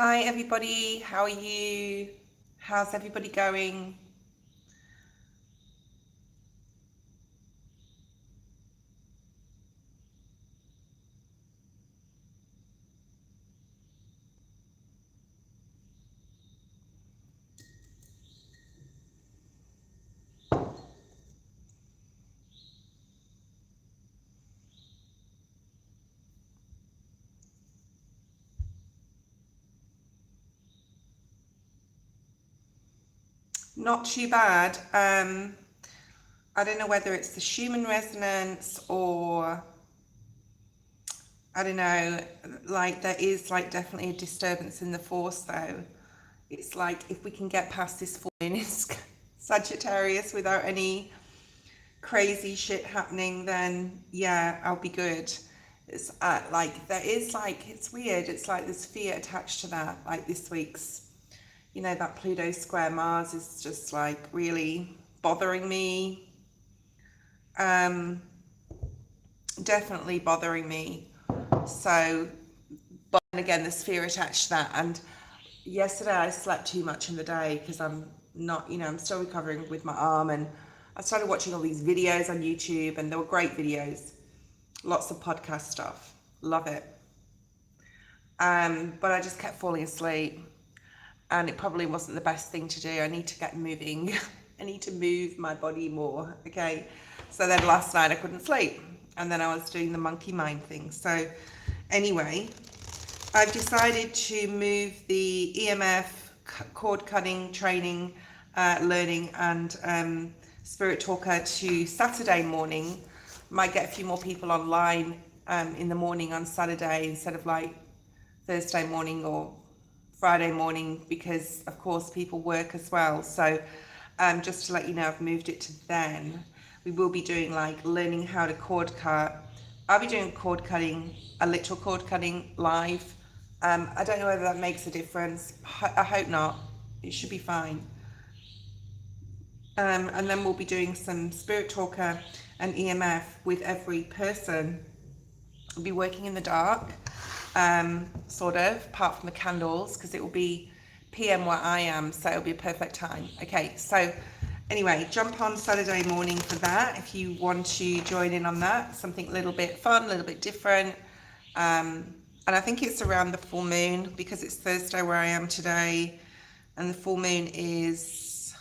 Hi everybody, how are you? How's everybody going? Not too bad. I don't know whether it's the Schumann resonance or I don't know, like there is like definitely a disturbance in the force though. It's like if we can get past this full moon in Sagittarius without any crazy shit happening, then yeah, I'll be good. It's like there is like it's weird. It's like there's fear attached to that. Like this week's, that Pluto square Mars is just like really bothering me. Definitely bothering me. So, but again, there's fear attached to that. And yesterday I slept too much in the day because I'm not, I'm still recovering with my arm, and I started watching all these videos on YouTube, and they were great videos, lots of podcast stuff, love it. But I just kept falling asleep, and it probably wasn't the best thing to do. I need to get moving. I need to move my body more. Okay. So then last night I couldn't sleep, and then I was doing the monkey mind thing. So anyway, I've decided to move the EMF cord cutting training, learning, and spirit talker to Saturday morning. Might get a few more people online in the morning on Saturday instead of like Thursday morning or Friday morning, because of course people work as well. So just to let you know, I've moved it to then. We will be doing like learning how to cord cut. I'll be doing cord cutting, a literal cord cutting live. I don't know whether that makes a difference. I hope not. It should be fine. And then we'll be doing some spirit talker and EMF with every person. We'll be working in the dark, sort of, apart from the candles, because it will be PM where I am, so it'll be a perfect time. Okay, so anyway, jump on Saturday morning for that if you want to join in on that. Something a little bit fun, a little bit different. And I think it's around the full moon, because it's Thursday where I am today, and the full moon is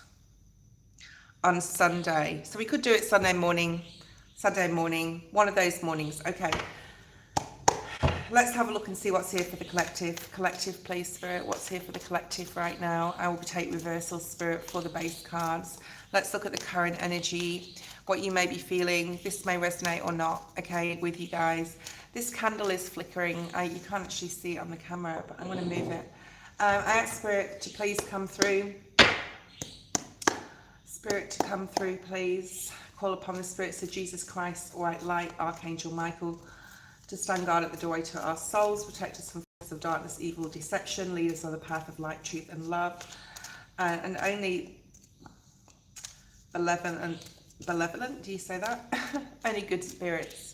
on Sunday. So we could do it Sunday morning, Saturday morning, one of those mornings. Okay. Let's have a look and see what's here for the collective. Collective, please, Spirit. What's here for the collective right now? I will take reversal, Spirit, for the base cards. Let's look at the current energy, what you may be feeling. This may resonate or not, okay, with you guys. This candle is flickering. You can't actually see it on the camera, but I'm going to move it. I ask Spirit to please come through. Spirit to come through, please. Call upon the spirits of Jesus Christ, White Light, Archangel Michael, to stand guard at the doorway to our souls, protect us from forces of darkness, evil, deception, lead us on the path of light, truth and love. And only benevolent, do you say that? Only good spirits.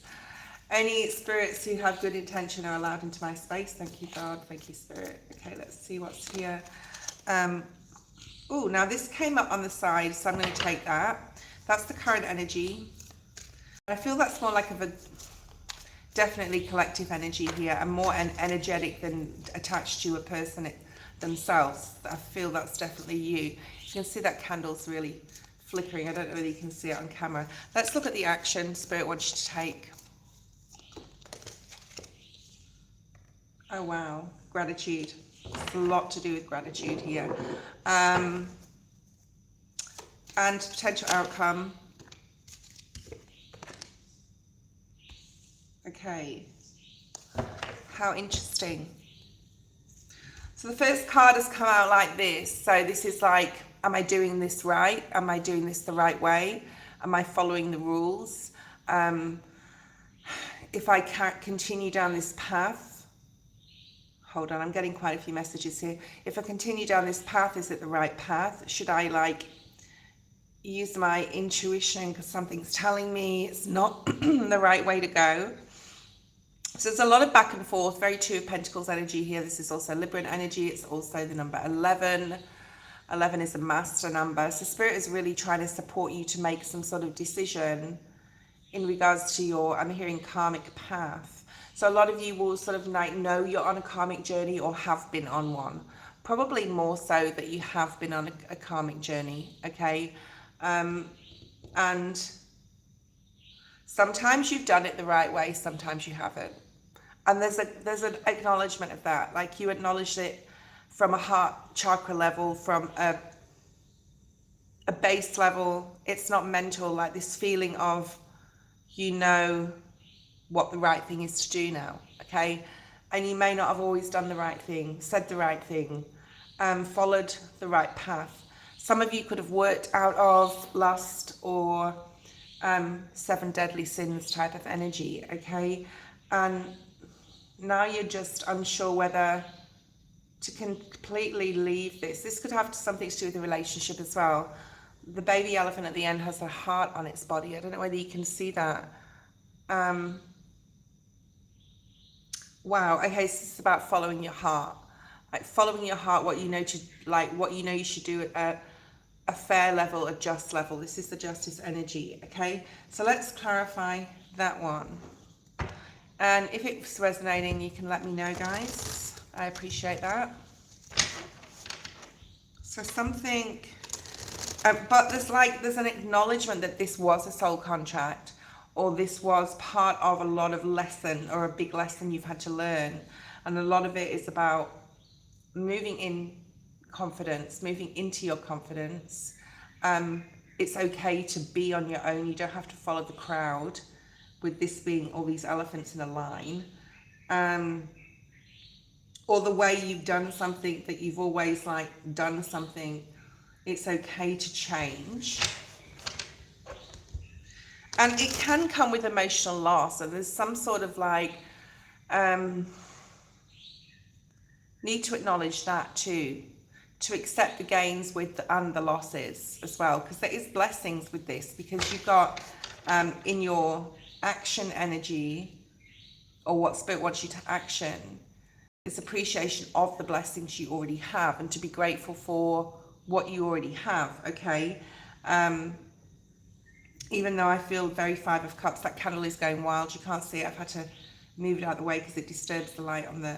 Only spirits who have good intention are allowed into my space. Thank you, God. Thank you, Spirit. Okay, let's see what's here. Oh, now this came up on the side, so I'm going to take that. That's the current energy. I feel that's more like definitely collective energy here, and more energetic than attached to a person themselves. I feel that's definitely you. You can see that candle's really flickering. I don't know whether you can see it on camera. Let's look at the action Spirit wants you to take. Oh wow, gratitude. It's a lot to do with gratitude here. And potential outcome. Okay, how interesting. So the first card has come out like this. So this is like, am I doing this right? Am I doing this the right way? Am I following the rules? If I can't continue down this path, hold on, I'm getting quite a few messages here. If I continue down this path, is it the right path? Should I like use my intuition because something's telling me it's not the right way to go? So there's a lot of back and forth, very Two of Pentacles energy here. This is also Libran energy. It's also the number 11. 11 is a master number. So Spirit is really trying to support you to make some sort of decision in regards to your, I'm hearing, karmic path. So a lot of you will sort of like know you're on a karmic journey or have been on one. Probably more so that you have been on a karmic journey, okay? And sometimes you've done it the right way, sometimes you haven't. And there's an acknowledgement of that. Like, you acknowledged it from a heart chakra level, from a base level. It's not mental, like this feeling of, you know what the right thing is to do now, okay? And you may not have always done the right thing, said the right thing, followed the right path. Some of you could have worked out of lust or 7 deadly sins type of energy, okay? And now you're just unsure whether to completely leave this. This could have something to do with the relationship as well. The baby elephant at the end has a heart on its body. I don't know whether you can see that. Wow, okay, so this is about following your heart. Like following your heart, what you know to, like what you know you should do at a fair level, a just level. This is the justice energy, okay? So let's clarify that one. And if it's resonating, you can let me know, guys. I appreciate that. So something, but there's an acknowledgement that this was a soul contract, or this was part of a lot of lesson, or a big lesson you've had to learn. And a lot of it is about moving in confidence, moving into your confidence. It's okay to be on your own. You don't have to follow the crowd, with this being all these elephants in a line. Or the way you've done something, that you've always like done something, it's okay to change. And it can come with emotional loss. So there's some sort of like, need to acknowledge that too, to accept the gains and the losses as well, because there is blessings with this, because you've got in your action energy, or what Spirit wants you to action, it's appreciation of the blessings you already have, and to be grateful for what you already have, okay? Even though I feel very 5 of Cups, that candle is going wild. You can't see it. I've had to move it out of the way because it disturbs the light on the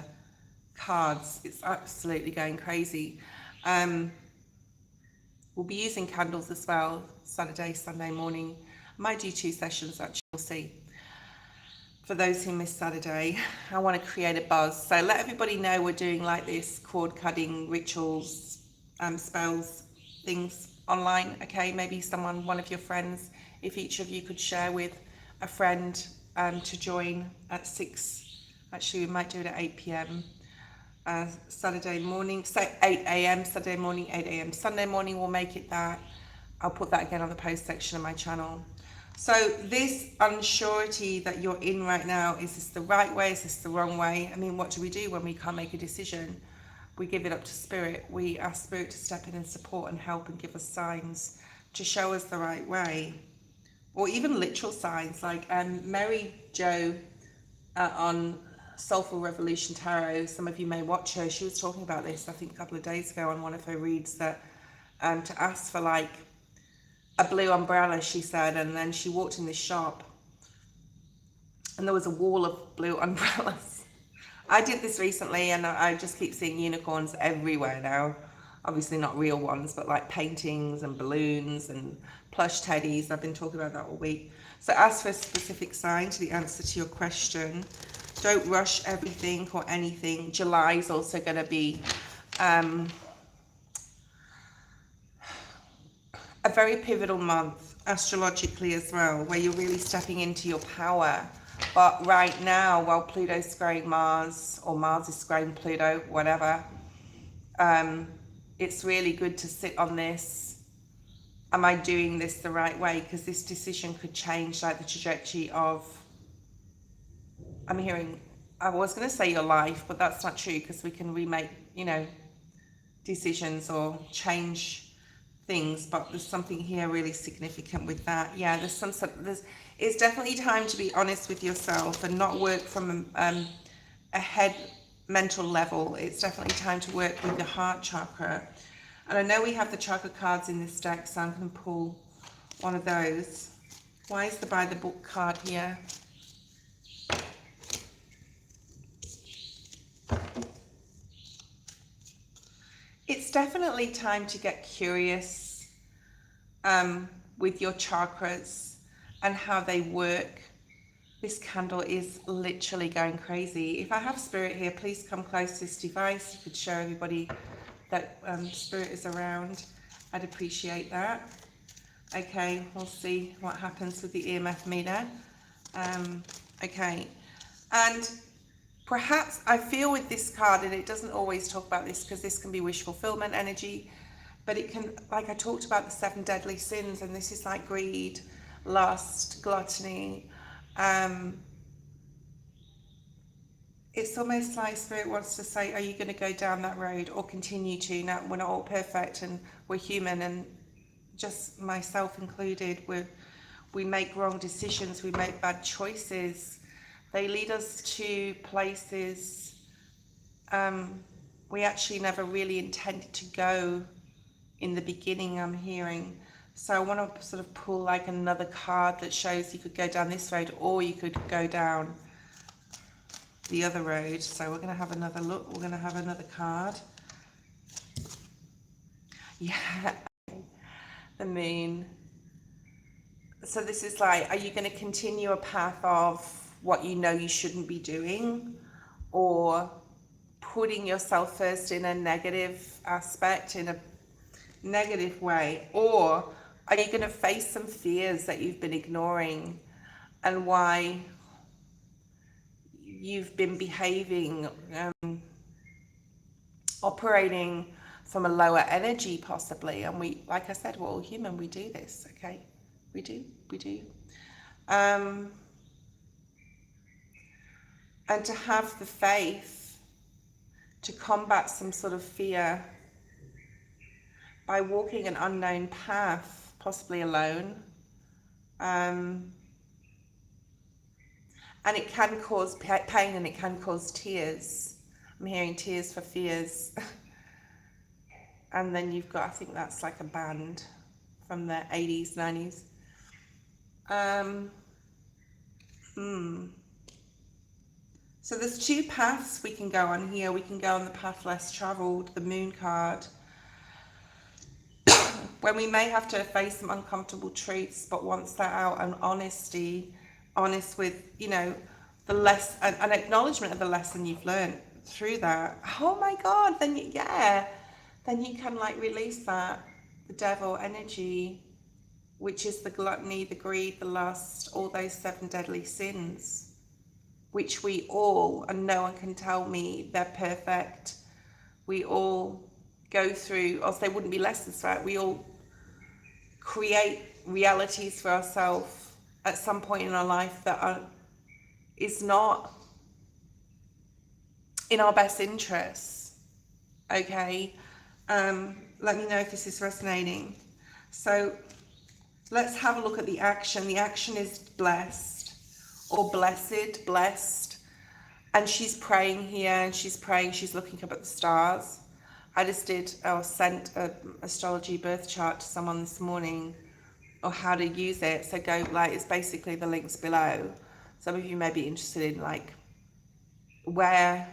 cards. It's absolutely going crazy. We'll be using candles as well, Saturday, Sunday morning. I might do 2 sessions, actually, we'll see. For those who missed Saturday, I want to create a buzz. So let everybody know we're doing like this cord cutting rituals, spells, things online, okay? Maybe someone, one of your friends, if each of you could share with a friend to join at 6. Actually, we might do it at 8 p.m. Saturday morning, so 8 a.m. Saturday morning, 8 a.m. Sunday morning, we'll make it that. I'll put that again on the post section of my channel. So this unsurety that you're in right now, is this the right way? Is this the wrong way? I mean, what do we do when we can't make a decision? We give it up to Spirit. We ask Spirit to step in and support and help and give us signs to show us the right way. Or even literal signs, like Mary Jo on Soulful Revolution Tarot. Some of you may watch her. She was talking about this, I think, a couple of days ago on one of her reads, that to ask for like a blue umbrella, she said, and then she walked in this shop and there was a wall of blue umbrellas. I did this recently and I just keep seeing unicorns everywhere now. Obviously not real ones, but like paintings and balloons and plush teddies. I've been talking about that all week. So ask for a specific sign to the answer to your question. Don't rush everything or anything. July is also going to be a very pivotal month astrologically as well, where you're really stepping into your power. But right now, while Pluto's squaring Mars, or Mars is squaring Pluto, whatever, it's really good to sit on this. Am I doing this the right way? Because this decision could change like the trajectory of, I'm hearing, I was going to say your life, but that's not true, because we can remake, you know, decisions or change things, but there's something here really significant with that. Yeah, there's some sort of, it's definitely time to be honest with yourself and not work from a head mental level. It's definitely time to work with the heart chakra. And I know we have the chakra cards in this deck, so I'm going to pull one of those. Why is the by the book card here? It's definitely time to get curious with your chakras and how they work. This candle is literally going crazy. If I have spirit here, please come close to this device. You could show everybody that spirit is around. I'd appreciate that. Okay, we'll see what happens with the EMF meter. Okay, and perhaps I feel with this card, and it doesn't always talk about this because this can be wish fulfillment energy, but it can, like I talked about the 7 deadly sins, and this is like greed, lust, gluttony. It's almost like Spirit wants to say, are you going to go down that road or continue to? Now, we're not all perfect and we're human, and just myself included, we make wrong decisions, we make bad choices. They lead us to places we actually never really intended to go in the beginning, I'm hearing. So I want to sort of pull like another card that shows you could go down this road or you could go down the other road. So we're going to have another look. We're going to have another card. Yeah, the moon. So this is like, are you going to continue a path of what you know you shouldn't be doing, or putting yourself first in a negative aspect, in a negative way? Or are you going to face some fears that you've been ignoring and why you've been behaving, operating from a lower energy possibly? And we, like I said, we're all human, we do this, okay? We do. And to have the faith to combat some sort of fear by walking an unknown path, possibly alone. And it can cause pain and it can cause tears. I'm hearing tears for fears. And then you've got, I think that's like a band from the 80s, 90s. So there's 2 paths we can go on here. We can go on the path less traveled, the moon card, when we may have to face some uncomfortable truths, but once they're out, and honesty, honest with, you know, the an acknowledgement of the lesson you've learned through that. Oh my God, then you can like release that, the devil energy, which is the gluttony, the greed, the lust, all those 7 deadly sins, which we all, and no one can tell me they're perfect, we all go through, or else they wouldn't be lessons, right? We all create realities for ourselves at some point in our life that is not in our best interests, okay? Let me know if this is resonating. So let's have a look at the action. The action is blessed or blessed. And she's praying here, and she's praying, she's looking up at the stars. I just sent an astrology birth chart to someone this morning, or how to use it. So go, like, it's basically the links below. Some of you may be interested in like where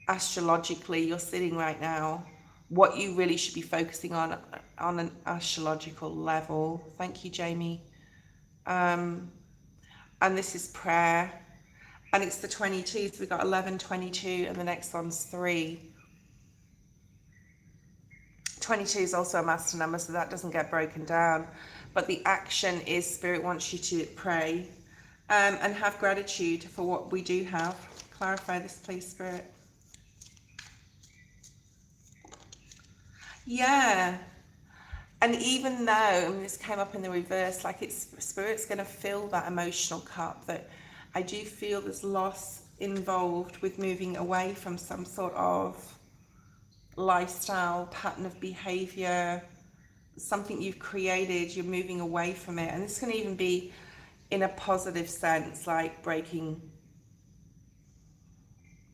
astrologically you're sitting right now, what you really should be focusing on an astrological level. Thank you, Jamie. And this is prayer, and it's the 22, so we've got 11, 22, and the next one's 3. 22 is also a master number, so that doesn't get broken down. But the action is Spirit wants you to pray and have gratitude for what we do have. Clarify this, please, Spirit. Yeah. And even though, and this came up in the reverse, like Spirit's going to fill that emotional cup, that I do feel there's loss involved with moving away from some sort of lifestyle pattern of behavior, something you've created, you're moving away from it. And this can even be in a positive sense, like breaking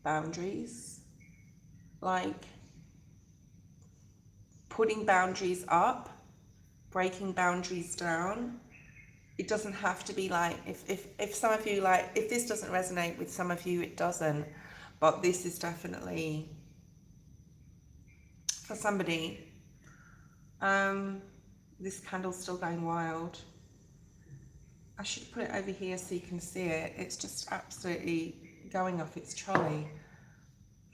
boundaries, like putting boundaries up, breaking boundaries down. It doesn't have to be like, if some of you, like, if this doesn't resonate with some of you, it doesn't. But this is definitely for somebody. This candle's still going wild. I should put it over here so you can see it. It's just absolutely going off its trolley.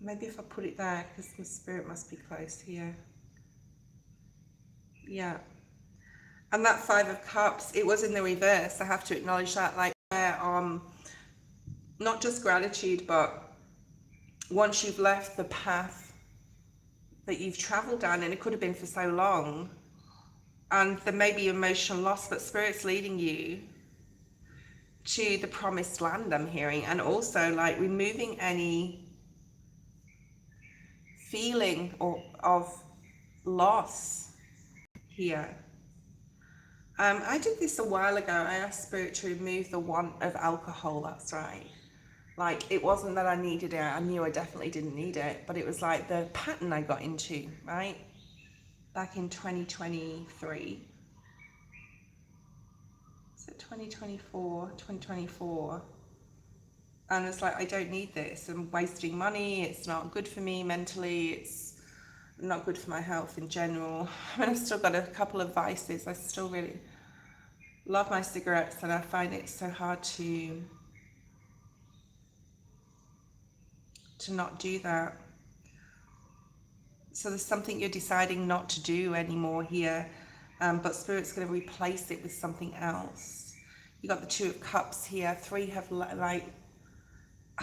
Maybe if I put it there, because the spirit must be close here. Yeah. And that Five of Cups, it was in the reverse. I have to acknowledge that. Like, not just gratitude, but once you've left the path that you've traveled down, and it could have been for so long, and there may be emotional loss, but Spirit's leading you to the promised land, I'm hearing, and also like removing any feeling of loss here. I did this a while ago. I asked Spirit to remove the want of alcohol, that's right. Like, it wasn't that I needed it, I knew I definitely didn't need it, but it was like the pattern I got into, right? Back in 2023. So 2024. And it's like, I don't need this. I'm wasting money. It's not good for me mentally. It's not good for my health in general. I mean, I've still got a couple of vices. I still really love my cigarettes, and I find it so hard to not do that. So there's something you're deciding not to do anymore here, but Spirit's going to replace it with something else. You got the Two of Cups here. Three have like,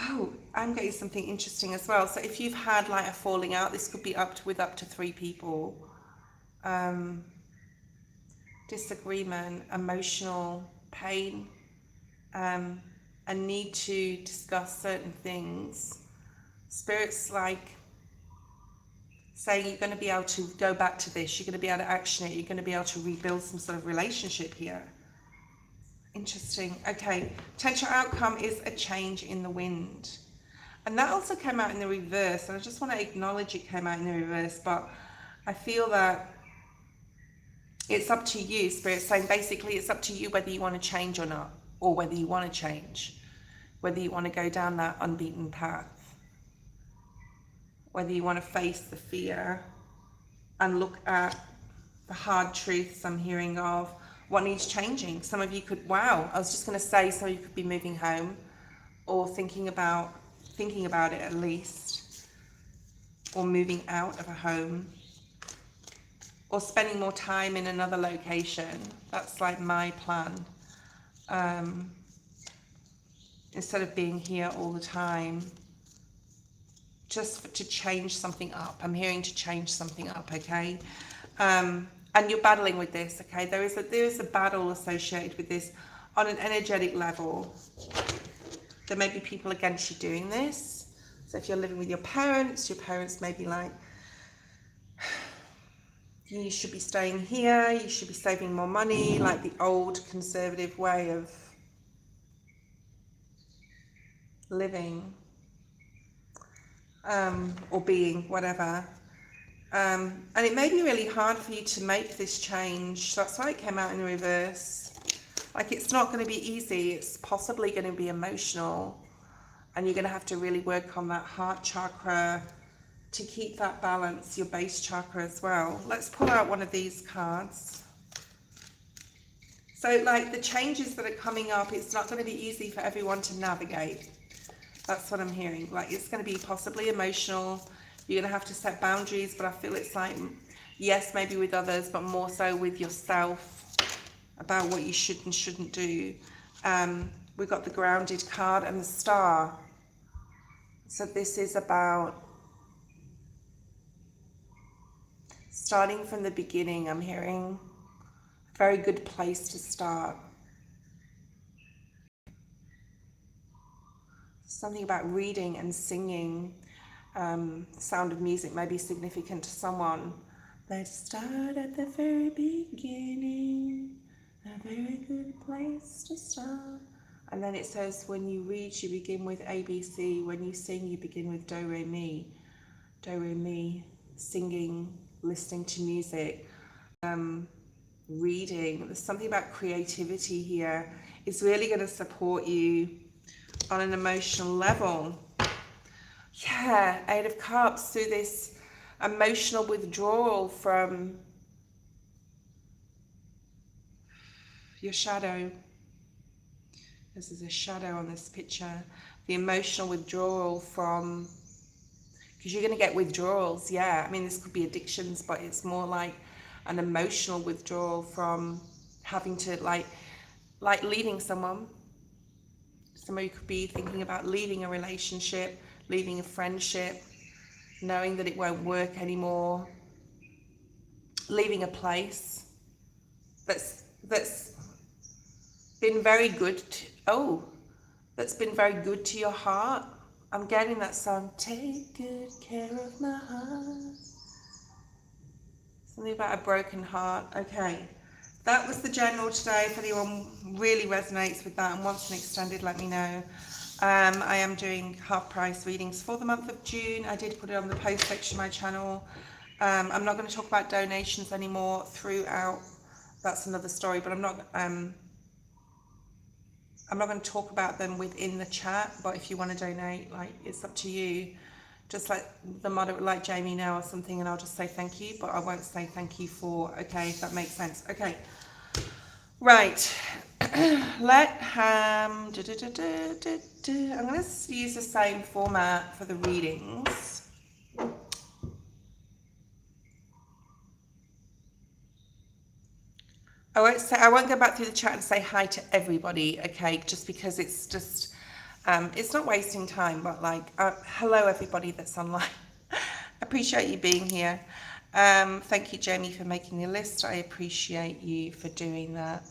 oh, I'm getting something interesting as well. So if you've had like a falling out, this could be with up to 3 people. Disagreement, emotional pain, a need to discuss certain things. Spirit's like saying you're going to be able to go back to this, you're going to be able to action it, you're going to be able to rebuild some sort of relationship here. Interesting. Okay, potential outcome is a change in the wind. And that also came out in the reverse, and I just want to acknowledge it came out in the reverse, but I feel that it's up to you. Spirit's saying basically it's up to you whether you want to change or not, or whether you want to change, whether you want to go down that unbeaten path, whether you want to face the fear and look at the hard truths I'm hearing of what needs changing. Some of you could, wow, I was just going to say, some of you could be moving home, or thinking about it at least, or moving out of a home, or spending more time in another location. That's like my plan. Instead of being here all the time, just to change something up. I'm hearing to change something up, okay? And you're battling with this, okay? There is a battle associated with this on an energetic level. There may be people against you doing this. So if you're living with your parents may be like, you should be staying here, you should be saving more money, like the old conservative way of living, or being, whatever. And it may be really hard for you to make this change. That's why it came out in reverse. Like, it's not going to be easy. It's possibly going to be emotional. And you're going to have to really work on that heart chakra to keep that balance, your base chakra as well. Let's pull out one of these cards. So, like, the changes that are coming up, it's not going to be easy for everyone to navigate. That's what I'm hearing. Like, it's going to be possibly emotional. You're going to have to set boundaries, but I feel it's like, yes, maybe with others, but more so with yourself about what you should and shouldn't do. We've got the Grounded card and the Star. So this is about starting from the beginning. I'm hearing a very good place to start. Something about reading and singing. Sound of music may be significant to someone, Let's start at the very beginning. A very good place to start. And then it says, when you read, you begin with ABC. When you sing, you begin with do, re, mi. Do, re, mi. Singing, listening to music, reading. There's something about creativity here. It's really going to support you on an emotional level. Yeah, Eight of Cups, through this emotional withdrawal from your shadow. This is a shadow on this picture. The emotional withdrawal from, because you're going to get withdrawals, yeah. I mean, this could be addictions, but it's more like an emotional withdrawal from having to like leaving someone. Somebody could be thinking about leaving a relationship, leaving a friendship, knowing that it won't work anymore, leaving a place that's been very good that's been very good to your heart. I'm getting that song, take good care of my heart. Something about a broken heart. Okay, that was the general today. If anyone really resonates with that and wants an extended, let me know. I am doing half price readings for the month of June. I did put it on the post section of my channel. I'm not going to talk about donations anymore throughout. That's another story, but I'm not going to talk about them within the chat. But if you want to donate, like, it's up to you. Just like the moderate, like Jamie now or something, and I'll just say thank you, but I won't say thank you for, okay, if that makes sense. Okay, right. I'm going to use the same format for the readings. I won't go back through the chat and say hi to everybody, okay? Just because it's just, it's not wasting time, but like, hello everybody that's online. Appreciate you being here. Thank you, Jamie, for making the list. I appreciate you for doing that.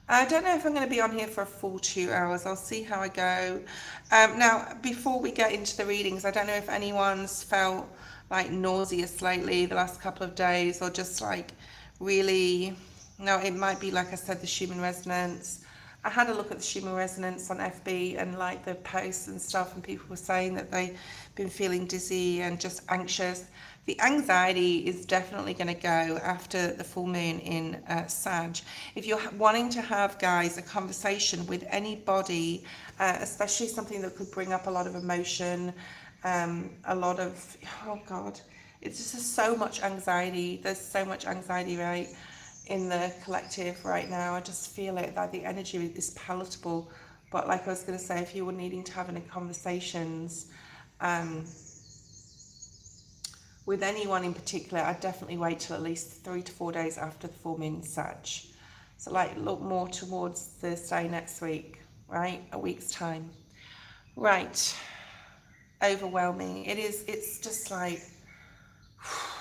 I don't know if I'm going to be on here for a full 2 hours. I'll see how I go. Now, before we get into the readings, I don't know if anyone's felt like nauseous lately the last couple of days, or just like really, no, it might be, like I said, the Schumann resonance. I had a look at the Schumann resonance on FB and like the posts and stuff, and people were saying that they've been feeling dizzy and just anxious. The anxiety is definitely going to go after the full moon in Sag. If you're wanting to have, guys, a conversation with anybody, especially something that could bring up a lot of emotion, a lot of, oh God, it's just so much anxiety. There's so much anxiety, right, in the collective right now. I just feel it, that the energy is palatable. But like I was going to say, if you were needing to have any conversations, with anyone in particular, I'd definitely wait till at least 3 to 4 days after the full moon in Sag. So like look more towards Thursday next week, right? A week's time. Right. Overwhelming. It's just like,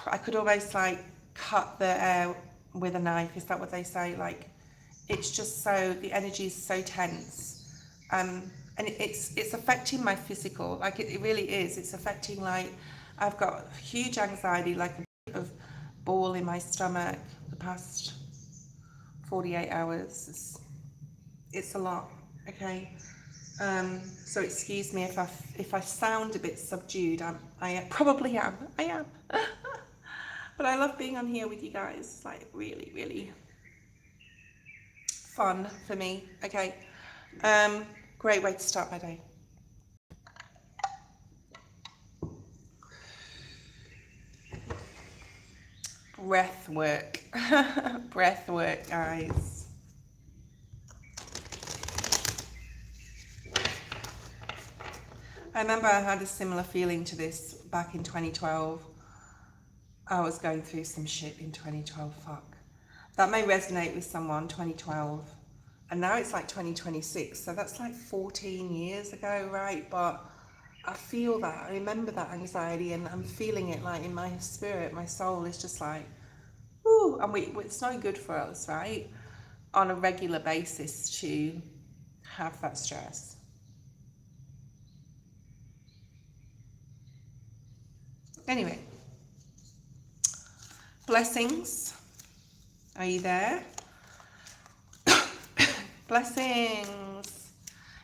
I could almost like cut the air with a knife. Is that what they say? Like, it's just so, the energy is so tense. And it's affecting my physical, like it really is. It's affecting, like, I've got huge anxiety, like a bit of ball in my stomach the past 48 hours. It's a lot, okay? So excuse me if I sound a bit subdued. I probably am. I am. But I love being on here with you guys. It's like really, really fun for me. Okay. Great way to start my day. Breath work. Breath work, guys. I remember I had a similar feeling to this back in 2012. I was going through some shit in 2012, fuck. That may resonate with someone, 2012. And now it's like 2026, so that's like 14 years ago, right? But I feel that, I remember that anxiety, and I'm feeling it like in my spirit, my soul is just like, whoo, and it's no good for us, right? On a regular basis to have that stress. Anyway, blessings. Are you there? Blessings.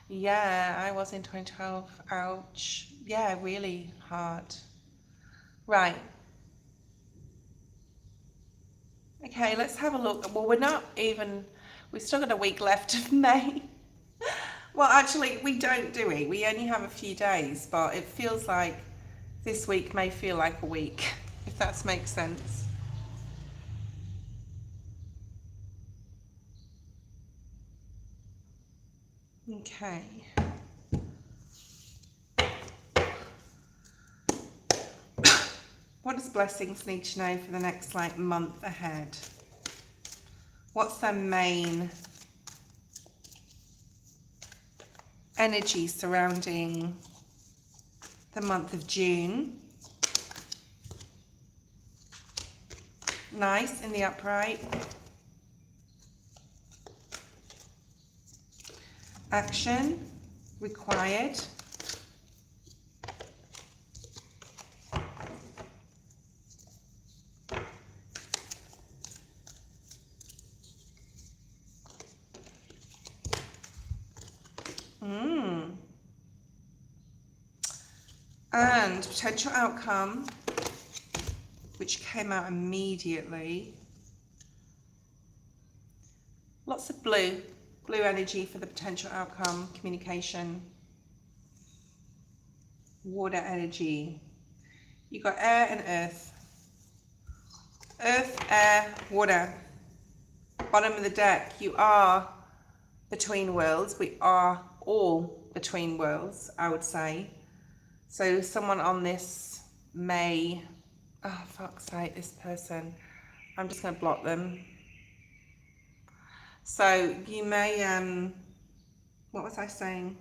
Yeah, I was in 2012. Ouch. Yeah, really hard. Right. Okay, let's have a look. Well, we've still got a week left of May. Well, actually, we don't, do we? We only have a few days, but it feels like this week may feel like a week, if that makes sense. Okay. What does blessings need to know for the next month ahead? What's their main energy surrounding the month of June? Nice in the upright. Action required. And potential outcome, which came out immediately. Lots of blue energy for the potential outcome, communication. Water energy. You got air and earth. Earth, air, water. Bottom of the deck, you are between worlds. We are all between worlds, I would say. So someone on this may, oh fuck's sake, this person, I'm just going to block them. So you may, what was I saying?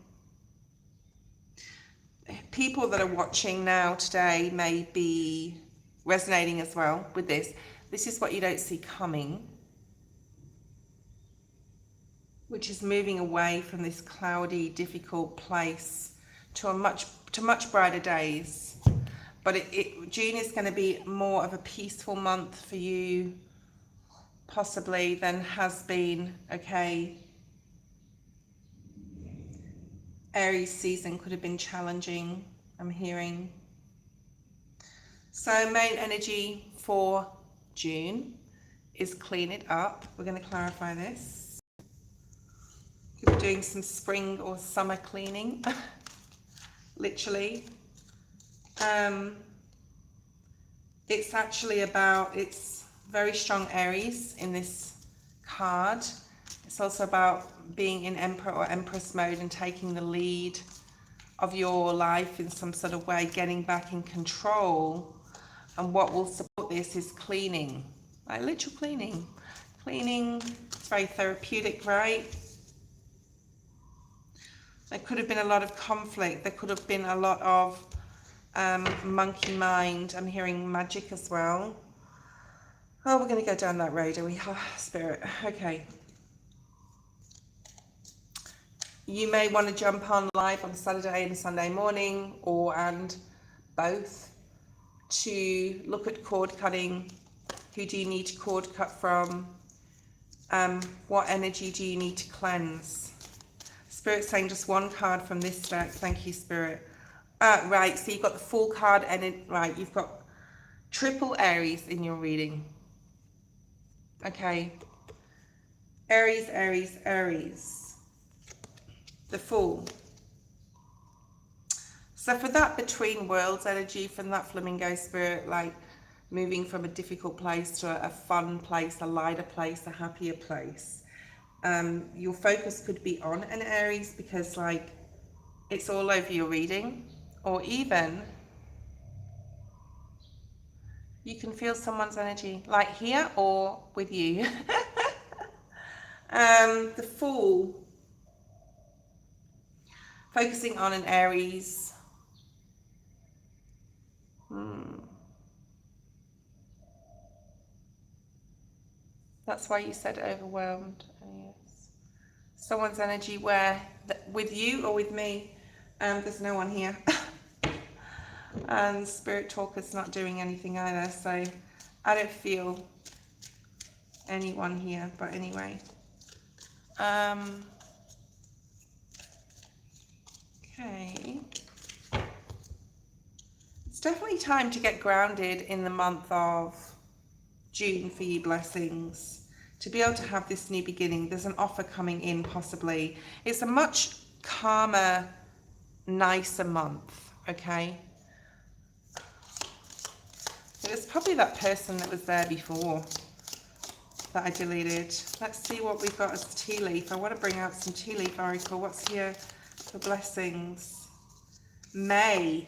People that are watching now today may be resonating as well with this. This is what you don't see coming, which is moving away from this cloudy, difficult place to much brighter days. But June is going to be more of a peaceful month for you, possibly, than has been. Okay, Aries season could have been challenging, I'm hearing. So main energy for June is clean it up. We're going to clarify this. Could be doing some spring or summer cleaning. Literally. It's actually it's very strong Aries in this card. It's also about being in Emperor or Empress mode and taking the lead of your life in some sort of way, getting back in control. And what will support this is cleaning, like literal cleaning. Cleaning, it's very therapeutic, right? There could have been a lot of conflict. There could have been a lot of monkey mind. I'm hearing magic as well. Oh, we're going to go down that road, are we? Oh, Spirit. Okay. You may want to jump on live on Saturday and Sunday morning, and both, to look at cord cutting. Who do you need to cord cut from? What energy do you need to cleanse? Spirit saying just one card from this deck. Thank you, Spirit. Right, so you've got the full card, and right, you've got triple Aries in your reading. Okay. Aries, Aries, Aries. The Fool. So for that between worlds energy, from that flamingo spirit, like moving from a difficult place to a fun place, a lighter place, a happier place. Your focus could be on an Aries because it's all over your reading, or even you can feel someone's energy like here or with you. The Fool, focusing on an Aries. That's why you said overwhelmed. Yes. Someone's energy where, with you or with me, there's no one here. And Spirit Talker's not doing anything either, so I don't feel anyone here, but anyway. Okay. It's definitely time to get grounded in the month of June for you, blessings. To be able to have this new beginning. There's an offer coming in, possibly. It's a much calmer, nicer month, okay? It was probably that person that was there before that I deleted. Let's see what we've got as tea leaf. I want to bring out some tea leaf oracle. What's here for blessings? May.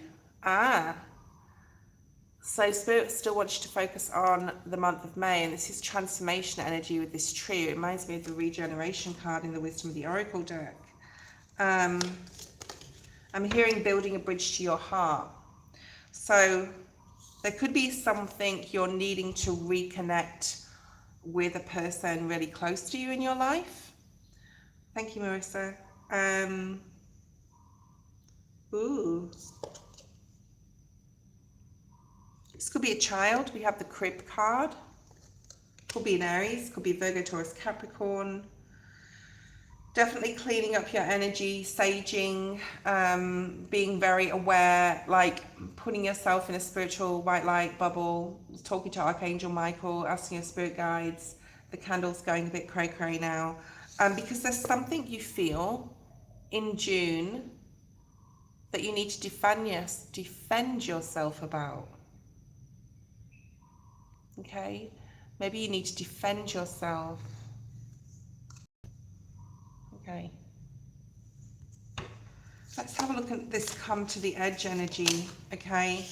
So Spirit still wants you to focus on the month of May, and this is transformation energy with this tree. It reminds me of the regeneration card in the Wisdom of the Oracle deck. I'm hearing building a bridge to your heart. So there could be something you're needing to reconnect with a person really close to you in your life. Thank you, Marissa. This could be a child. We have the crib card. Could be an Aries, could be Virgo, Taurus, Capricorn. Definitely cleaning up your energy, saging, being very aware, like putting yourself in a spiritual white light bubble, talking to Archangel Michael, asking your spirit guides. The candle's going a bit cray-cray now. Because there's something you feel in June that you need to defend yourself about. Okay? Maybe you need to defend yourself. Okay. Let's have a look at this come to the edge energy, okay?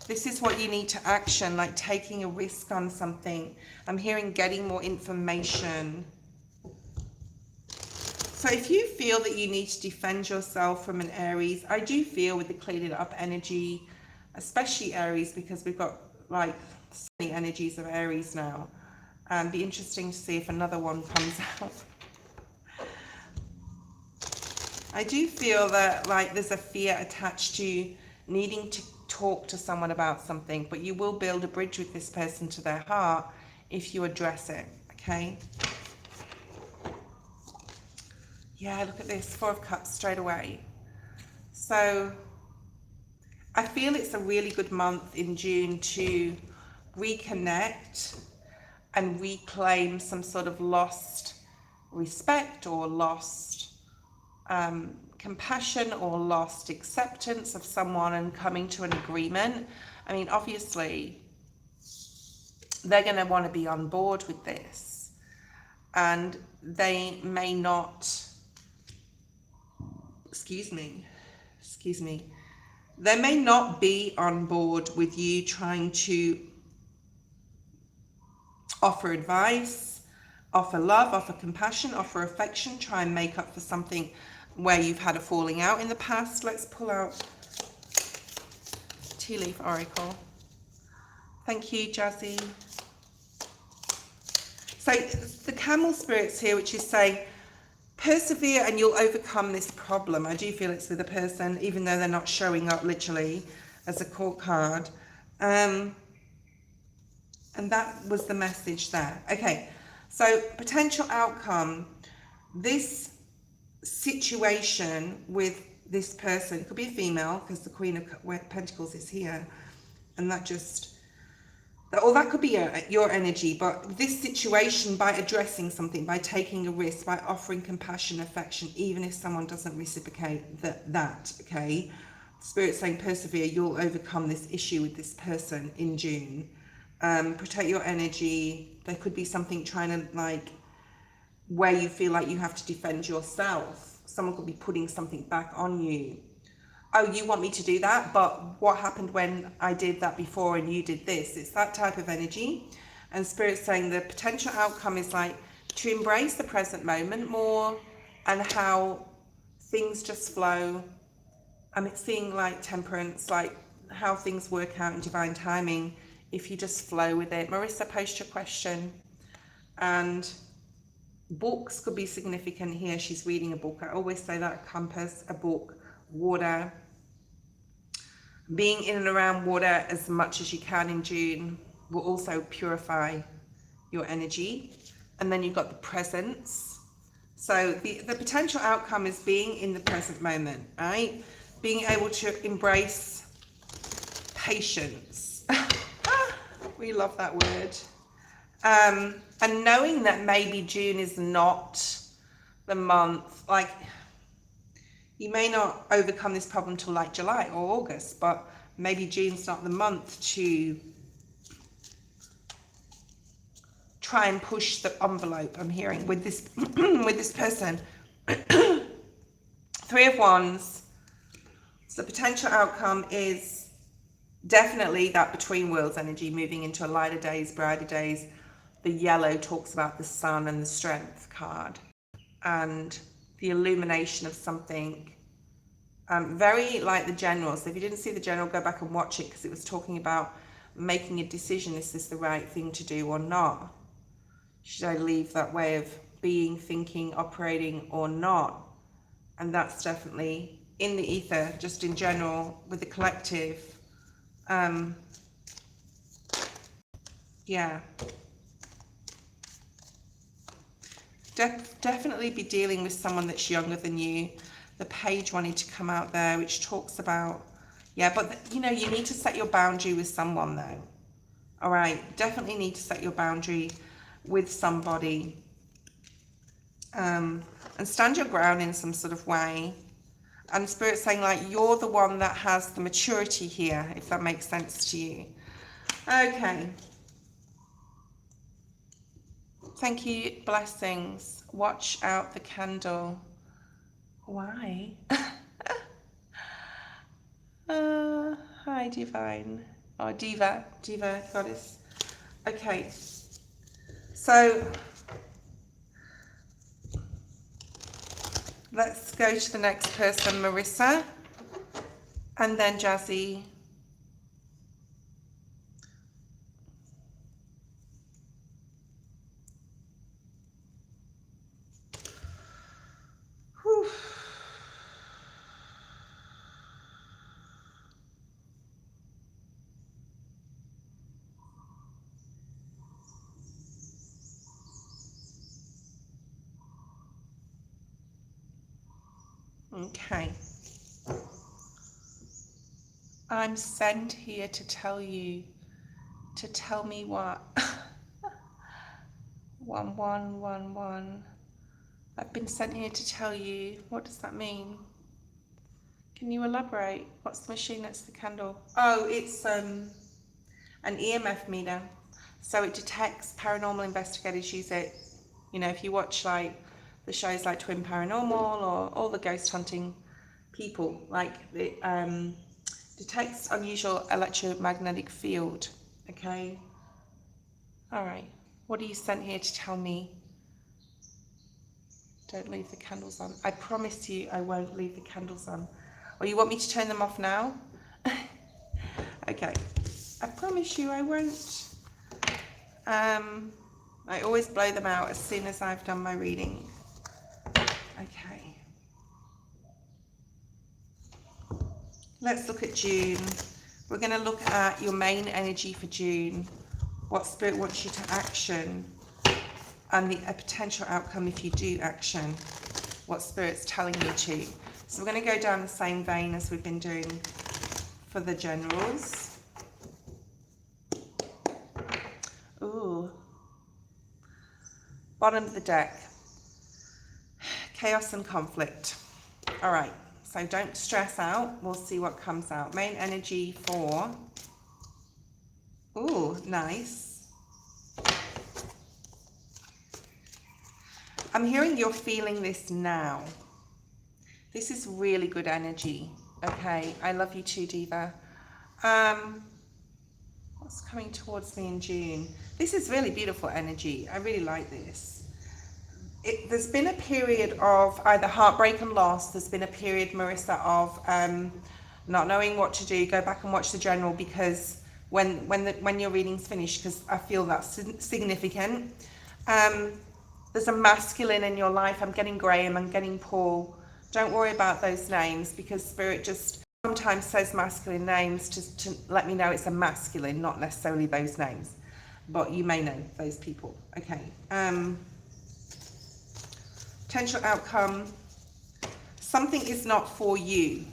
This is what you need to action, like taking a risk on something. I'm hearing getting more information. So if you feel that you need to defend yourself from an Aries, I do feel with the cleaning up energy, especially Aries, because we've got like so many energies of Aries now. Be interesting to see if another one comes out. I do feel that like there's a fear attached to needing to talk to someone about something, but you will build a bridge with this person to their heart if you address it, okay? Yeah, look at this, 4 of Cups straight away. So I feel it's a really good month in June to reconnect and reclaim some sort of lost respect or lost compassion or lost acceptance of someone and coming to an agreement. I mean, obviously, they're going to want to be on board with this, and they may not, excuse me, they may not be on board with you trying to offer advice, offer love, offer compassion, offer affection, try and make up for something where you've had a falling out in the past. Let's pull out Tea Leaf Oracle. Thank you, Jazzy. So the camel spirits here, which is saying, persevere and you'll overcome this problem. I do feel it's with a person, even though they're not showing up literally as a court card. And that was the message there. Okay, so potential outcome. This situation with this person, it could be a female because the Queen of Pentacles is here, and that just, or that could be your energy, but this situation, by addressing something, by taking a risk, by offering compassion, affection, even if someone doesn't reciprocate that, okay? Spirit saying persevere, you'll overcome this issue with this person in June. Protect your energy. There could be something trying to, like, where you feel like you have to defend yourself. Someone could be putting something back on you. Oh, you want me to do that? But what happened when I did that before and you did this? It's that type of energy. And Spirit's saying the potential outcome is like to embrace the present moment more and how things just flow. It's seeing like temperance, like how things work out in divine timing if you just flow with it. Marissa, post your question. And books could be significant here. She's reading a book. I always say that. A compass, a book, water. Being in and around water as much as you can in June will also purify your energy. And then you've got the presence. So the potential outcome is being in the present moment, right? Being able to embrace patience. We love that word. And knowing that maybe June is not the month, like you may not overcome this problem till like July or August, but maybe June's not the month to try and push the envelope. I'm hearing with this with this person. Three of Wands. So the potential outcome is definitely that between worlds energy, moving into a lighter days, brighter days. The yellow talks about the sun and the strength card and the illumination of something. Very like the general. So if you didn't see the general, go back and watch it, because it was talking about making a decision. Is this the right thing to do or not? Should I leave that way of being, thinking, operating or not? And that's definitely in the ether, just in general, with the collective. Yeah. Definitely be dealing with someone that's younger than you. The page wanted to come out there, which talks about, yeah, but you know, you need to set your boundary with someone though. All right, definitely need to set your boundary with somebody, and stand your ground in some sort of way. And Spirit's saying like you're the one that has the maturity here, if that makes sense to you. Okay. Thank you, blessings. Watch out the candle. Why? Hi, Divine. Or Diva Goddess. Okay. So let's go to the next person, Marissa. And then Jazzy. Whew. Okay. I'm sent here to tell you, to tell me what? 1111. I've been sent here to tell you. What does that mean? Can you elaborate? What's the machine next to the candle? Oh, it's an EMF meter. So it detects, paranormal investigators use it. You know, if you watch like the shows like Twin Paranormal or all the ghost hunting people, like it detects unusual electromagnetic field. Okay. All right. What are you sent here to tell me? Don't leave the candles on. I promise you I won't leave the candles on. Or you want me to turn them off now? Okay. I promise you I won't. I always blow them out as soon as I've done my reading. Okay. Let's look at June. We're going to look at your main energy for June. What Spirit wants you to action. And a potential outcome if you do action. What Spirit's telling you to. So we're going to go down the same vein as we've been doing for the generals. Ooh. Bottom of the deck. Chaos and conflict. All right. So don't stress out. We'll see what comes out. Main energy for... Ooh, nice. I'm hearing you're feeling this now. This is really good energy. Okay, I love you too, Diva. What's coming towards me in June? This is really beautiful energy. I really like this. There's been a period of either heartbreak and loss. There's been a period, Marissa, of not knowing what to do. Go back and watch the general, because when your reading's finished, because I feel that's significant. There's a masculine in your life. I'm getting Graham, I'm getting Paul. Don't worry about those names, because Spirit just sometimes says masculine names to let me know it's a masculine, not necessarily those names, but you may know those people. Okay. Potential outcome. Something is not for you.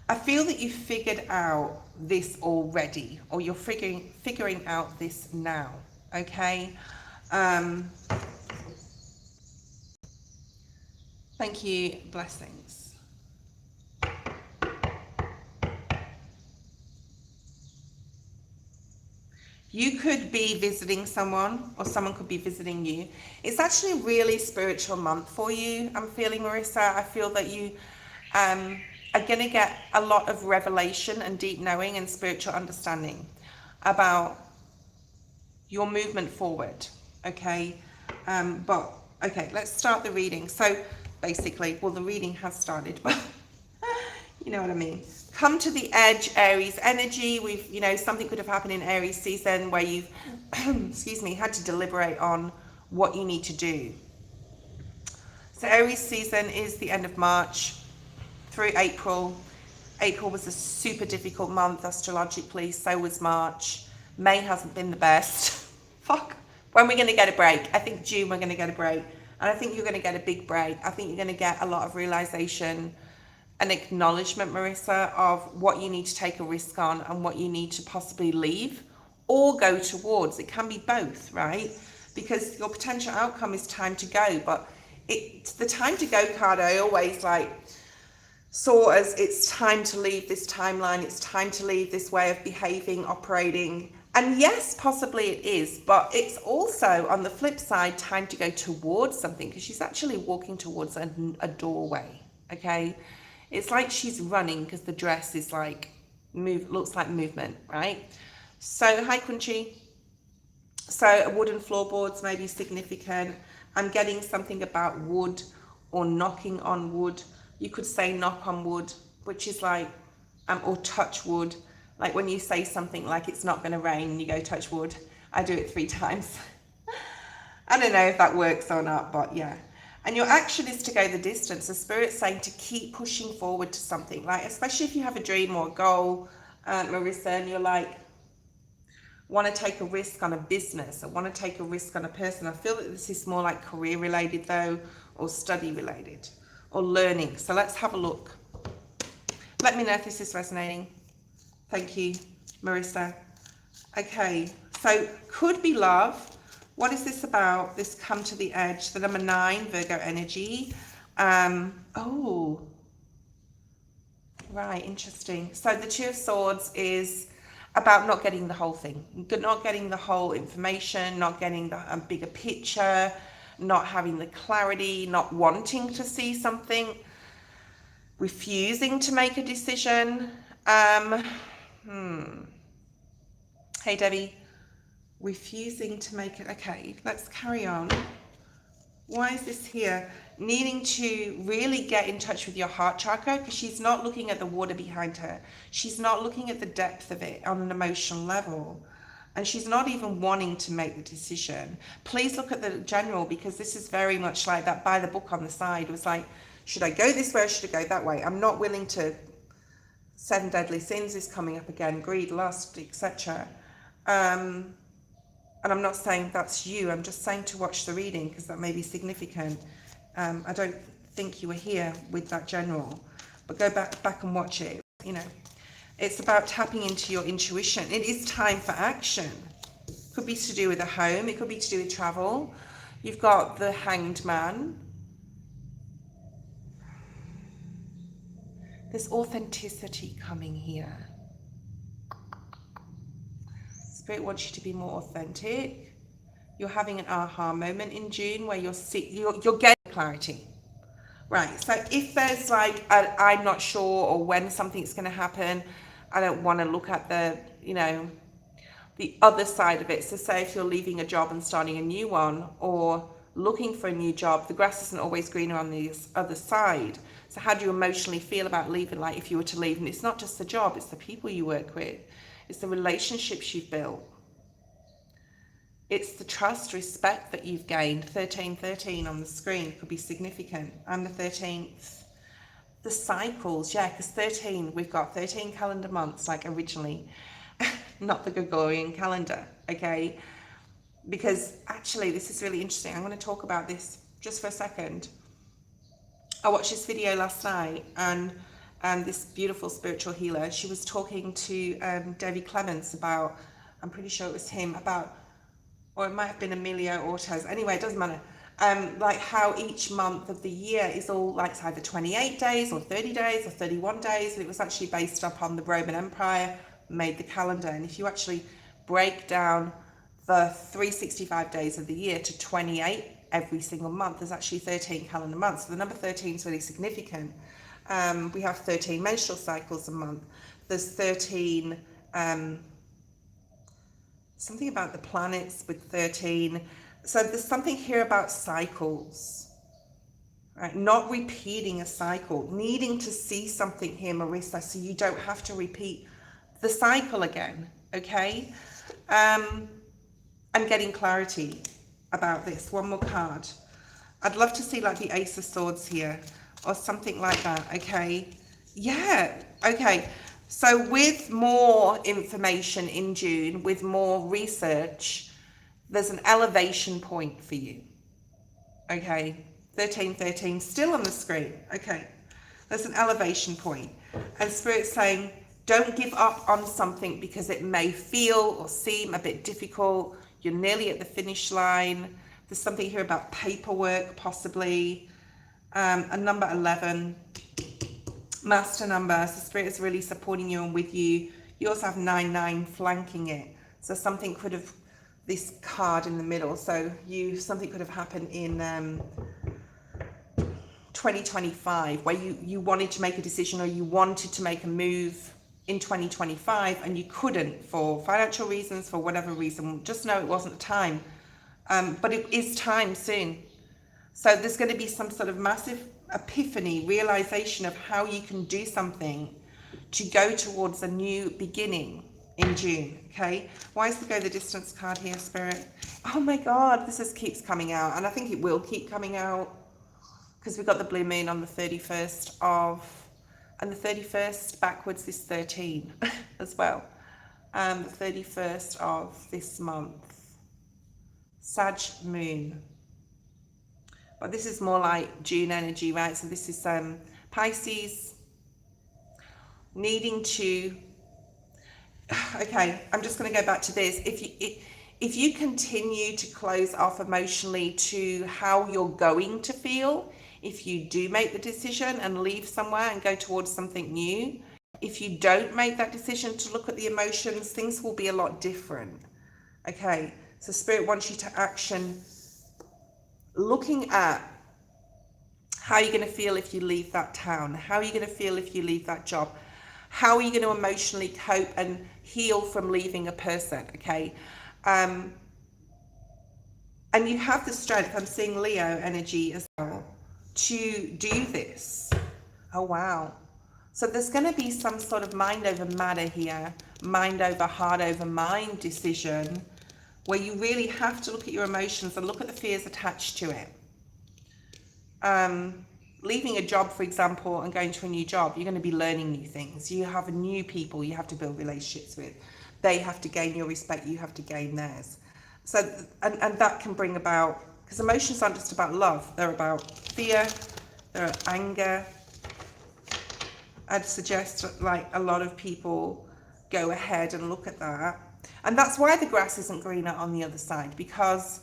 I feel that you've figured out this already, or you're figuring out this now. Okay. Thank you. Blessings. You could be visiting someone, or someone could be visiting you. It's actually a really spiritual month for you. I'm feeling, Marissa. I feel that you are going to get a lot of revelation and deep knowing and spiritual understanding about your movement forward. Okay. Okay, let's start the reading. So basically, well, the reading has started, but you know what I mean. Come to the edge, Aries energy. Something could have happened in Aries season where you've, excuse me, had to deliberate on what you need to do. So Aries season is the end of March through April. April was a super difficult month astrologically, so was March. May hasn't been the best. Fuck. When we're going to get a break? I think June we're going to get a break. And I think you're going to get a big break. I think you're going to get a lot of realization, an acknowledgement, Marissa, of what you need to take a risk on and what you need to possibly leave or go towards. It can be both, right? Because your potential outcome is time to go, but it's the time to go card I always saw as it's time to leave this timeline, it's time to leave this way of behaving, operating. And yes, possibly it is, but it's also on the flip side time to go towards something, because she's actually walking towards a doorway. Okay. It's like she's running because the dress is looks like movement, right? So, hi, Quincy. So, wooden floorboards may be significant. I'm getting something about wood or knocking on wood. You could say knock on wood, which is or touch wood. Like when you say something like it's not going to rain, you go touch wood. I do it 3 times. I don't know if that works or not, but yeah. And your action is to go the distance. The Spirit's saying to keep pushing forward to something, especially if you have a dream or a goal, Marissa, and you're want to take a risk on a business or want to take a risk on a person. I feel that this is more like career related though, or study related, or learning. So let's have a look. Let me know if this is resonating. Thank you, Marissa. Okay, so could be love. What is this about? This come to the edge. The number 9, Virgo energy. Oh, right, interesting. So the 2 of Swords is about not getting the whole thing, not getting the whole information, not getting the bigger picture, not having the clarity, not wanting to see something, refusing to make a decision. Hey, Debbie. Refusing to make it. Okay, let's carry on. Why is this here? Needing to really get in touch with your heart chakra, because she's not looking at the water behind her. She's not looking at the depth of it on an emotional level. And she's not even wanting to make the decision. Please look at the general, because this is very much like that by the book on the side. It was like, should I go this way or should I go that way? I'm not willing to. 7 deadly sins is coming up again. Greed, lust, etc. And I'm not saying that's you, I'm just saying to watch the reading because that may be significant. I don't think you were here with that general, but go back and watch it. It's about tapping into your intuition. It is time for action. Could be to do with a home, it could be to do with travel. You've got the Hanged Man. There's authenticity coming here. Spirit wants you to be more authentic. You're having an aha moment in June where you're getting clarity. Right, so if there's I'm not sure or when something's going to happen, I don't want to look at the other side of it. So say if you're leaving a job and starting a new one or looking for a new job, the grass isn't always greener on the other side. So how do you emotionally feel about leaving, if you were to leave? And it's not just the job, it's the people you work with. It's the relationships you've built. It's the trust, respect that you've gained. 1313 on the screen could be significant. I'm the 13th. the cycles, yeah, because 13, we've got 13 calendar months, like originally, not the Gregorian calendar, okay? Because actually, this is really interesting. I'm going to talk about this just for a second. I watched this video last night, and this beautiful spiritual healer, she was talking to David Clements about, I'm pretty sure it was him, about, or it might have been Emilio Ortez. Anyway, it doesn't matter. Like how each month of the year is all like it's either 28 days or 30 days or 31 days. And it was actually based upon the Roman Empire made the calendar. And if you actually break down the 365 days of the year to 28 every single month, there's actually 13 calendar months. So the number 13 is really significant. We have 13 menstrual cycles a month. There's 13, something about the planets with 13. So there's something here about cycles, right? Not repeating a cycle, needing to see something here, Marissa, so you don't have to repeat the cycle again, okay? I'm getting clarity about this. One more card. I'd love to see like the Ace of Swords here or something like that, okay? Yeah, okay. So with more information in June, with more research, there's an elevation point for you, okay? 1313, still on the screen, okay? There's an elevation point. And Spirit's saying, don't give up on something because it may feel or seem a bit difficult. You're nearly at the finish line. There's something here about paperwork, possibly. A number 11, master number. So Spirit is really supporting you and with you. You also have 99 flanking it. So something could have, this card in the middle. So something could have happened in 2025 where you wanted to make a decision or you wanted to make a move in 2025 and you couldn't for financial reasons, for whatever reason. Just know it wasn't the time. But it is time soon. So there's going to be some sort of massive epiphany, realization of how you can do something to go towards a new beginning in June, okay? Why is the Go the Distance card here, Spirit? Oh my God, this keeps coming out, and I think it will keep coming out because we've got the blue moon on the 31st of, and the 31st backwards is 13 as well. The 31st of this month, Sag moon. But this is more like June energy, right? So this is Pisces needing to, okay, I'm just going to go back to this. If you continue to close off emotionally to how you're going to feel, if you do make the decision and leave somewhere and go towards something new, if you don't make that decision to look at the emotions, things will be a lot different. Okay, so Spirit wants you to action, looking at how you're going to feel if you leave that town, how are you going to feel if you leave that job, how are you going to emotionally cope and heal from leaving a person, okay? And you have the strength, I'm seeing Leo energy as well, to do this. Oh, wow. So there's going to be some sort of mind over matter here, mind over heart over mind decision, where you really have to look at your emotions and look at the fears attached to it. Leaving a job, for example, and going to a new job, you're going to be learning new things. You have new people you have to build relationships with. They have to gain your respect, you have to gain theirs. So, and that can bring about, because emotions aren't just about love, they're about fear, they're anger. I'd suggest like a lot of people go ahead and look at that. And that's why the grass isn't greener on the other side, because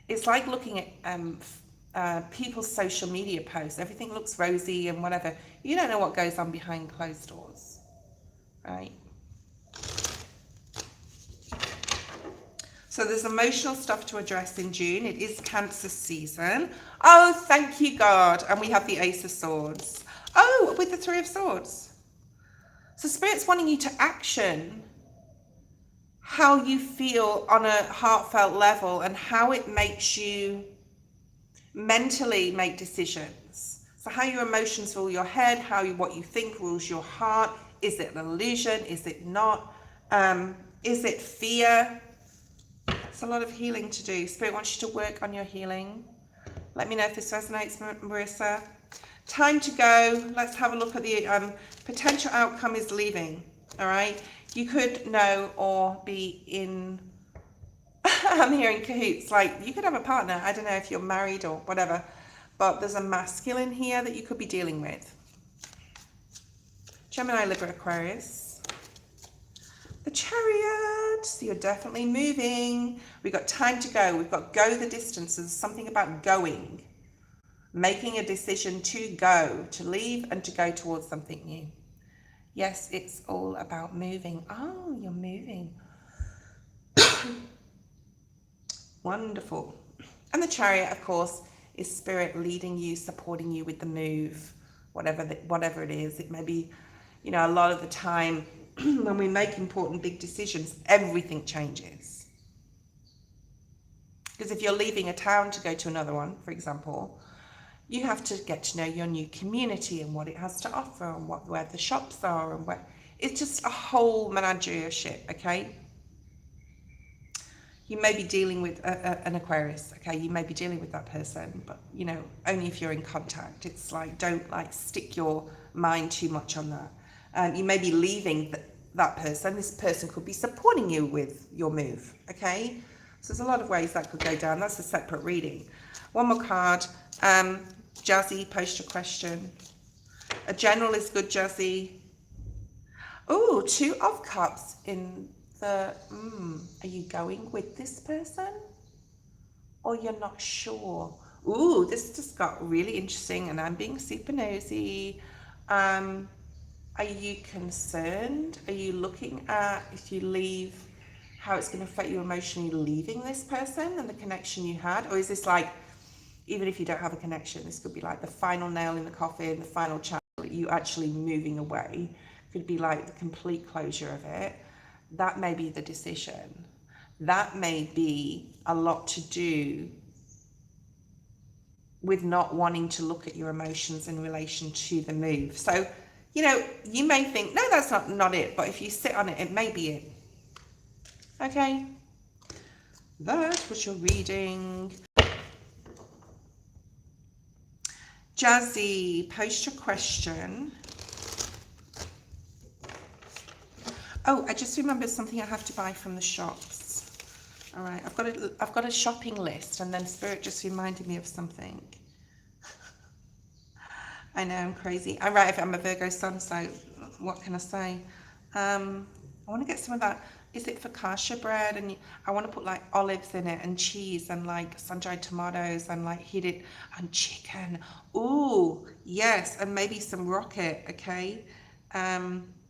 it's like looking at people's social media posts. Everything looks rosy and whatever. You don't know what goes on behind closed doors, right? So there's emotional stuff to address in June. It is Cancer season. Oh, thank you, God. And we have the Ace of Swords. Oh, with the Three of Swords. So Spirit's wanting you to action how you feel on a heartfelt level and how it makes you mentally make decisions. So how your emotions rule your head, what you think rules your heart. Is it an illusion? Is it not? Is it fear? It's a lot of healing to do. Spirit wants you to work on your healing. Let me know if this resonates, Marissa. Time to go. Let's have a look at the potential outcome is leaving. All right. You could know or be in, I'm hearing cahoots. Like you could have a partner. I don't know if you're married or whatever, but there's a masculine here that you could be dealing with. Gemini, Libra, Aquarius. The Chariot. So you're definitely moving. We've got time to go. We've got go the distance. There's something about going. Making a decision to go, to leave and to go towards something new. Yes, it's all about moving. Oh, you're moving. Wonderful. And the Chariot, of course, is spirit leading you, supporting you with the move, whatever it is. It may be, you know, a lot of the time when we make important big decisions, everything changes. Because if you're leaving a town to go to another one, for example, you have to get to know your new community and what it has to offer and where the shops are and where it's just a whole menagerie of shit, okay? You may be dealing with an Aquarius, okay? You may be dealing with that person, but you know, only if you're in contact. It's like, don't like stick your mind too much on that. You may be leaving that person. This person could be supporting you with your move, okay? So there's a lot of ways that could go down. That's a separate reading. One more card. Jazzy, post your question. A general is good, Jazzy. Oh, 2 of Cups in the, are you going with this person? Or you're not sure? Ooh, this just got really interesting and I'm being super nosy. Are you concerned? Are you looking at, if you leave, how it's going to affect you emotionally leaving this person and the connection you had? Or is this like, even if you don't have a connection, this could be like the final nail in the coffin, the final chapter, you actually moving away. Could be like the complete closure of it. That may be the decision. That may be a lot to do with not wanting to look at your emotions in relation to the move. So, you know, you may think, no, that's not it. But if you sit on it, it may be it. Okay. That was your reading. Jazzy, post your question. Oh, I just remembered something I have to buy from the shops. All right, I've got a shopping list, and then Spirit just reminded me of something. I know, I'm crazy. I'm right, I'm a Virgo sun, so what can I say? I want to get some of that. Is it focaccia bread? And I want to put like olives in it and cheese and like sun-dried tomatoes and like heat it and chicken. Ooh, yes, and maybe some rocket, okay?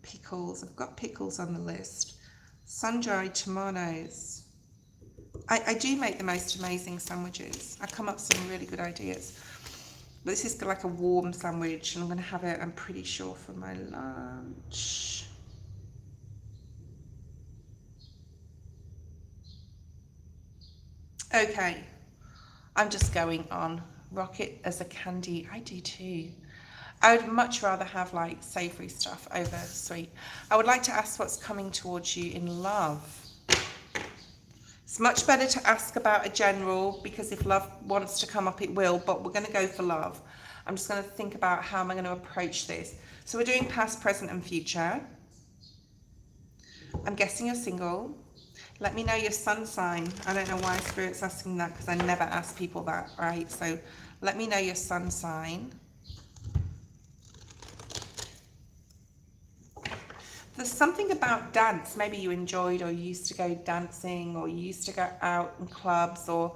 Pickles, I've got pickles on the list. Sun-dried tomatoes. I do make the most amazing sandwiches. I come up with some really good ideas. But this is like a warm sandwich and I'm going to have it, I'm pretty sure, for my lunch. Okay, I'm just going on. Rocket as a candy, I do too. I would much rather have like savory stuff over sweet. I would like to ask what's coming towards you in love. It's much better to ask about a general, because if love wants to come up, it will, but we're going to go for love. I'm just going to think about how am I going to approach this. So we're doing past, present and future. I'm guessing you're single. Let me know your sun sign. I don't know why Spirit's asking that, because I never ask people that, right? So let me know your sun sign. There's something about dance. Maybe you enjoyed or used to go dancing, or you used to go out in clubs, or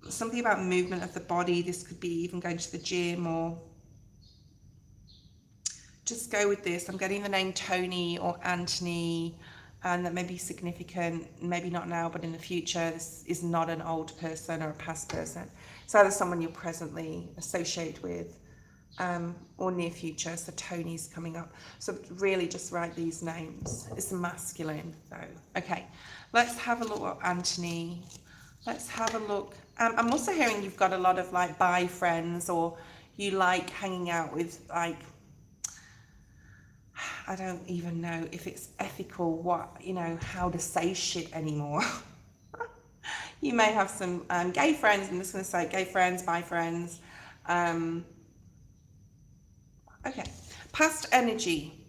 something about movement of the body. This could be even going to the gym, or just go with this. I'm getting the name Tony or Anthony, and that may be significant, maybe not now, but in the future. This is not an old person or a past person. It's either someone you're presently associated with, or near future. So Tony's coming up. So really just write these names. It's masculine though. Okay, let's have a look at Anthony. Let's have a look. I'm also hearing you've got a lot of like bi friends, or you like hanging out with like, I don't even know if it's ethical, what, you know, how to say shit anymore. You may have some gay friends. I'm just going to say gay friends, bi friends. Okay. Past energy.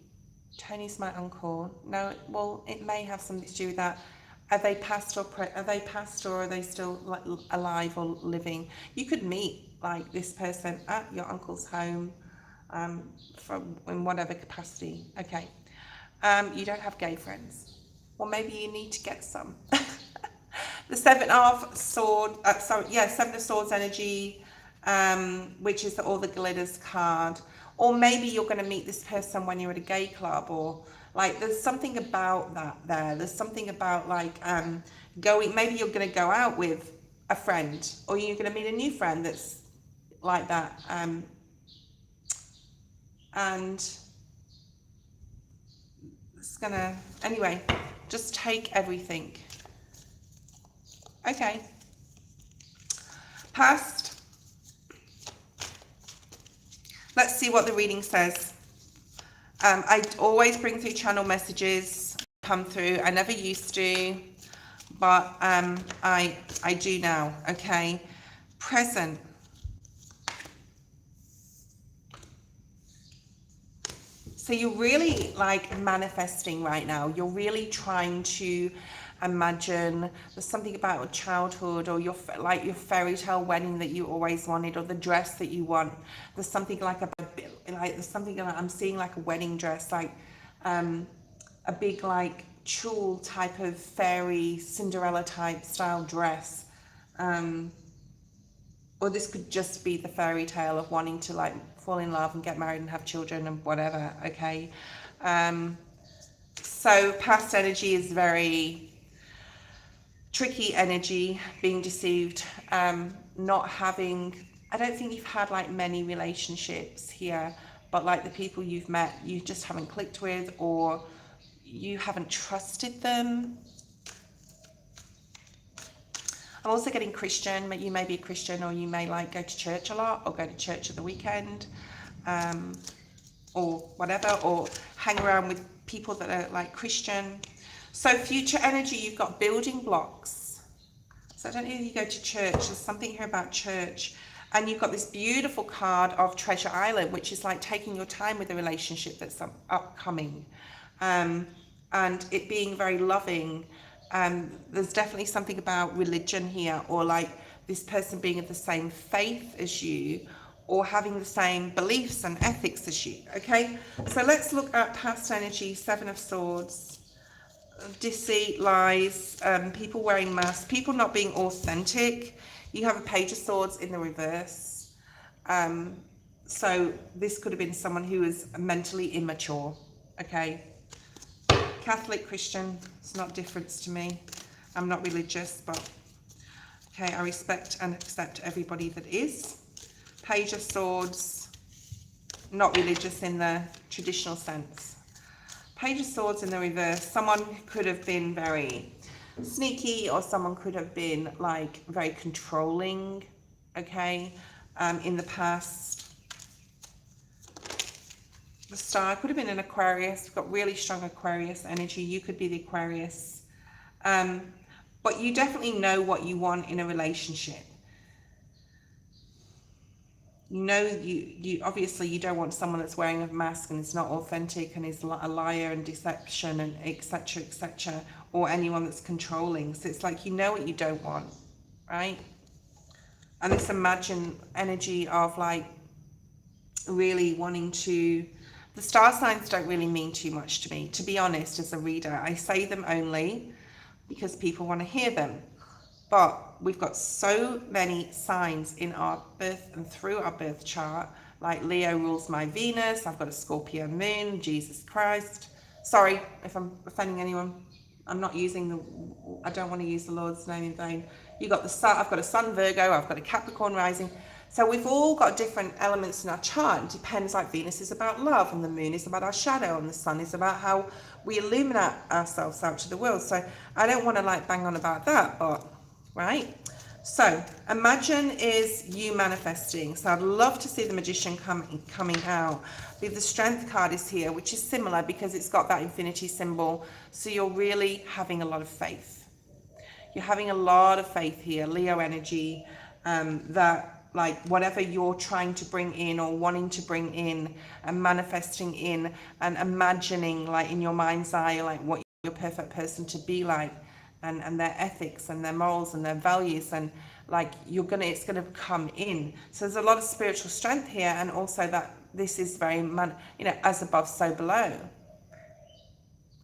Tony's my uncle. No, well, it may have something to do with that. Are they past or are they still like alive or living? You could meet like this person at your uncle's home, from in whatever capacity. Okay. You don't have gay friends. Well, maybe you need to get some. The Seven of Swords, Seven of Swords energy, which is all the glitters card. Or maybe you're going to meet this person when you're at a gay club, or like there's something about that there. There's something about like maybe you're going to go out with a friend, or you're going to meet a new friend that's like that. And it's gonna, anyway, just take everything. Okay. Past. Let's see what the reading says. I always bring through channel messages, come through. I never used to, but I do now. Okay. Present. So you're really like manifesting right now. You're really trying to imagine. There's something about childhood, or your fairy tale wedding that you always wanted, or the dress that you want. There's something like I'm seeing like a wedding dress, like a big like tulle type of fairy Cinderella type style dress. Or this could just be the fairy tale of wanting to like fall in love and get married and have children and whatever. Okay. So past energy is very tricky energy, being deceived, not having, I don't think you've had like many relationships here, but like the people you've met, you just haven't clicked with, or you haven't trusted them. I'm also getting Christian. You may be a Christian, or you may like go to church a lot, or go to church at the weekend, or whatever, or hang around with people that are like Christian. So future energy, you've got building blocks. So I don't know if you go to church. There's something here about church. And you've got this beautiful card of Treasure Island, which is like taking your time with a relationship that's upcoming, and it being very loving. There's definitely something about religion here, or like this person being of the same faith as you, or having the same beliefs and ethics as you. Okay, so let's look at past energy. Seven of Swords, deceit, lies, people wearing masks, people not being authentic. You have a Page of Swords in the reverse. So this could have been someone who is mentally immature. Okay. Catholic, Christian, it's not difference to me. I'm not religious, but okay, I respect and accept everybody that is. Page of Swords, not religious in the traditional sense. Page of Swords in the reverse, someone could have been very sneaky, or someone could have been like very controlling, okay, in the past. The Star could have been an Aquarius. We've got really strong Aquarius energy. You could be the Aquarius. But you definitely know what you want in a relationship. You know, you obviously you don't want someone that's wearing a mask and is not authentic and is a liar and deception and etc., etc., or anyone that's controlling. So it's like you know what you don't want, right? And this Imagine energy of like really wanting to. The star signs don't really mean too much to me, to be honest, as a reader. I say them only because people want to hear them. But we've got so many signs in our birth and through our birth chart, like Leo rules my Venus, I've got a Scorpio moon, Jesus Christ. Sorry if I'm offending anyone. I'm not using I don't want to use the Lord's name in vain. You got the Sun, I've got a Sun Virgo, I've got a Capricorn rising. So we've all got different elements in our chart. It depends, like Venus is about love, and the moon is about our shadow, and the sun is about how we illuminate ourselves out to the world. So I don't want to like bang on about that, but right. So Imagine is you manifesting. So I'd love to see the Magician coming out. The Strength card is here, which is similar because it's got that infinity symbol. So you're really having a lot of faith. you're having a lot of faith here, Leo energy, that like whatever you're trying to bring in or wanting to bring in and manifesting in and imagining like in your mind's eye, like what your perfect person to be like, and their ethics and their morals and their values, and like it's gonna come in. So there's a lot of spiritual strength here, and also that this is very as above so below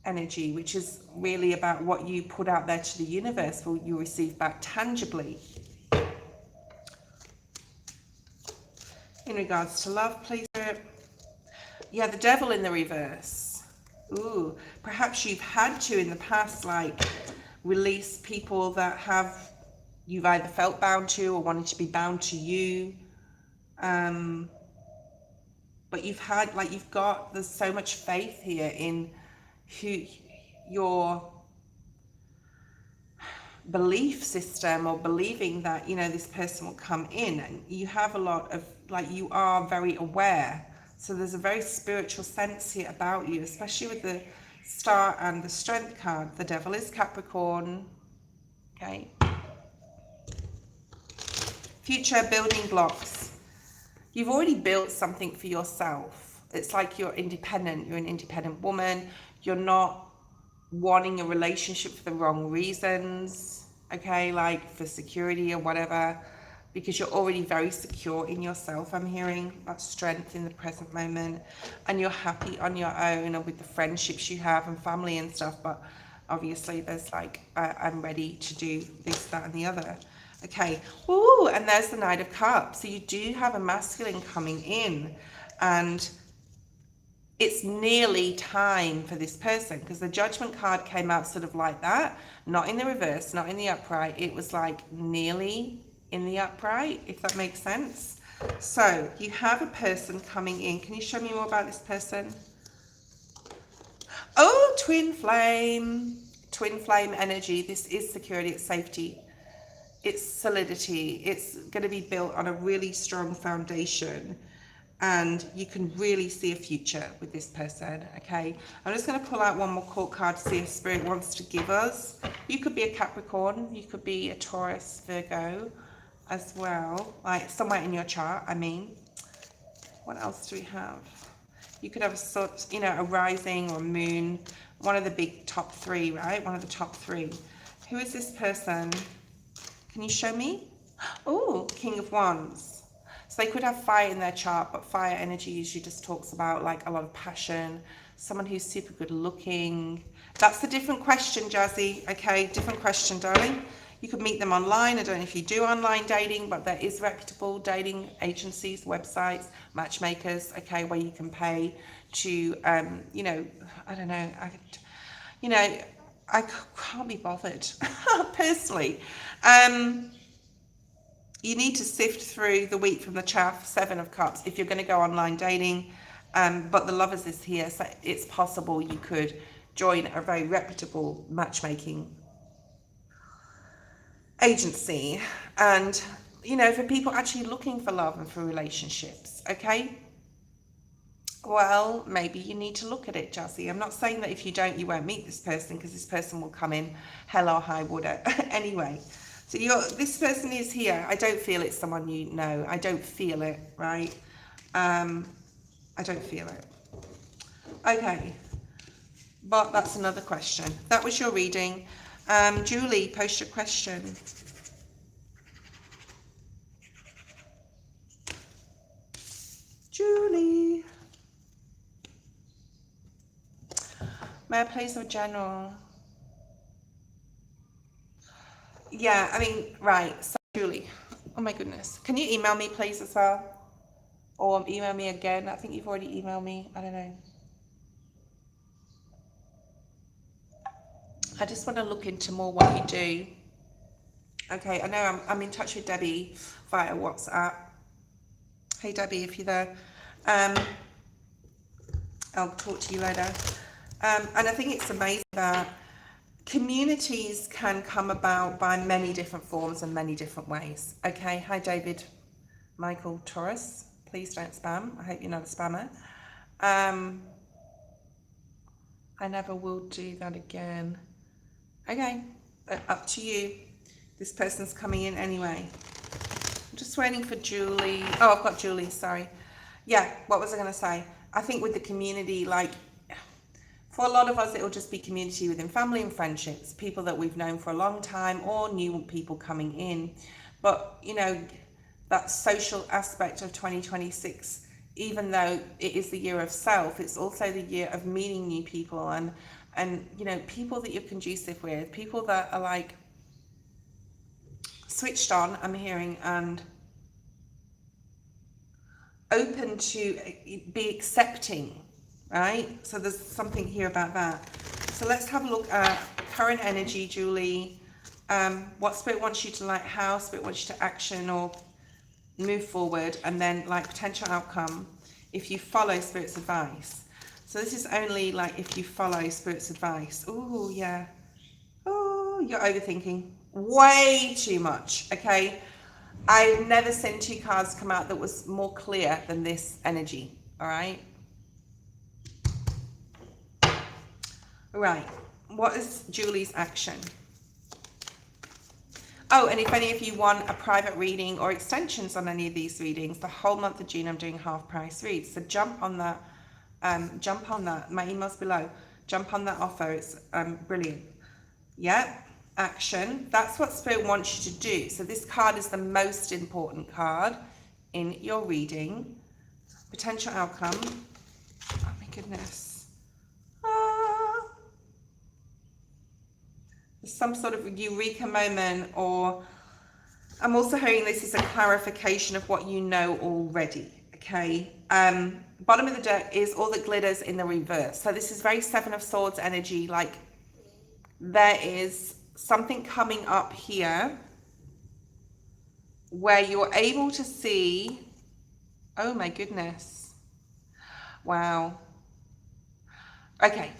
energy, which is really about what you put out there to the universe will you receive back tangibly. In regards to love, please. Yeah, the devil in the reverse. Ooh, perhaps you've had to in the past like release people that you've either felt bound to or wanted to be bound to you, but there's so much faith here in who your belief system, or believing that this person will come in, and you have a lot of you are very aware. So there's a very spiritual sense here about you, especially with the Star and the Strength card. The devil is Capricorn. Okay. Future building blocks. You've already built something for yourself. It's like you're independent. You're an independent woman. You're not wanting a relationship for the wrong reasons. Okay, like for security or whatever, because you're already very secure in yourself. I'm hearing that strength in the present moment, and you're happy on your own or with the friendships you have and family and stuff. But obviously there's I'm ready to do this, that and the other. Okay. Ooh, and there's the Knight of Cups. So you do have a masculine coming in, and it's nearly time for this person, because the Judgment card came out sort of like that, not in the reverse, not in the upright. It was like nearly in the upright, if that makes sense. So you have a person coming in. Can you show me more about this person? Oh, twin flame energy. This is security, it's safety, it's solidity. It's going to be built on a really strong foundation, and you can really see a future with this person. Okay, I'm just going to pull out one more court card to see if Spirit wants to give us. You could be a Capricorn, you could be a Taurus, Virgo as well, like somewhere in your chart. I mean, what else do we have? You could have a rising or moon, one of the big top three, right? One of the top three. Who is this person? Can you show me? Oh, King of Wands. So they could have fire in their chart, but fire energy usually just talks about like a lot of passion, someone who's super good looking. That's a different question, Jazzy. Okay, different question, darling. You could meet them online. I don't know if you do online dating, but there is reputable dating agencies, websites, matchmakers, okay, where you can pay to, I don't know, I can't be bothered, personally. You need to sift through the wheat from the chaff, 7 of Cups, if you're going to go online dating. But the Lovers is here, so it's possible you could join a very reputable matchmaking agency. And, for people actually looking for love and for relationships, okay? Well, maybe you need to look at it, Jazzy. I'm not saying that if you don't, you won't meet this person, because this person will come in hell or high water. Anyway. So this person is here. I don't feel it's someone you know. I don't feel it, right? I don't feel it. Okay. But that's another question. That was your reading. Julie, post your question. Julie. May I please have general? Yeah, I mean, right, so Julie, oh my goodness. Can you email me, please, as well? Or email me again? I think you've already emailed me. I don't know. I just want to look into more what you do. Okay, I know I'm in touch with Debbie via WhatsApp. Hey, Debbie, if you're there. I'll talk to you later. And I think it's amazing that communities can come about by many different forms and many different ways. Okay, hi David, Michael, Taurus. Please don't spam. I hope you're not a spammer. I never will do that again. Okay, Up to you. This person's coming in anyway. I'm just waiting for Julie. Oh, I've got Julie, sorry. Yeah, what was I going to say? I think with the community, like, for a lot of us, it'll just be community within family and friendships, people that we've known for a long time or new people coming in. But, you know, that social aspect of 2026, even though it is the year of self, it's also the year of meeting new people and you know, people that you're conducive with, people that are like switched on, I'm hearing, and open to be accepting, right? So there's something here about that. So let's have a look at current energy, Julie. What Spirit wants you to, like, how Spirit wants you to action or move forward, and then like potential outcome if you follow Spirit's advice. So this is only like if you follow Spirit's advice. Oh yeah. Oh, you're overthinking way too much. Okay. I've never seen two cards come out that was more clear than this energy. All right. Right. What is Julie's action? Oh, and if any of you want a private reading or extensions on any of these readings, the whole month of June I'm doing half price reads. So jump on that. Jump on that. My email's below. Jump on that offer. It's brilliant. Yeah. Action. That's what Spirit wants you to do. So this card is the most important card in your reading. Potential outcome. Oh my goodness. Some sort of eureka moment, or I'm also hearing this is a clarification of what you know already. Okay. Bottom of the deck is all that glitters in the reverse. So this is very Seven of Swords energy. Like, there is something coming up here where you're able to see, oh my goodness, wow. Okay,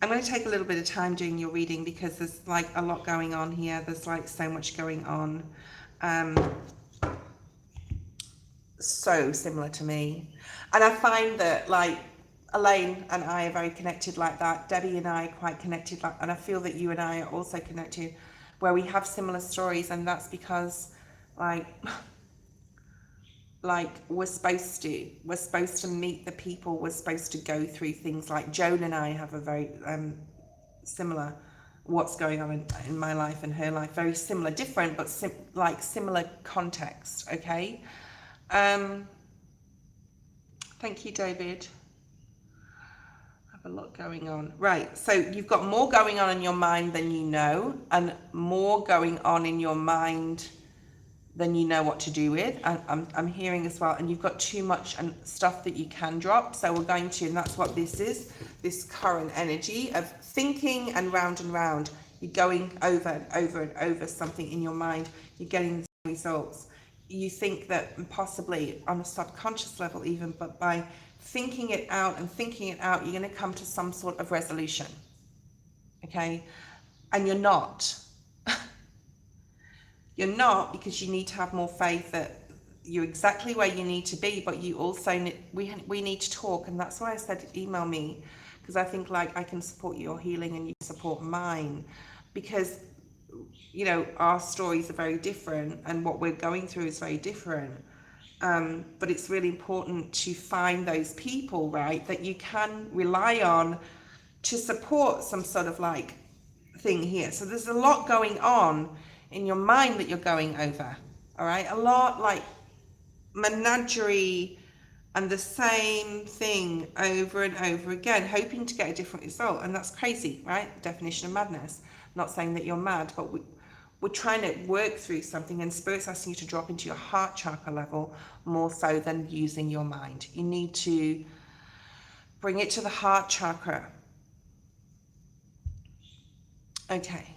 I'm going to take a little bit of time doing your reading because there's like a lot going on here. There's like so much going on. So similar to me. And I find that like Elaine and I are very connected like that. Debbie and I are quite connected, like, and I feel that you and I are also connected where we have similar stories, and that's because like we're supposed to meet the people, we're supposed to go through things. Like Joan and I have a very similar what's going on in my life and her life, very similar, different but like similar context. Okay. Thank you, David. A lot going on. Right, so you've got more going on in your mind than you know, and more going on in your mind than you know what to do with. I'm hearing as well, and you've got too much and stuff that you can drop. So we're going to, and that's what this is, this current energy of thinking and round. You're going over and over and over something in your mind. You're getting the results. You think that possibly on a subconscious level even, but by thinking it out, you're going to come to some sort of resolution. Okay? And you're not. You're not, because you need to have more faith that you're exactly where you need to be, but you also need, we need to talk. And that's why I said email me, because I think like I can support your healing and you support mine, because you know our stories are very different and what we're going through is very different. But it's really important to find those people, right, that you can rely on to support some sort of like thing here. So there's a lot going on in your mind that you're going over, all right? A lot like menagerie and the same thing over and over again, hoping to get a different result. And that's crazy, right? Definition of madness. Not saying that you're mad, but we're trying to work through something, and Spirit's asking you to drop into your heart chakra level more so than using your mind. You need to bring it to the heart chakra. Okay.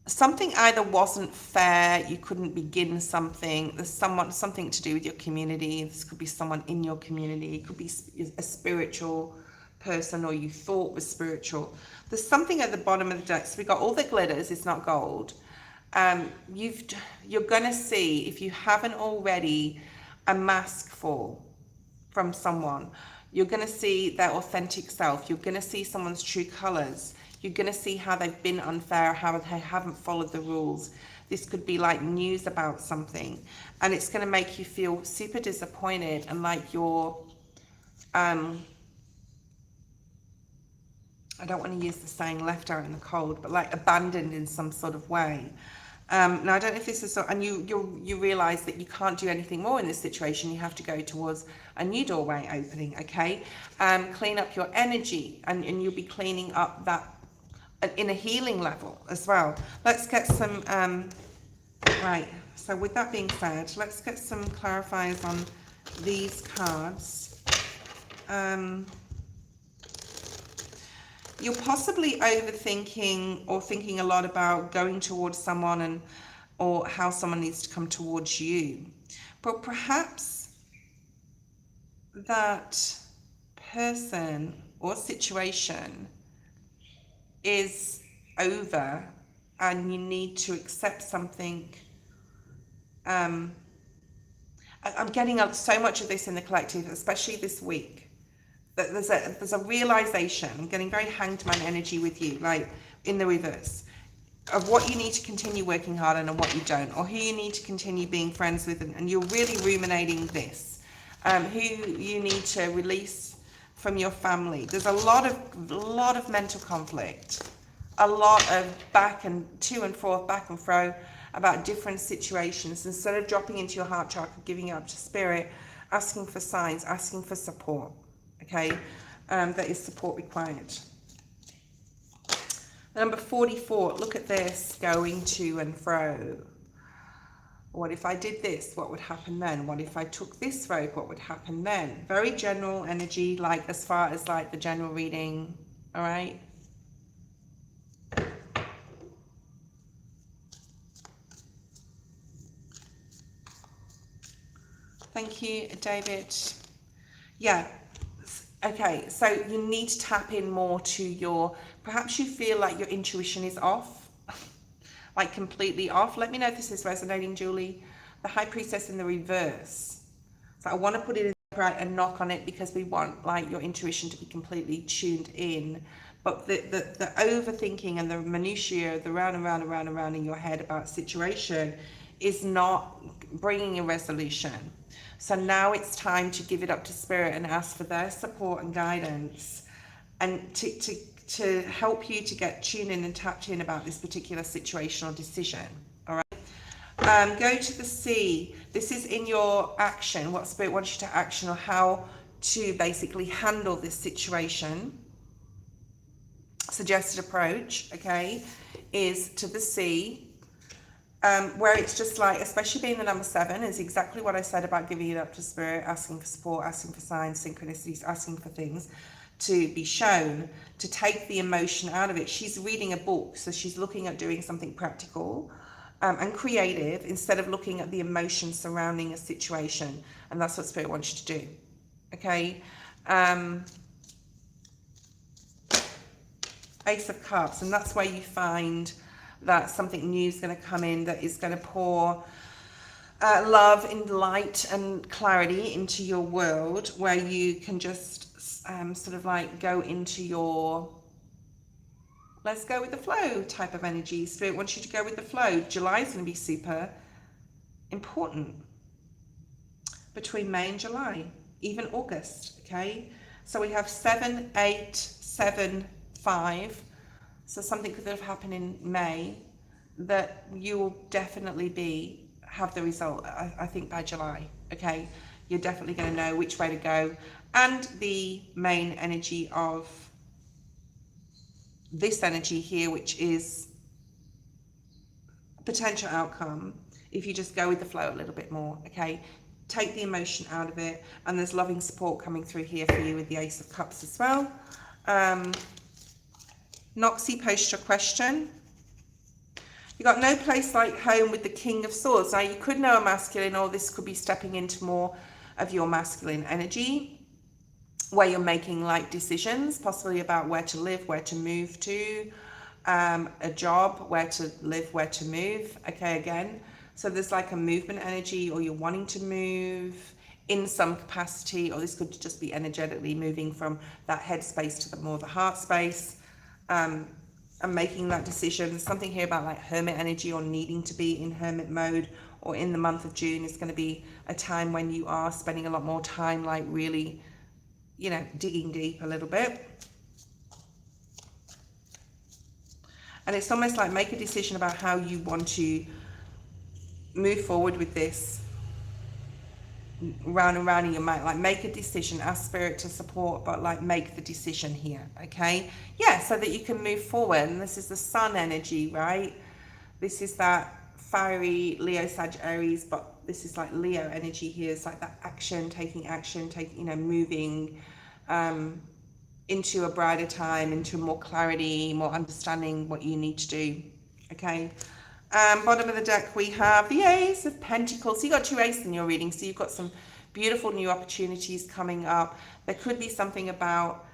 Something either wasn't fair, you couldn't begin something, there's something to do with your community. This could be someone in your community, it could be a spiritual person or you thought was spiritual. There's something at the bottom of the deck. So we got all that glitters, it's not gold. You're gonna see, if you haven't already, a mask fall from someone. You're going to see their authentic self. You're going to see someone's true colors. You're going to see how they've been unfair, how they haven't followed the rules. This could be like news about something, and it's going to make you feel super disappointed and like you're, I don't want to use the saying left out in the cold, but like abandoned in some sort of way. Now I don't know if this is so, and you realize that you can't do anything more in this situation. You have to go towards a new doorway opening. Okay, clean up your energy, and you'll be cleaning up that in a healing level as well. Let's get some right. So with that being said, let's get some clarifiers on these cards. You're possibly overthinking or thinking a lot about going towards someone or how someone needs to come towards you. But perhaps that person or situation is over and you need to accept something. I'm getting so much of this in the collective, especially this week. There's a realization. I'm getting very hanged man energy with you, like in the reverse, of what you need to continue working hard on and what you don't, or who you need to continue being friends with, and you're really ruminating this, who you need to release from your family. There's a lot of mental conflict, a lot of back and to and forth, back and fro about different situations. Instead of dropping into your heart chakra, giving it up to spirit, asking for signs, asking for support. Okay, there is support required. Number 44, look at this, going to and fro. What if I did this? What would happen then? What if I took this road? What would happen then? Very general energy, like as far as like the general reading, all right? Thank you, David. Yeah. Okay, so you need to tap in more to your, perhaps you feel like your intuition is off, like completely off. Let me know if this is resonating, Julie. The High Priestess in the reverse. So I want to put it in upright and knock on it because we want like your intuition to be completely tuned in. But the overthinking and the minutiae, the round and round and round and round in your head about situation is not bringing a resolution. So now it's time to give it up to spirit and ask for their support and guidance, and to help you to get tuned in and tapped in about this particular situation or decision. All right. Go to the sea. This is in your action, what spirit wants you to action, or how to basically handle this situation. Suggested approach, okay, is to the sea. Where it's just like, especially being the number 7, is exactly what I said about giving it up to spirit, asking for support, asking for signs, synchronicities, asking for things to be shown, to take the emotion out of it. She's reading a book, so she's looking at doing something practical and creative instead of looking at the emotion surrounding a situation. And that's what spirit wants you to do. Okay. Ace of Cups, and that's where you find that something new is going to come in that is going to pour love and light and clarity into your world, where you can just sort of like go into your let's go with the flow type of energy. Spirit wants you to go with the flow. July is going to be super important between May and July, even August. Okay, so we have 7, 8, 7, 5. So something could have happened in May that you will definitely have the result, I think, by July. Okay, you're definitely going to know which way to go. And the main energy of this energy here, which is potential outcome, if you just go with the flow a little bit more. Okay, take the emotion out of it, and there's loving support coming through here for you with the Ace of Cups as well. Noxie, post your question. You got no place like home with the King of Swords. Now you could know a masculine, or this could be stepping into more of your masculine energy, where you're making like decisions, possibly about where to live, where to move to, a job, where to live, where to move. Okay, again, so there's like a movement energy, or you're wanting to move. in some capacity, or this could just be energetically moving from that head space to the more the heart space, and making that decision. Something here about like hermit energy or needing to be in hermit mode, or in the month of June is going to be a time when you are spending a lot more time like really, you know, digging deep a little bit. And it's almost like make a decision about how you want to move forward with this, round and round in your mind. Like make a decision, ask spirit to support, but like make the decision here, okay? Yeah, so that you can move forward. And this is the sun energy, right? This is that fiery Leo, Sag, Aries, but this is like Leo energy here. It's like that action, taking, you know, moving into a brighter time, into more clarity, more understanding what you need to do, okay? Bottom of the deck, we have the Ace of Pentacles. So you got 2 aces in your reading, so you've got some beautiful new opportunities coming up. There could be something about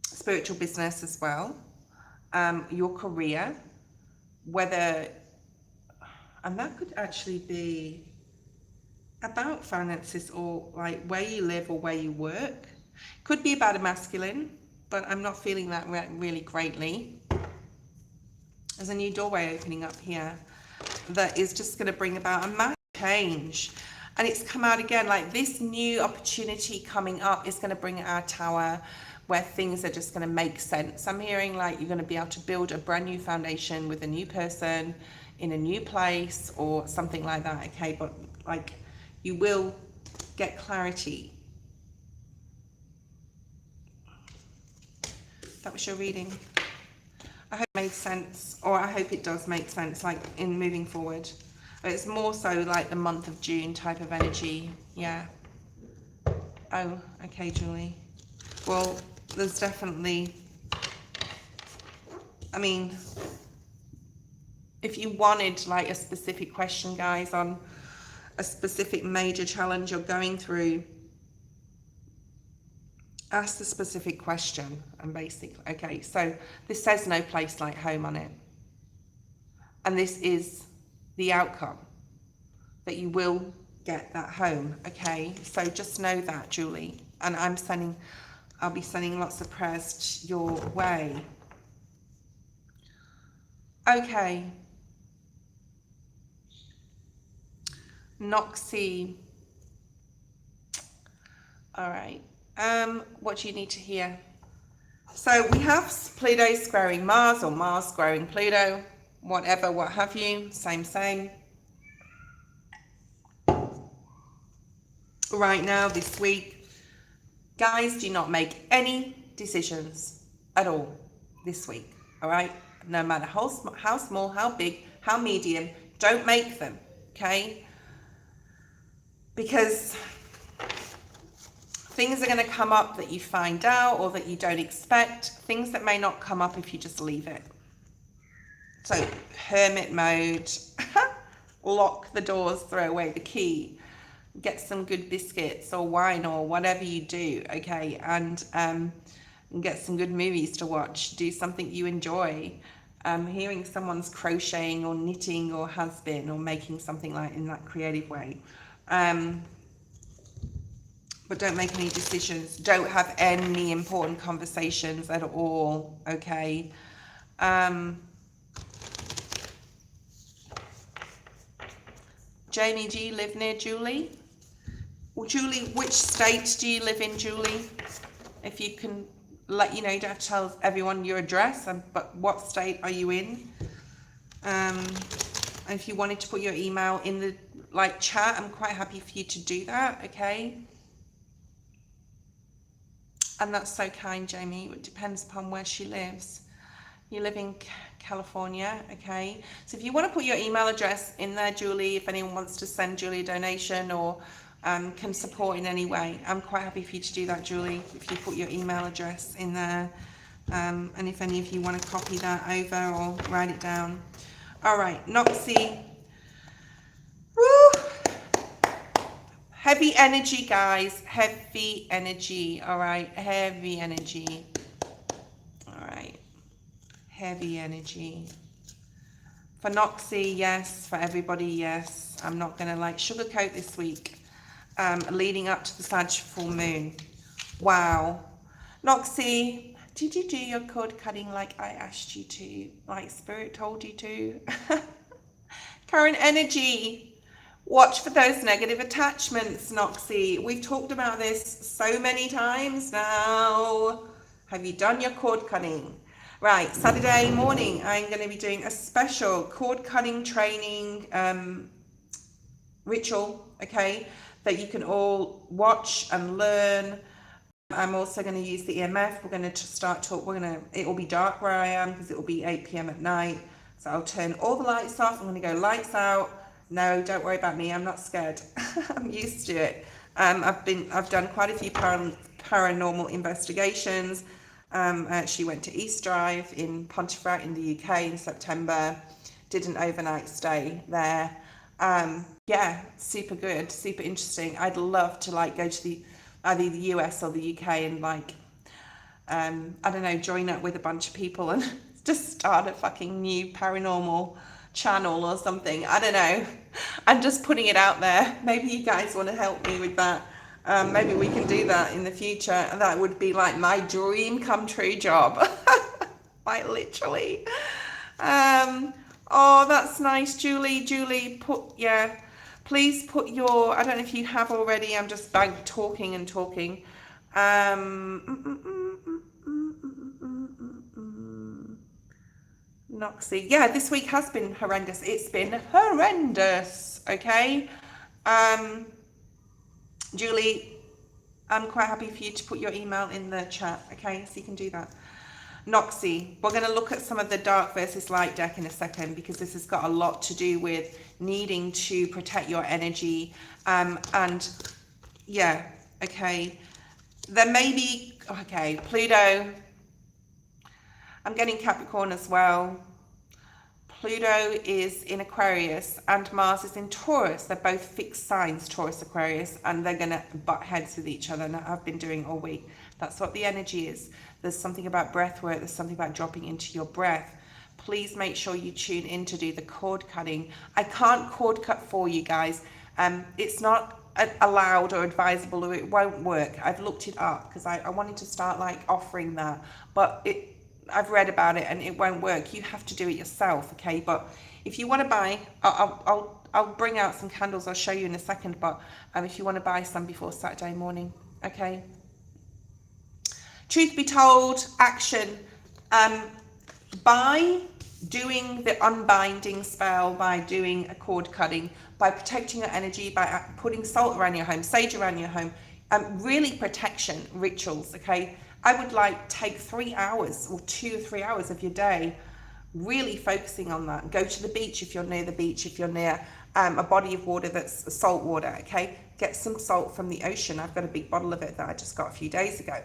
spiritual business as well, your career, whether, and that could actually be about finances or like where you live or where you work. Could be about a masculine, but I'm not feeling that really greatly. There's a new doorway opening up here that is just going to bring about a massive change. And it's come out again, like this new opportunity coming up is going to bring our tower where things are just going to make sense. I'm hearing like you're going to be able to build a brand new foundation with a new person in a new place or something like that, okay? But like you will get clarity. That was your reading. I hope it made sense, or I hope it does make sense, like in moving forward. But it's more so like the month of June type of energy, yeah. Oh, okay, Julie. Well, there's definitely, I mean, if you wanted like a specific question, guys, on a specific major challenge you're going through, ask the specific question. And basically, okay, so this says no place like home on it, and this is the outcome, that you will get that home, okay? So just know that, Julie, and I'll be sending lots of prayers your way. Okay, Noxie. All right. What do you need to hear? So we have Pluto squaring Mars, or Mars squaring Pluto, whatever, what have you, same. Right now, this week, guys, do not make any decisions at all this week, all right? No matter how small, how big, how medium, don't make them, okay? Because things are going to come up that you find out or that you don't expect, things that may not come up if you just leave it. So hermit mode, lock the doors, throw away the key, get some good biscuits or wine or whatever you do, okay, and get some good movies to watch, do something you enjoy. Hearing someone's crocheting or knitting or has been, or making something like in that creative way. But don't make any decisions. Don't have any important conversations at all, okay? Jamie, do you live near Julie? Well, Julie, which state do you live in, Julie? If you can let you know, you don't have to tell everyone your address, but what state are you in? And if you wanted to put your email in the chat, I'm quite happy for you to do that, okay? And that's so kind, Jamie. It depends upon where she lives. You live in California, okay? So if you want to put your email address in there, Julie, if anyone wants to send Julie a donation or can support in any way, I'm quite happy for you to do that, Julie, if you put your email address in there. And if any of you want to copy that over or write it down. All right, Noxie. Woo! Heavy energy, guys. Heavy energy. All right, heavy energy. All right, heavy energy. For Noxie, yes. For everybody, yes. I'm not going to like sugarcoat this week. Leading up to the Sag full moon. Wow. Noxie, did you do your cord cutting like I asked you to? Like Spirit told you to? Current energy. Watch for those negative attachments, Noxie. We've talked about this so many times now. Have you done your cord cutting? Right, Saturday morning, I'm going to be doing a special cord cutting training ritual, okay, that you can all watch and learn. I'm also going to use the EMF. We're going to start talk. It will be dark where I am because it will be 8 p.m. at night. So I'll turn all the lights off. I'm going to go lights out. No, don't worry about me. I'm not scared. I'm used to it. I've done quite a few paranormal investigations. I actually went to East Drive in Pontefract in the UK in September. Did an overnight stay there. Yeah, super good, super interesting. I'd love to like go to either the US or the UK and like, I don't know, join up with a bunch of people and just start a fucking new paranormal channel or something. I don't know. I'm just putting it out there. Maybe you guys want to help me with that. Maybe we can do that in the future. And that would be like my dream come true job. Like literally. Oh, that's nice, Julie. Julie, please put your, I don't know if you have already, I'm just like talking and talking. Noxie. Yeah, this week has been horrendous. It's been horrendous, okay? Julie, I'm quite happy for you to put your email in the chat, okay? So you can do that. Noxie, we're going to look at some of the dark versus light deck in a second because this has got a lot to do with needing to protect your energy. And yeah, okay. There may be, okay, Pluto. I'm getting Capricorn as well. Pluto is in Aquarius and Mars is in Taurus. They're both fixed signs, Taurus, Aquarius, and they're going to butt heads with each other. And I've been doing all week. That's what the energy is. There's something about breath work. There's something about dropping into your breath. Please make sure you tune in to do the cord cutting. I can't cord cut for you guys. It's not allowed or advisable, or it won't work. I've looked it up because I wanted to start like offering that, but I've read about it and it won't work. You have to do it yourself, okay? But if you want to buy, I'll bring out some candles. I'll show you in a second. But if you want to buy some before Saturday morning, okay? Truth be told, action. By doing the unbinding spell, by doing a cord cutting, by protecting your energy, by putting salt around your home, sage around your home, really protection rituals, okay? I would like take 3 hours or 2 or 3 hours of your day really focusing on that. Go to the beach if you're near the beach, if you're near a body of water that's salt water, okay? Get some salt from the ocean. I've got a big bottle of it that I just got a few days ago.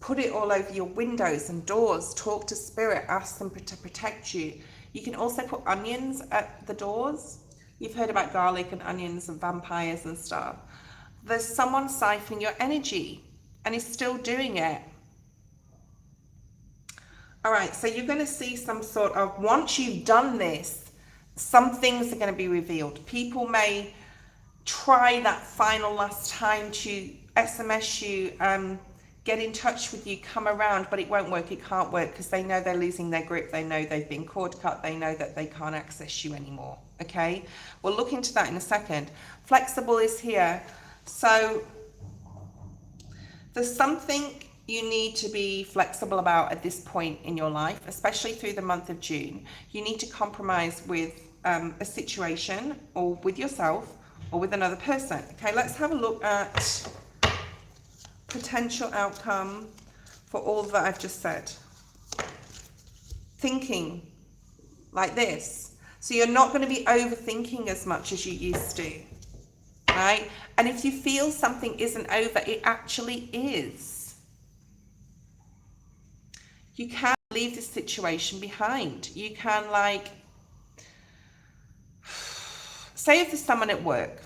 Put it all over your windows and doors. Talk to spirit, ask them to protect you. You can also put onions at the doors. You've heard about garlic and onions and vampires and stuff. There's someone siphoning your energy and is still doing it. All right, so you're going to see some sort of, once you've done this, some things are going to be revealed. People may try that final last time to SMS you, get in touch with you, come around, but it won't work. It can't work because they know they're losing their grip. They know they've been cord cut. They know that they can't access you anymore. Okay, we'll look into that in a second. Flexible is here. So there's something you need to be flexible about at this point in your life, especially through the month of June. You need to compromise with a situation or with yourself or with another person. Okay, let's have a look at potential outcome for all that I've just said. Thinking like this. So you're not going to be overthinking as much as you used to, right? And if you feel something isn't over, it actually is. You can leave this situation behind. You can like, say if there's someone at work,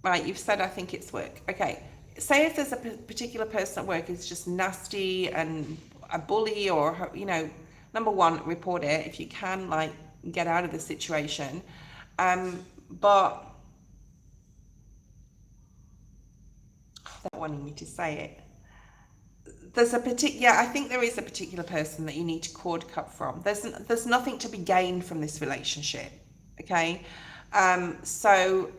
right? You've said, I think it's work. Okay. Say if there's a particular person at work who's just nasty and a bully or, you know, number one, report it if you can, like get out of the situation. But they're wanting me to say it. There's a I think there is a particular person that you need to cord cut from. There's nothing to be gained from this relationship. Okay, so,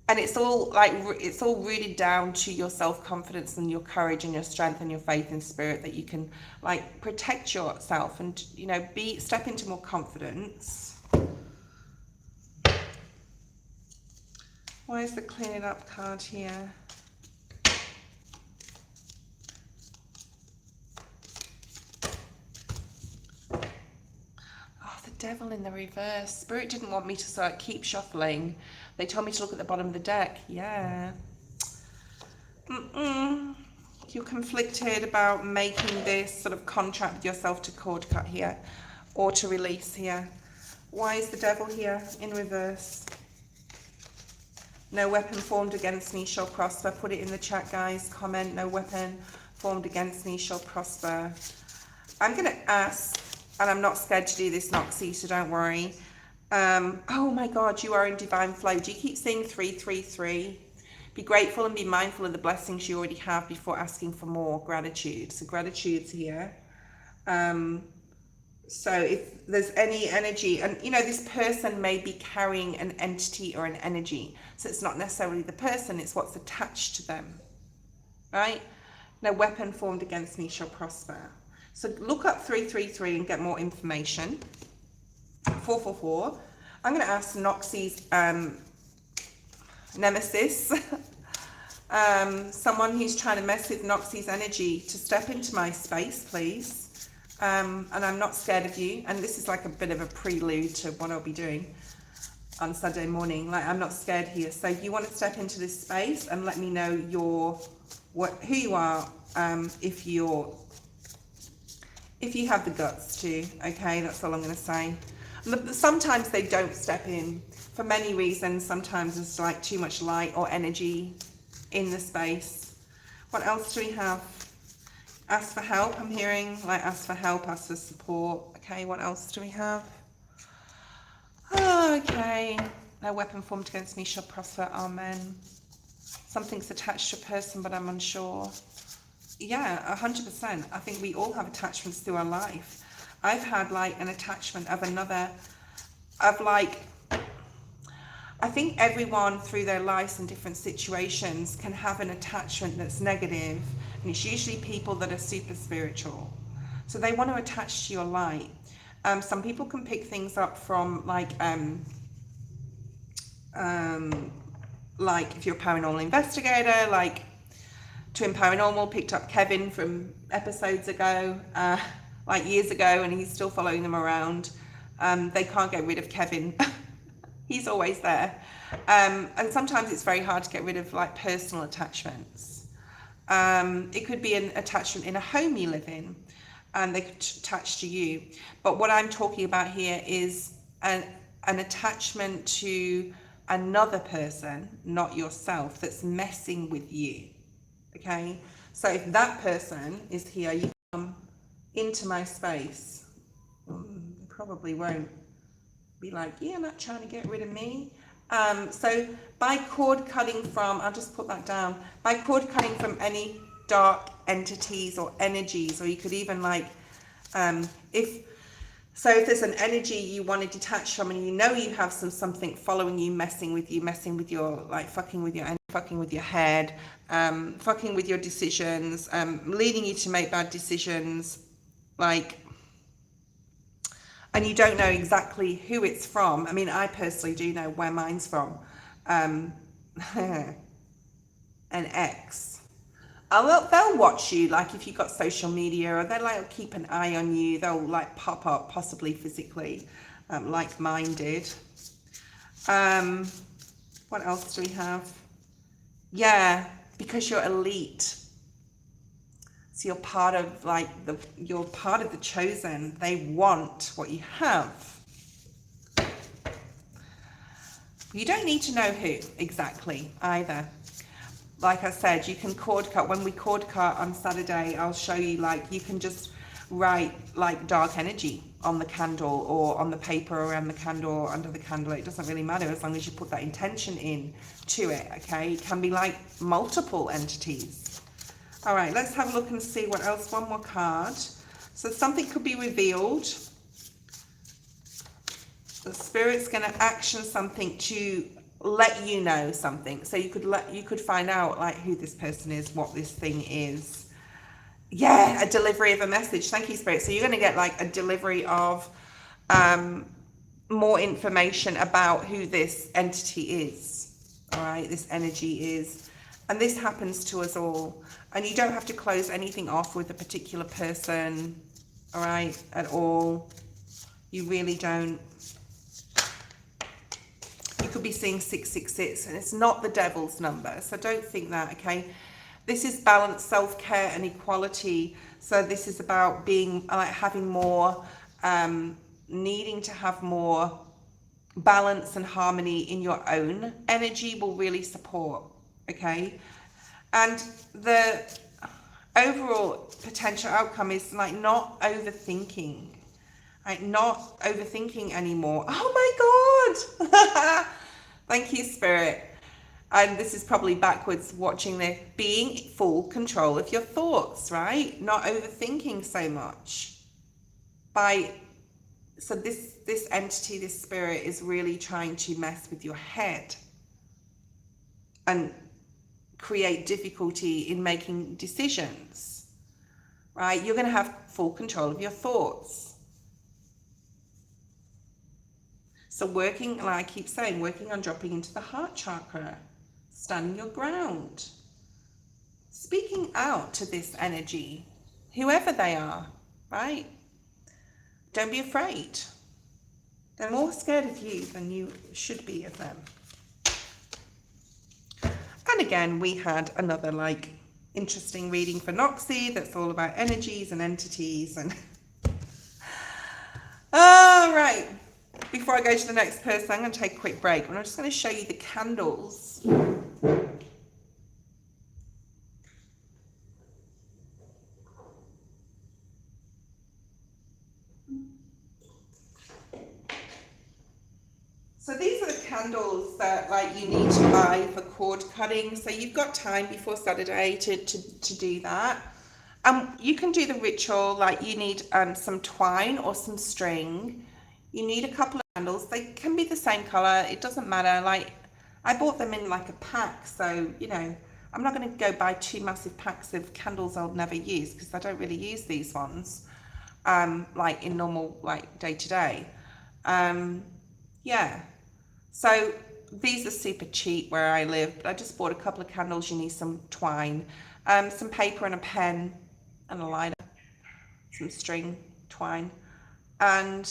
and it's all like, it's all rooted down to your self-confidence and your courage and your strength and your faith in spirit, that you can like protect yourself and, you know, step into more confidence. Why is the clean it up card here? Devil in the reverse. Spirit didn't want me to sort of keep shuffling. They told me to look at the bottom of the deck. Yeah. You're conflicted about making this sort of contract with yourself to cord cut here, or to release here. Why is the Devil here in reverse? No weapon formed against me shall prosper. Put it in the chat, guys. Comment, no weapon formed against me shall prosper. I'm going to ask, and I'm not scared to do this, Noxie, so don't worry. Oh my God, you are in divine flow. Do you keep saying 333? Be grateful and be mindful of the blessings you already have before asking for more. Gratitude. So gratitude's here. So if there's any energy, and you know, this person may be carrying an entity or an energy. So it's not necessarily the person, it's what's attached to them. Right? No weapon formed against me shall prosper. So look up 333 and get more information. 444. I'm going to ask Noxie's nemesis, someone who's trying to mess with Noxie's energy, to step into my space, please. And I'm not scared of you. And this is like a bit of a prelude to what I'll be doing on Sunday morning. Like, I'm not scared here. So if you want to step into this space and let me know who you are, if you have the guts to. Okay, that's all I'm going to say. Sometimes they don't step in for many reasons. Sometimes there's like too much light or energy in the space. What else do we have? Ask for help, I'm hearing. Like, ask for help, ask for support. Okay, what else do we have? Oh, okay. No weapon formed against me shall prosper. Amen. Something's attached to a person, but I'm unsure. Yeah, 100%. I think we all have attachments through our life. I've had like an attachment of I think everyone through their lives in different situations can have an attachment that's negative, and it's usually people that are super spiritual. So they want to attach to your light. Some people can pick things up from like if you're a paranormal investigator, like Twin Paranormal picked up Kevin from episodes ago, like years ago, and he's still following them around. They can't get rid of Kevin. He's always there. And sometimes it's very hard to get rid of like personal attachments. It could be an attachment in a home you live in, and they could attach to you. But what I'm talking about here is an attachment to another person, not yourself, that's messing with you. Okay? So if that person is here, you come into my space. They probably won't be like, yeah, not trying to get rid of me. So by cord cutting from, I'll just put that down, by cord cutting from any dark entities or energies, or you could even like, if there's an energy you want to detach from, and you know you have something following you, messing with your, like fucking with your head, fucking with your decisions, leading you to make bad decisions, like, and you don't know exactly who it's from. I mean, I personally do know where mine's from. An ex. They'll watch you, like if you've got social media, or they'll like keep an eye on you. They'll like pop up, possibly physically, like mine did. What else do we have? Yeah, because you're elite. So you're part of like you're part of the chosen. They want what you have. You don't need to know who exactly either. Like I said, you can cord cut. When we cord cut on Saturday, I'll show you, like, you can just write like dark energy on the candle or on the paper around the candle or under the candle. It doesn't really matter as long as you put that intention in to it, okay? It can be like multiple entities. All right, let's have a look and see what else. One more card. So something could be revealed. The spirit's going to action something to let you know something. So you could find out like who this person is, what this thing is. Yeah, a delivery of a message. Thank you, Spirit. So you're going to get like a delivery of more information about who this entity is. All right, this energy is. And this happens to us all. And you don't have to close anything off with a particular person, all right, at all. You really don't. You could be seeing 666, and it's not the devil's number. So don't think that, okay? This is balance, self-care, and equality. So this is about being, like, having more, needing to have more balance and harmony in your own energy will really support, okay? And the overall potential outcome is like not overthinking, like not overthinking anymore. Oh my God. Thank you, Spirit. And this is probably backwards watching this. Being full control of your thoughts, right? Not overthinking so much. So this entity, this spirit is really trying to mess with your head and create difficulty in making decisions, right? You're going to have full control of your thoughts. So working, like I keep saying, working on dropping into the heart chakra, standing your ground, speaking out to this energy, whoever they are, right? Don't be afraid. They're more scared of you than you should be of them. And again, we had another like interesting reading for Noxie that's all about energies and entities. And all right, before I go to the next person, I'm going to take a quick break and I'm just going to show you the candles. So these are the candles that like you need to buy for cord cutting. So you've got time before Saturday to do that. You can do the ritual, like you need some twine or some string. You need a couple of candles. They can be the same color. It doesn't matter. Like I bought them in like a pack. So, you know, I'm not going to go buy 2 massive packs of candles I'll never use because I don't really use these ones like in normal like day to day. Yeah. So these are super cheap where I live, but I just bought a couple of candles. You need some twine, some paper and a pen and a lighter, some string, twine, and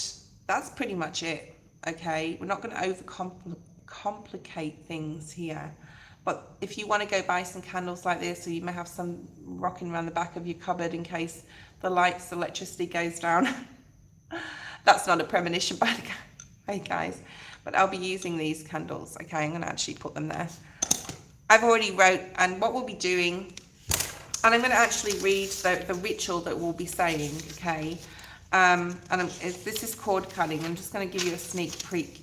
that's pretty much it, okay? We're not going to overcomplicate things here, but if you want to go buy some candles like this, or you may have some rocking around the back of your cupboard in case the electricity goes down. That's not a premonition by the way, guys. But I'll be using these candles, okay? I'm going to actually put them there. I've already wrote, and what we'll be doing, and I'm going to actually read the ritual that we'll be saying, okay? This is cord cutting. I'm just going to give you a sneak prick.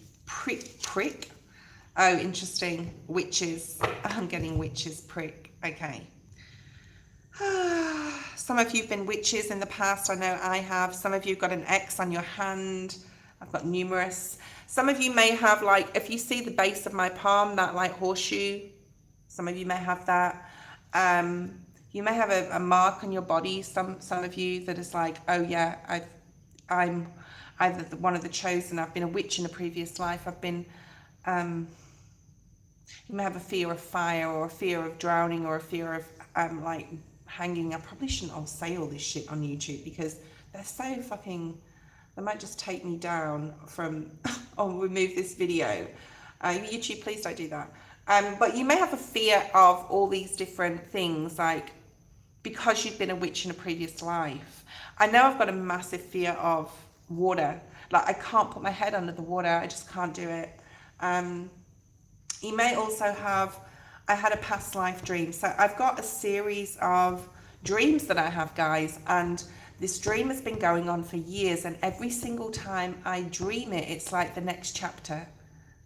Oh, interesting. Witches. I'm getting witches prick. Okay. Some of you have been witches in the past. I know I have. Some of you have got an X on your hand. I've got numerous. Some of you may have, like, if you see the base of my palm, that like horseshoe, some of you may have that. You may have a mark on your body, some of you, that is like, oh yeah, I'm either one of the chosen, I've been a witch in a previous life, I've been, you may have a fear of fire or a fear of drowning or a fear of like hanging. I probably shouldn't all say all this shit on YouTube because they're so fucking, they might just take me down from, or remove this video. YouTube, please don't do that. But you may have a fear of all these different things, like because you've been a witch in a previous life. I know I've got a massive fear of water. Like I can't put my head under the water. I just can't do it. You may also have, I had a past life dream. So I've got a series of dreams that I have, guys, and This dream has been going on for years, and every single time I dream it, it's like the next chapter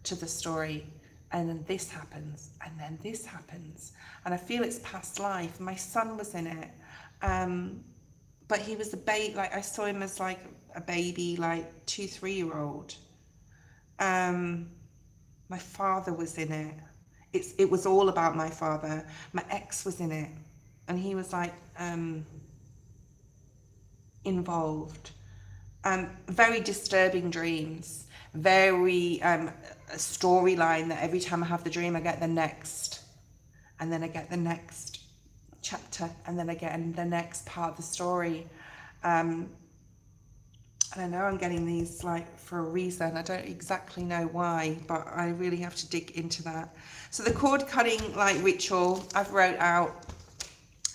to the story. And then this happens, and then this happens. And I feel it's past life. My son was in it. But he was a baby, like I saw him as like a baby, like 2-3-year-old. My father was in it. It was all about my father. My ex was in it, and he was like involved. Very disturbing dreams. Very a storyline that every time I have the dream, I get the next, and then I get the next chapter, and then I get the next part of the story. And I know I'm getting these like for a reason. I don't exactly know why, but I really have to dig into that. So the cord cutting like ritual I've wrote out,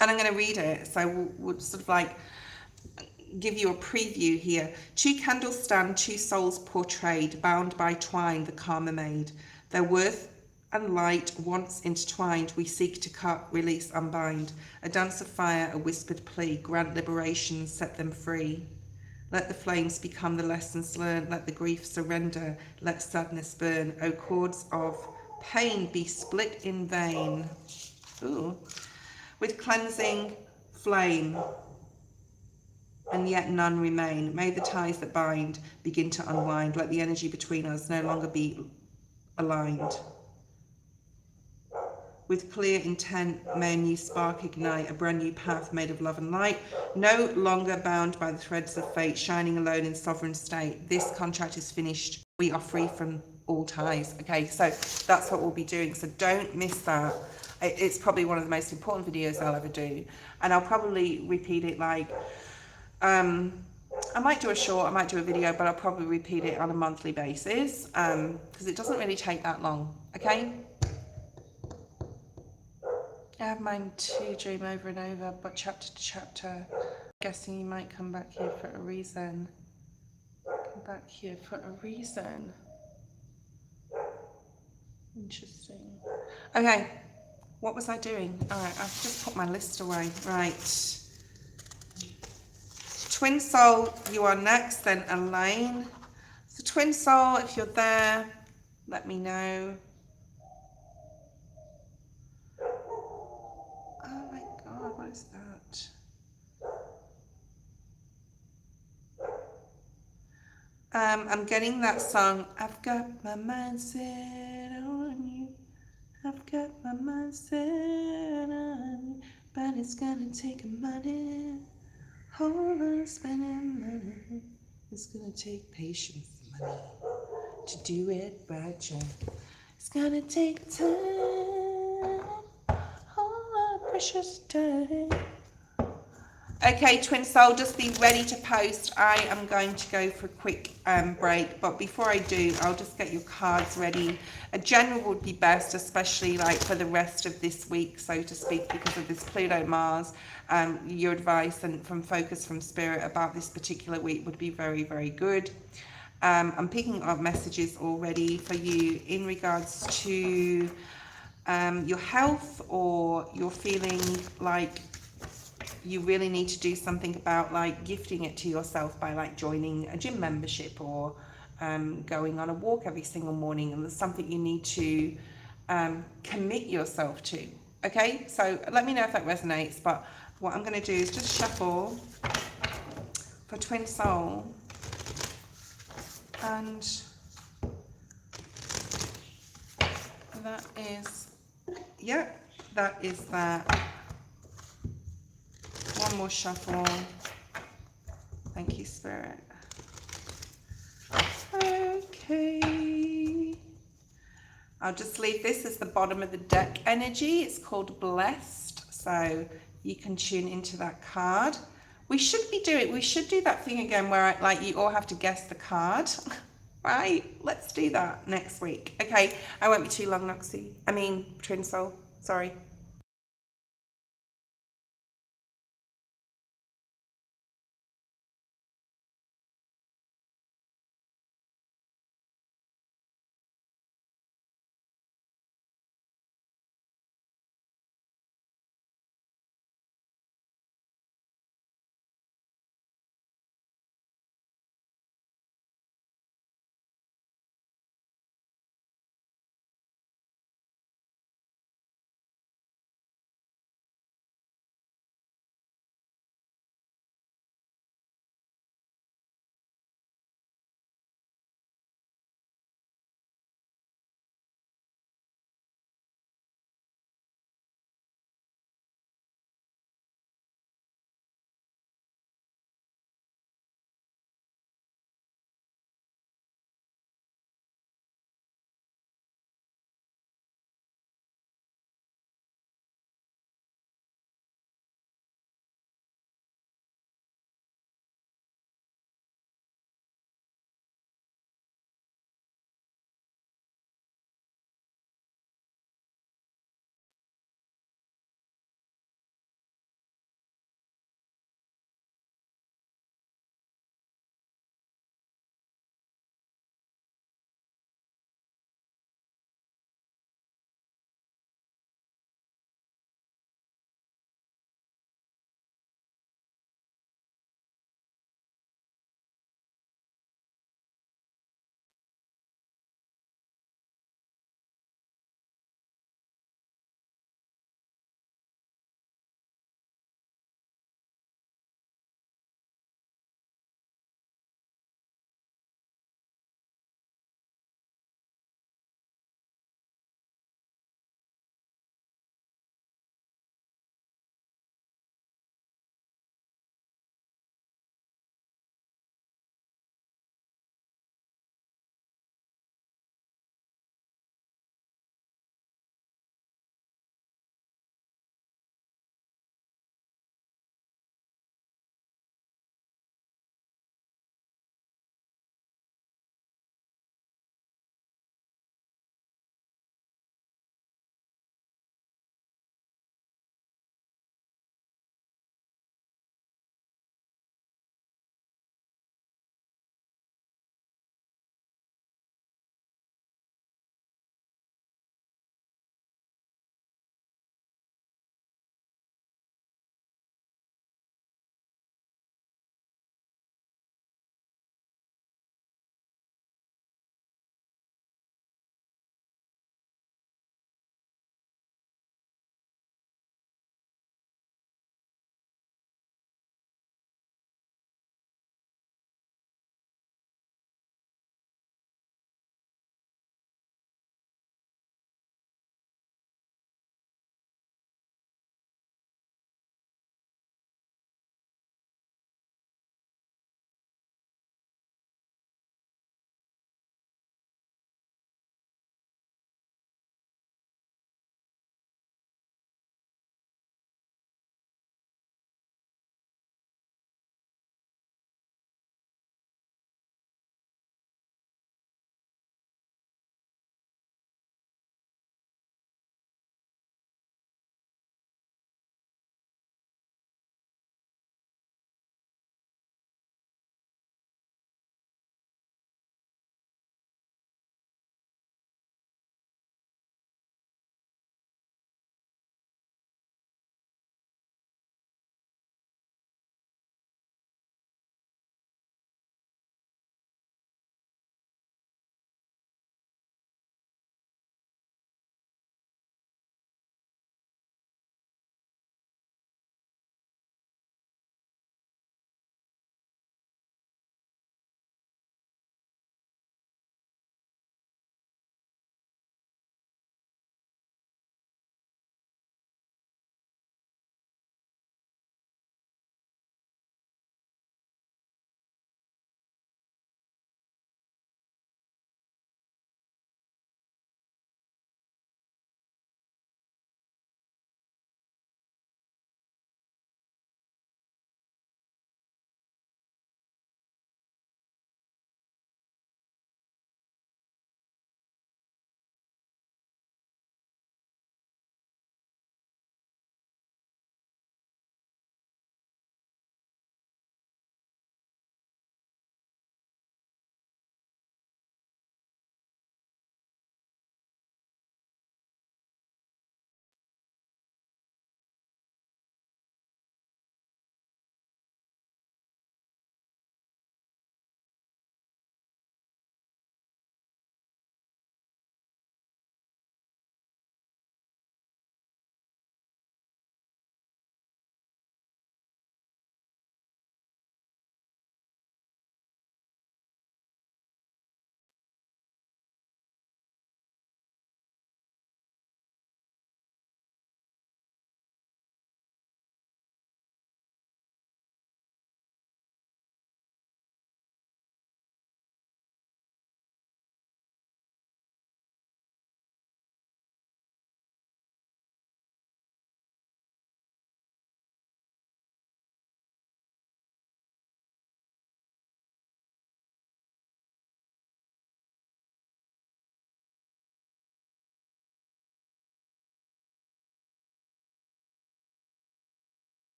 and I'm going to read it. So we'll sort of like give you a preview here. 2 candles stand, 2 souls portrayed, bound by twine, the karma made. Their worth and light once intertwined, we seek to cut, release, unbind. A dance of fire, a whispered plea, grant liberation, set them free. Let the flames become the lessons learned, let the grief surrender, let sadness burn. O cords of pain be split in vain. Ooh. With cleansing flame, and yet none remain. May the ties that bind begin to unwind. Let the energy between us no longer be aligned. With clear intent, may a new spark ignite, a brand new path made of love and light, no longer bound by the threads of fate, shining alone in sovereign state. This contract is finished. We are free from all ties. Okay, so that's what we'll be doing. So don't miss that. It's probably one of the most important videos I'll ever do. And I'll probably repeat it like, I might do a short, I might do a video, but I'll probably repeat it on a monthly basis because it doesn't really take that long. Okay. I have mine to dream over and over, but chapter to chapter. Guessing you might come back here for a reason. Come back here for a reason. Interesting. Okay, what was I doing? Alright, I've just put my list away. Right. Twin Soul, you are next, then Elaine. So Twin Soul, if you're there, let me know. Oh my God, what is that? I'm getting that song, I've got my mind set on you. I've got my mind set on you. But it's gonna take money. Hold on, spending money. It's gonna take patience, money, to do it right, Jack. It's gonna take time. Oh, my precious time. Okay, Twin Soul, just be ready to post. I am going to go for a quick break, but before I do, I'll just get your cards ready. A general would be best, especially like for the rest of this week, so to speak, because of this Pluto Mars. Your advice and from Focus from Spirit about this particular week would be very, very good. I'm picking up messages already for you in regards to your health, or you're feeling like you really need to do something about like gifting it to yourself by like joining a gym membership, or going on a walk every single morning, and there's something you need to commit yourself to. Okay, so let me know if that resonates, but what I'm going to do is just shuffle for Twin Soul, and that is, yeah, that is that. One more shuffle. Thank you, Spirit. Okay. I'll just leave this as the bottom of the deck energy. It's called Blessed, so you can tune into that card. We should do that thing again where like you all have to guess the card. Right? Let's do that next week. Okay, I won't be too long, Twin Soul. Sorry.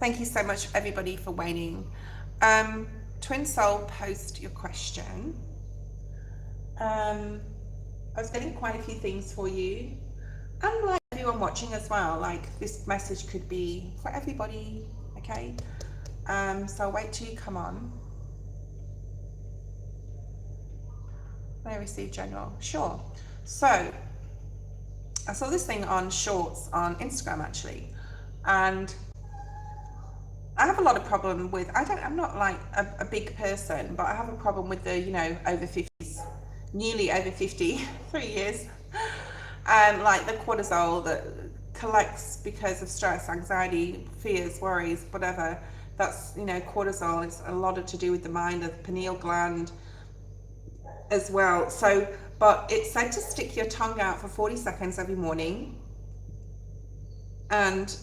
Thank you so much, everybody, for waiting. Twin Soul, post your question. I was getting quite a few things for you. And like everyone watching as well, like this message could be for everybody, okay? So I'll wait till you come on. May I receive general? Sure. So I saw this thing on Shorts on Instagram actually, and I have a lot of problem with, I'm not like a big person, but I have a problem with the, you know, over 50s, newly over 50, 3 years, and like the cortisol that collects because of stress, anxiety, fears, worries, whatever. That's, you know, cortisol is a lot to do with the mind, the pineal gland as well. So, but it's said to stick your tongue out for 40 seconds every morning and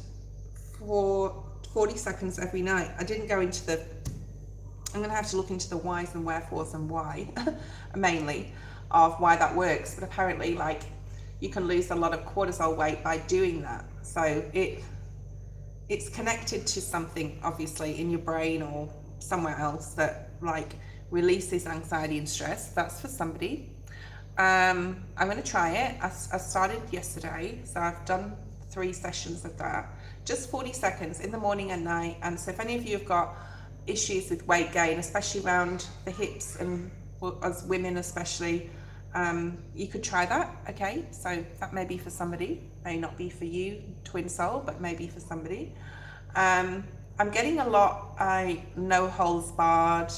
for 40 seconds every night. I didn't go into the, I'm going to have to look into the whys and wherefores and why, mainly, of why that works. But apparently, like, you can lose a lot of cortisol weight by doing that. So it's connected to something, obviously, in your brain or somewhere else that, like, releases anxiety and stress. That's for somebody. I'm going to try it. I started yesterday, so I've done 3 sessions of that. Just 40 seconds in the morning and night. And so if any of you have got issues with weight gain, especially around the hips and as women especially, you could try that, okay? So that may be for somebody, may not be for you, Twin Soul, but maybe for somebody. I'm getting a lot, no holds barred,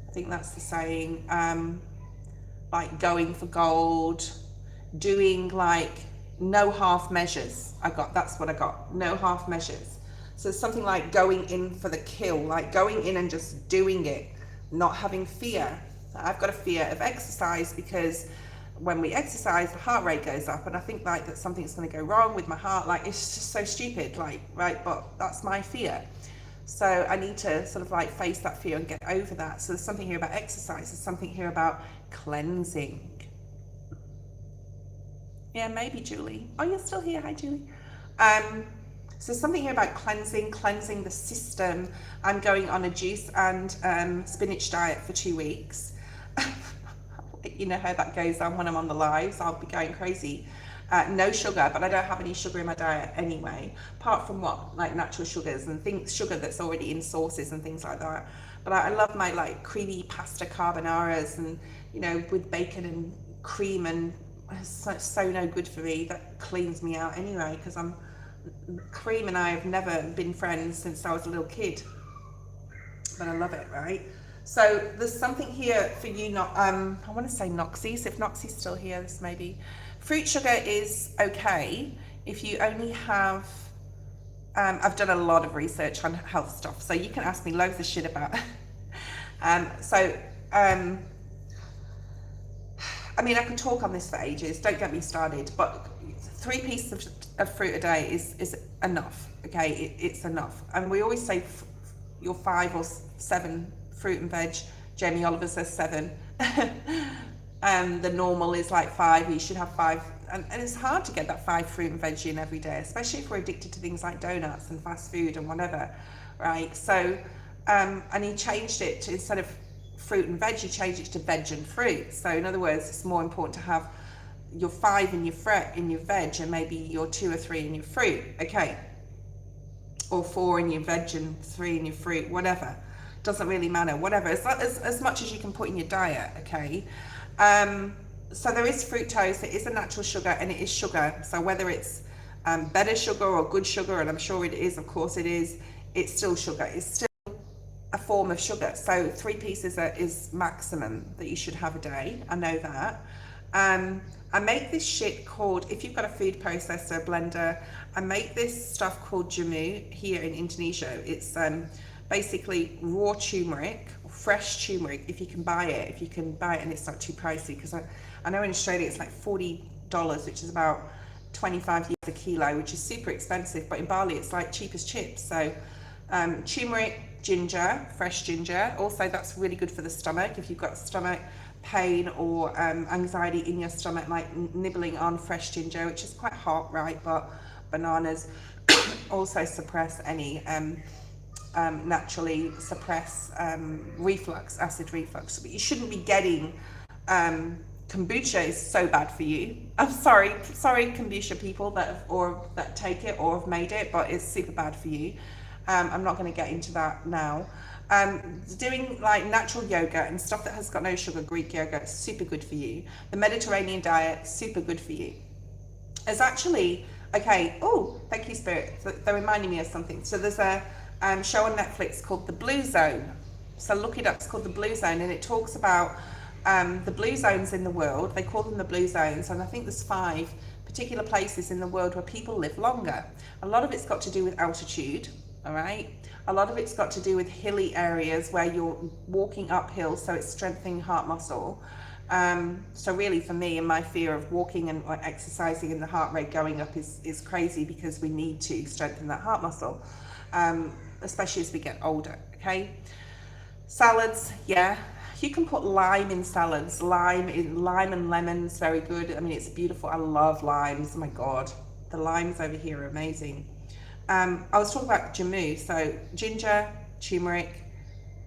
I think that's the saying, like going for gold, doing like no half measures. That's what I got, no half measures. So it's something like going in for the kill, like going in and just doing it, not having fear. I've got a fear of exercise because when we exercise, the heart rate goes up, and I think like that something's going to go wrong with my heart. Like, it's just so stupid, like, right? But that's my fear. So I need to sort of like face that fear and get over that. So there's something here about exercise. There's something here about cleansing. Yeah, maybe Julie. Oh, you're still here. Hi, Julie. So something here about cleansing the system. I'm going on a juice and spinach diet for 2 weeks. You know how that goes on when I'm on the lives. I'll be going crazy. No sugar, but I don't have any sugar in my diet anyway, apart from what, like natural sugars and things, sugar that's already in sauces and things like that. But I love my like creamy pasta carbonaras and, you know, with bacon and cream, and it's so no good for me. That cleans me out anyway, because cream and I have never been friends since I was a little kid, but I love it, right? So there's something here for you, not I want to say Noxie's, if Noxie's still here, this maybe. Fruit sugar is okay if you only have, I've done a lot of research on health stuff, so you can ask me loads of shit about I mean, I could talk on this for ages, don't get me started, but 3 pieces of fruit a day is enough, okay? It's enough. And we always say you're 5 or 7 fruit and veg. Jamie Oliver says 7. The normal is like 5. You should have 5. And it's hard to get that 5 fruit and veg in every day, especially if we're addicted to things like donuts and fast food and whatever, right? So, and he changed it to, instead of fruit and veg, he changed it to veg and fruit. So in other words, it's more important to have your 5 in your veg and maybe your 2 or 3 in your fruit, okay? Or 4 in your veg and 3 in your fruit, whatever. Doesn't really matter, whatever. It's like as much as you can put in your diet, okay? So there is fructose, it is a natural sugar, and it is sugar. So whether it's better sugar or good sugar, and I'm sure it is, of course it is, it's still sugar. It's still a form of sugar. So 3 pieces is maximum that you should have a day. I know that. I make this shit called, if you've got a food processor, blender, I make this stuff called jamu here in Indonesia. It's basically raw turmeric, fresh turmeric, if you can buy it, and it's not too pricey, because I know in Australia it's like $40, which is about 25 years a kilo, which is super expensive, but in Bali it's like cheap as chips. So turmeric, ginger, fresh ginger, also that's really good for the stomach if you've got stomach pain or anxiety in your stomach, like nibbling on fresh ginger, which is quite hot, right? But bananas also suppress any naturally suppress reflux, acid reflux. But you shouldn't be getting kombucha is so bad for you. I'm sorry kombucha people that take it or have made it, but it's super bad for you. I'm not going to get into that now. Doing like natural yoga and stuff that has got no sugar, Greek yoga, super good for you. The Mediterranean diet, super good for you. It's actually, okay, oh, thank you, Spirit. They're reminding me of something. So there's a show on Netflix called The Blue Zone. So look it up, it's called The Blue Zone, and it talks about the blue zones in the world. They call them the blue zones, and I think there's 5 particular places in the world where people live longer. A lot of it's got to do with altitude, all right? A lot of it's got to do with hilly areas where you're walking uphill, so it's strengthening heart muscle. So really for me, and my fear of walking and exercising and the heart rate going up is crazy, because we need to strengthen that heart muscle, especially as we get older, okay? Salads, yeah. You can put lime in salads. Lime and lemon is very good. I mean, it's beautiful. I love limes. Oh my God. The limes over here are amazing. I was talking about jamu. So ginger, turmeric,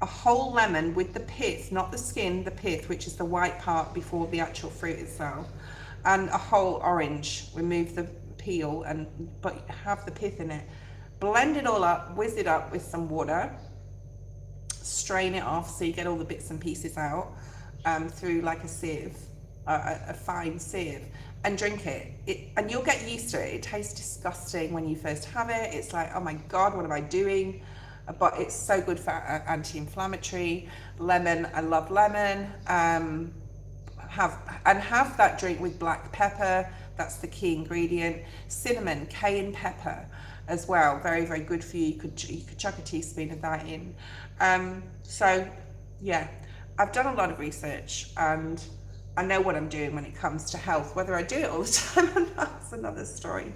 a whole lemon with the pith, not the skin, the pith, which is the white part before the actual fruit itself, and a whole orange. Remove the peel but have the pith in it. Blend it all up, whiz it up with some water. Strain it off so you get all the bits and pieces out through like a sieve, a fine sieve, and drink it. And you'll get used to it. It tastes disgusting when you first have it. It's like, oh my God, what am I doing? But it's so good for anti-inflammatory. Lemon, I love lemon. Have that drink with black pepper. That's the key ingredient. Cinnamon, cayenne pepper as well. Very, very good for you. You could chuck a teaspoon of that in. So yeah, I've done a lot of research and I know what I'm doing when it comes to health. Whether I do it all the time or not is another story.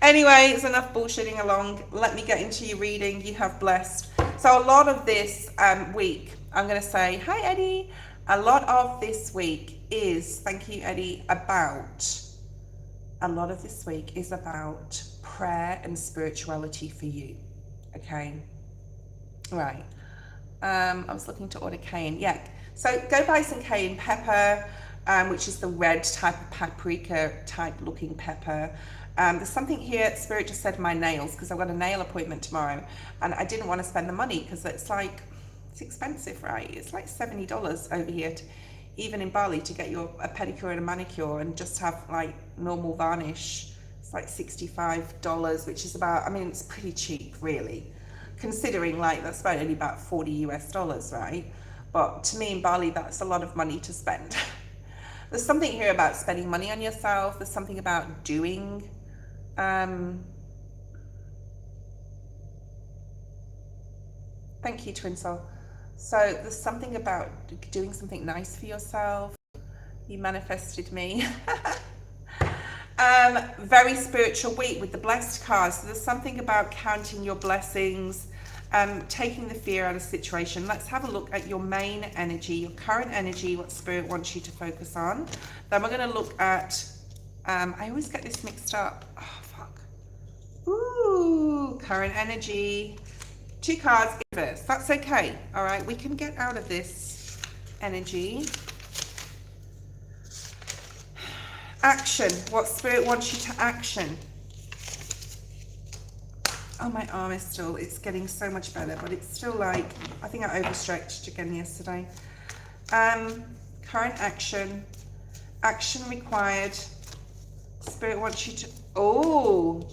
Anyway, it's enough bullshitting along. Let me get into your reading. You have blessed. So a lot of this week, I'm going to say, hi Eddie. A lot of this week is, thank you Eddie, a lot of this week is about prayer and spirituality for you. Okay. Right. I was looking to order cayenne. Yeah. So go buy some cayenne pepper, which is the red type of paprika type looking pepper. There's something here, Spirit just said my nails, because I've got a nail appointment tomorrow and I didn't want to spend the money because it's expensive, right? It's like $70 over here, even in Bali, to get a pedicure and a manicure and just have like normal varnish. It's like $65, which is about, I mean, it's pretty cheap really, considering like that's about only about $40 US, right? But to me in Bali, that's a lot of money to spend. There's something here about spending money on yourself. There's something about doing, thank you, Twin Soul. So there's something about doing something nice for yourself. You manifested me. Very spiritual week with the blessed cards. So there's something about counting your blessings, taking the fear out of situation. Let's have a look at your main energy, your current energy, what Spirit wants you to focus on. Then we're going to look at, I always get this mixed up. Oh, fuck. Ooh, current energy. 2 cards, reverse. That's okay. All right, we can get out of this energy. Action. What Spirit wants you to action. Oh, my arm is still, it's getting so much better, but it's still like, I think I overstretched again yesterday. Current action. Action required. Spirit wants you to, oh,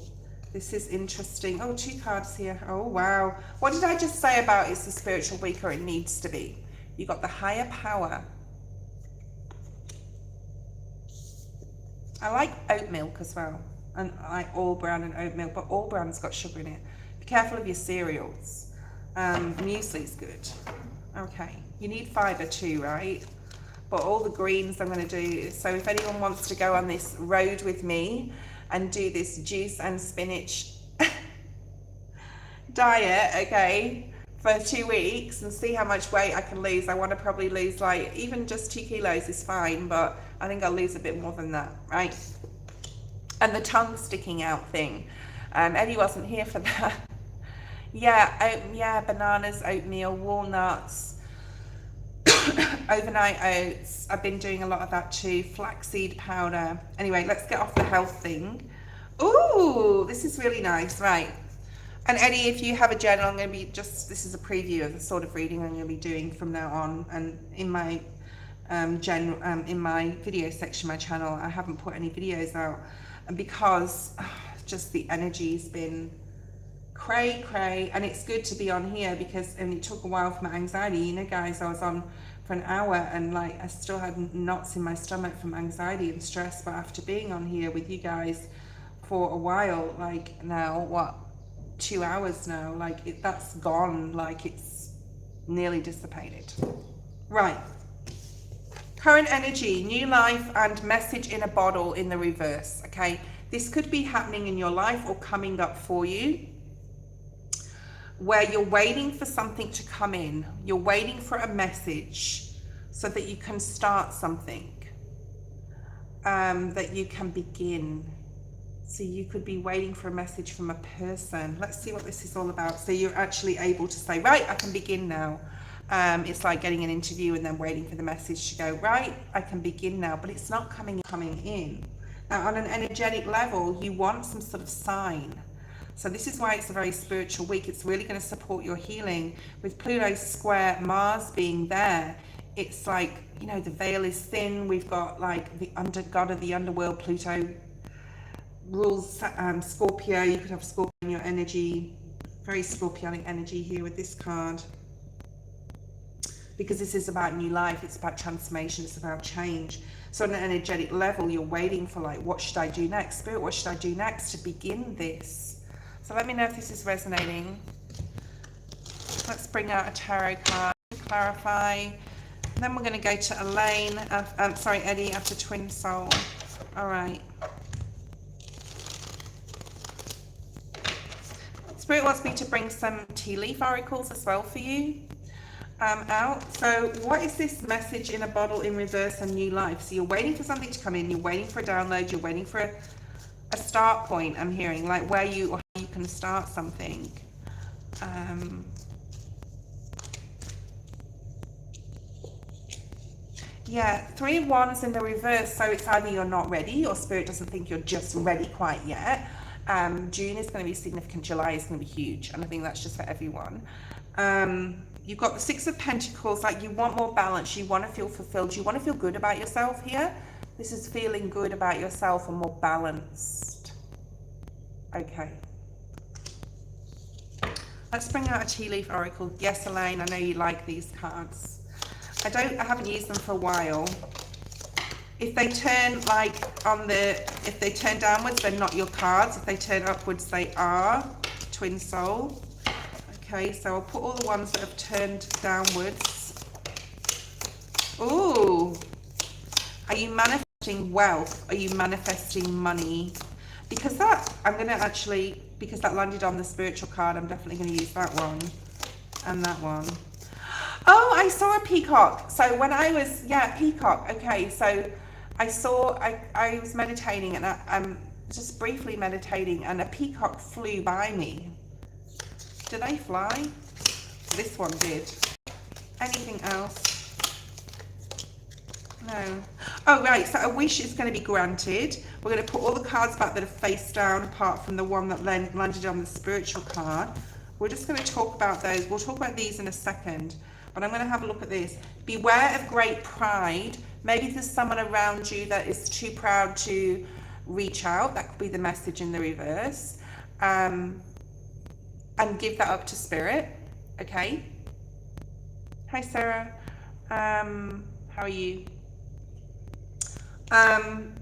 this is interesting. Oh, 2 cards here. Oh, wow. What did I just say about it's a spiritual week, or it needs to be? You got the higher power. I like oat milk as well. And I like all brown and oat milk, but all brown's got sugar in it. Be careful of your cereals. Muesli's good. Okay. You need fiber too, right? But all the greens I'm going to do. So if anyone wants to go on this road with me and do this juice and spinach diet, okay, for 2 weeks and see how much weight I can lose. I want to probably lose like, even just 2 kilos is fine, but I think I'll lose a bit more than that, right? And the tongue sticking out thing. Eddie wasn't here for that. Yeah, bananas, oatmeal, walnuts, overnight oats. I've been doing a lot of that too. Flaxseed powder. Anyway, let's get off the health thing. Ooh, this is really nice, right? And Eddie, if you have a journal, I'm going to be this is a preview of the sort of reading I'm going to be doing from now on. And in my in my video section of my channel, I haven't put any videos out, and because just the energy's been cray, and it's good to be on here because, and it took a while for my anxiety, you know guys, I was on for an hour and like I still had knots in my stomach from anxiety and stress, but after being on here with you guys for a while, like now what, 2 hours now, like that's gone, like it's nearly dissipated. Right, current energy, new life and message in a bottle in the reverse. Okay, this could be happening in your life or coming up for you, where you're waiting for something to come in, you're waiting for a message so that you can start something, that you can begin. So you could be waiting for a message from a person. Let's see what this is all about. So you're actually able to say, right, I can begin now. It's like getting an interview and then waiting for the message to go, right, I can begin now, but it's not coming in. Now, on an energetic level, you want some sort of sign. So this is why it's a very spiritual week. It's really going to support your healing. With Pluto square Mars being there, it's like, you know, the veil is thin. We've got like the god of the underworld, Pluto rules Scorpio. You could have Scorpio in your energy. Very scorpionic energy here with this card. Because this is about new life, it's about transformation, it's about change. So on an energetic level, you're waiting for like, what should I do next? Spirit, what should I do next to begin this? So let me know if this is resonating. Let's bring out a tarot card to clarify. And then we're going to go to Elaine, Eddie, after Twin Soul. All right. Spirit wants me to bring some tea leaf oracles as well for you. Out. So what is this message in a bottle in reverse and new life? So you're waiting for something to come in, you're waiting for a download, you're waiting for a start point. I'm hearing like where you or how you can start something. Yeah, 3 of Wands in the reverse, so it's either you're not ready or Spirit doesn't think you're just ready quite yet. June is going to be significant, July is going to be huge, and I think that's just for everyone. You've got the 6 of Pentacles, like you want more balance, you want to feel fulfilled, you want to feel good about yourself here. This is feeling good about yourself and more balanced. Okay. Let's bring out a tea leaf oracle. Yes, Elaine, I know you like these cards. I haven't used them for a while. If they turn like if they turn downwards, they're not your cards. If they turn upwards, they are. Twin Soul. Okay, so I'll put all the ones that have turned downwards. Ooh. Are you manifesting wealth? Are you manifesting money? Because that, because that landed on the spiritual card, I'm definitely going to use that one and that one. Oh, I saw a peacock. So when I was, peacock. Okay, so I was meditating and I'm just briefly meditating and a peacock flew by me. Did they fly? This one did. Anything else? No. Oh, right. So a wish is going to be granted. We're going to put all the cards back that are face down, apart from the one that landed on the spiritual card. We're just going to talk about those. We'll talk about these in a second. But I'm going to have a look at this. Beware of great pride. Maybe there's someone around you that is too proud to reach out. That could be the message in the reverse. And give that up to Spirit. Okay. Hi, Sarah. How are you?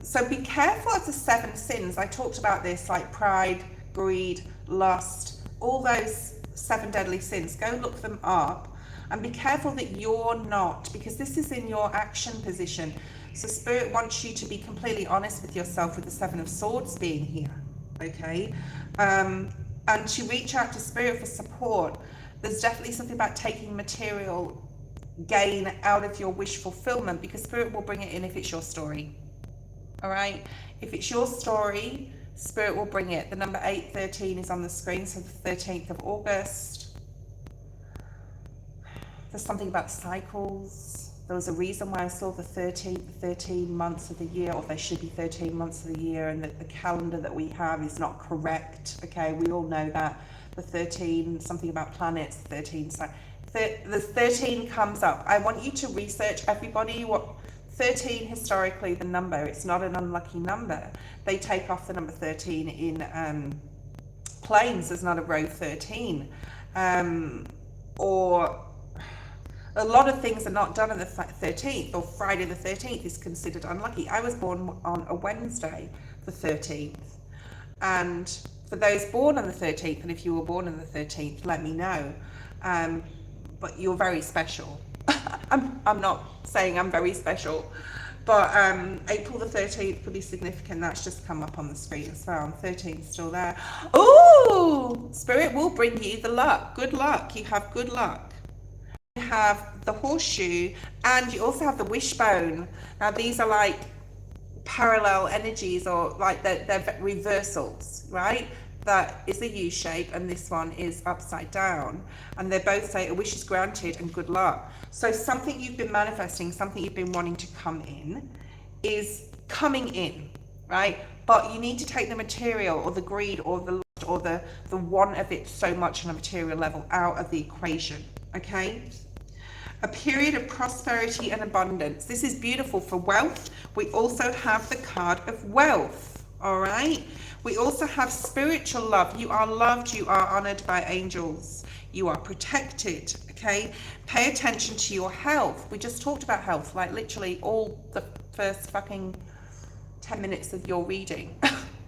So be careful of the 7 sins. I talked about this, like pride, greed, lust, all those 7 deadly sins. Go look them up and be careful that you're not, because this is in your action position. So Spirit wants you to be completely honest with yourself with the 7 of Swords being here. Okay. And to reach out to Spirit for support. There's definitely something about taking material gain out of your wish fulfillment, because Spirit will bring it in if it's your story. All right, if it's your story, Spirit will bring it. The number 813 is on the screen, so the 13th of August. There's something about cycles. There was a reason why I saw the 13 months of the year, or there should be 13 months of the year, and that the calendar that we have is not correct. Okay, we all know that. The 13, something about planets, 13, so the 13 comes up. I want you to research, everybody, what 13 historically, the number, it's not an unlucky number. They take off the number 13 in planes. There's not a row 13, or a lot of things are not done on the 13th, or Friday the 13th is considered unlucky. I was born on a Wednesday, the 13th, and for those born on the 13th, and if you were born on the 13th, let me know, but you're very special. I'm not saying I'm very special, but April the 13th could be significant. That's just come up on the screen as well. 13th still there. Oh, Spirit will bring you the luck. Good luck. You have good luck. You have the horseshoe, and you also have the wishbone. Now these are like parallel energies, or like they're reversals, right? That is a U shape, and this one is upside down, and they both say a wish is granted and good luck. So something you've been manifesting, something you've been wanting to come in, is coming in, right? But you need to take the material, or the greed, or the lust, or the want of it so much on a material level out of the equation. Okay, a period of prosperity and abundance. This is beautiful for wealth. We also have the card of wealth. All right, we also have spiritual love. You are loved, you are honored by angels, you are protected. Okay, pay attention to your health. We just talked about health, like literally all the first fucking 10 minutes of your reading.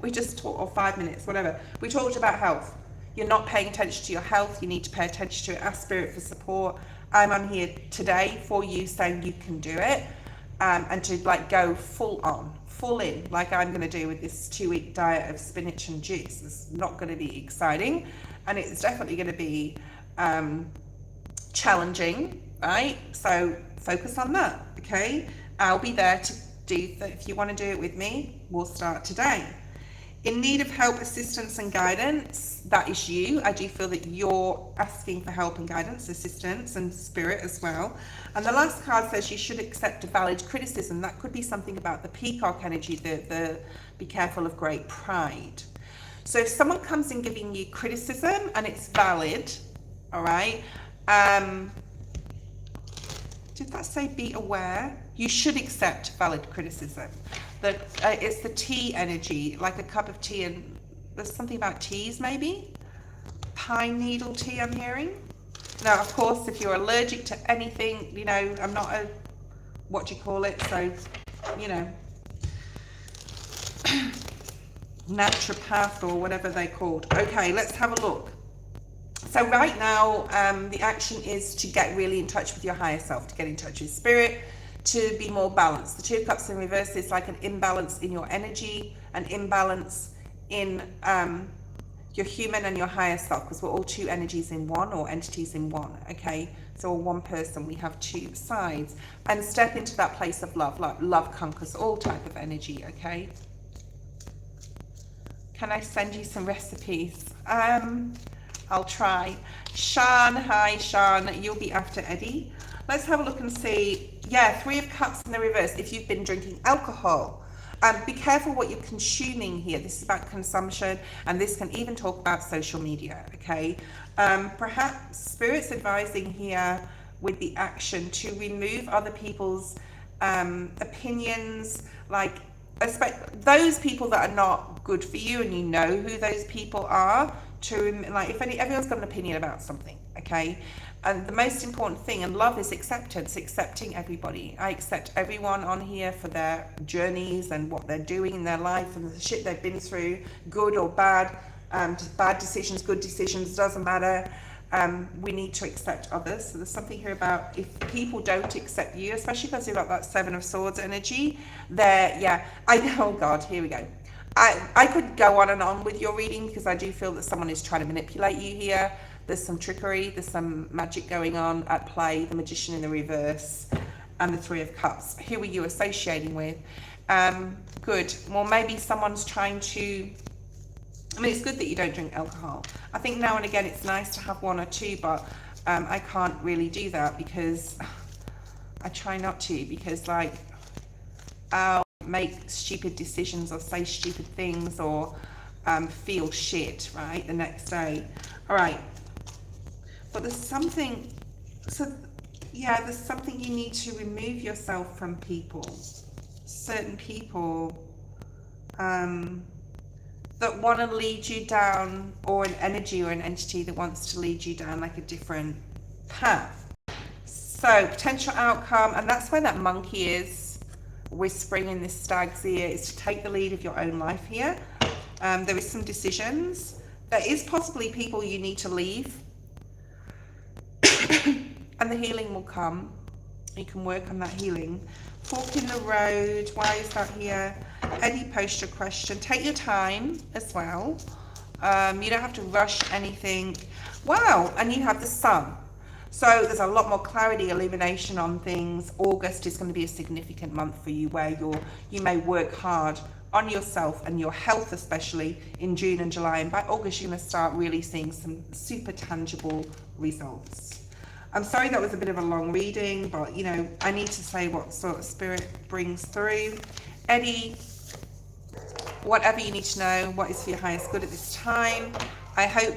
We just talked, or 5 minutes, whatever. We talked about health. You're not paying attention to your health. You need to pay attention to it. Ask Spirit for support. I'm on here today for you, saying you can do it, and to like go full on, full in, like I'm going to do with this 2-week diet of spinach and juice. It's not going to be exciting, and it's definitely going to be challenging, right? So focus on that. Okay, I'll be there to do that. If you want to do it with me, we'll start today. In need of help, assistance and guidance, that is you. I do feel that you're asking for help and guidance, assistance and spirit as well. And the last card says you should accept a valid criticism. That could be something about the peacock energy, the be careful of great pride. So if someone comes in giving you criticism and it's valid, all right, did that say be aware? You should accept valid criticism. It's the tea energy, like a cup of tea, and there's something about teas, maybe? Pine needle tea, I'm hearing. Now, of course, if you're allergic to anything, you know, I'm not a, what do you call it? So, you know, naturopath or whatever they're called. Okay, let's have a look. So right now, the action is to get really in touch with your higher self, to get in touch with spirit, to be more balanced. The Two of Cups in reverse is like an imbalance in your energy, an imbalance in your human and your higher self, because we're all two energies in one, or entities in one. Okay, so one person, we have two sides. And step into that place of love, like love conquers all type of energy. Okay, can I send you some recipes? I'll try. Sean, hi Sean, you'll be after Eddie. Let's have a look and see. Yeah, Three of Cups in the reverse. If you've been drinking alcohol, be careful what you're consuming here. This is about consumption, and this can even talk about social media. Okay, perhaps Spirit's advising here with the action to remove other people's opinions, like those people that are not good for you, and you know who those people are. To like, if everyone's got an opinion about something, okay. And the most important thing in love is acceptance, accepting everybody. I accept everyone on here for their journeys and what they're doing in their life and the shit they've been through, good or bad, bad decisions, good decisions, doesn't matter. We need to accept others. So there's something here about if people don't accept you, especially because you've got that Seven of Swords energy, oh God, here we go. I could go on and on with your reading, because I do feel that someone is trying to manipulate you here. There's some trickery, there's some magic going on at play, the Magician in the reverse, and the Three of Cups. Who are you associating with? Good. Well, maybe someone's trying to I mean, it's good that you don't drink alcohol. I think now and again it's nice to have one or two, but I can't really do that because I try not to, because like I'll make stupid decisions or say stupid things or feel shit, right, the next day. All right. But there's something, so yeah, there's something you need to remove yourself from people, certain people that want to lead you down, or an energy or an entity that wants to lead you down like a different path. So potential outcome, and that's where that monkey is whispering in this stag's ear, is to take the lead of your own life here. There is some decisions. There is possibly people you need to leave. And the healing will come. You can work on that healing. Fork in the road. Why is that here? Eddie, post your question. Take your time as well. You don't have to rush anything. Wow, and you have the sun. So there's a lot more clarity, illumination on things. August is going to be a significant month for you, where you may work hard on yourself and your health, especially in June and July. And by August, you're going to start really seeing some super tangible results. I'm sorry that was a bit of a long reading, but you know, I need to say what sort of spirit brings through. Eddie, whatever you need to know, what is for your highest good at this time. I hope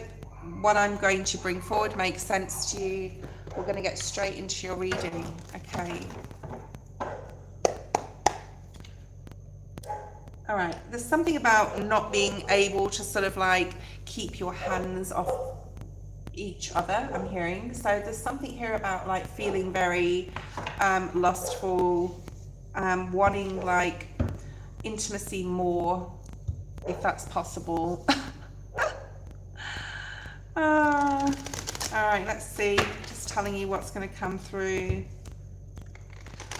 what I'm going to bring forward makes sense to you. We're going to get straight into your reading. Okay. All right. There's something about not being able to sort of like keep your hands off each other, I'm hearing. So there's something here about like feeling very lustful, wanting like intimacy more, if that's possible. All right, let's see. Just telling you what's going to come through.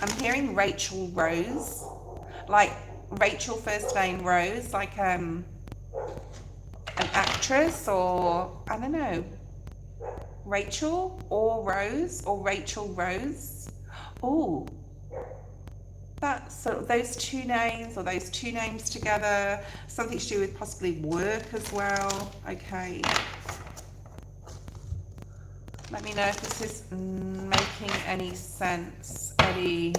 I'm hearing Rachel Rose, like Rachel first name Rose, like an actress, or I don't know, Rachel or Rose, or Rachel Rose. Oh, that's sort of those two names, or those two names together, something to do with possibly work as well. Okay. Let me know if this is making any sense, Eddie.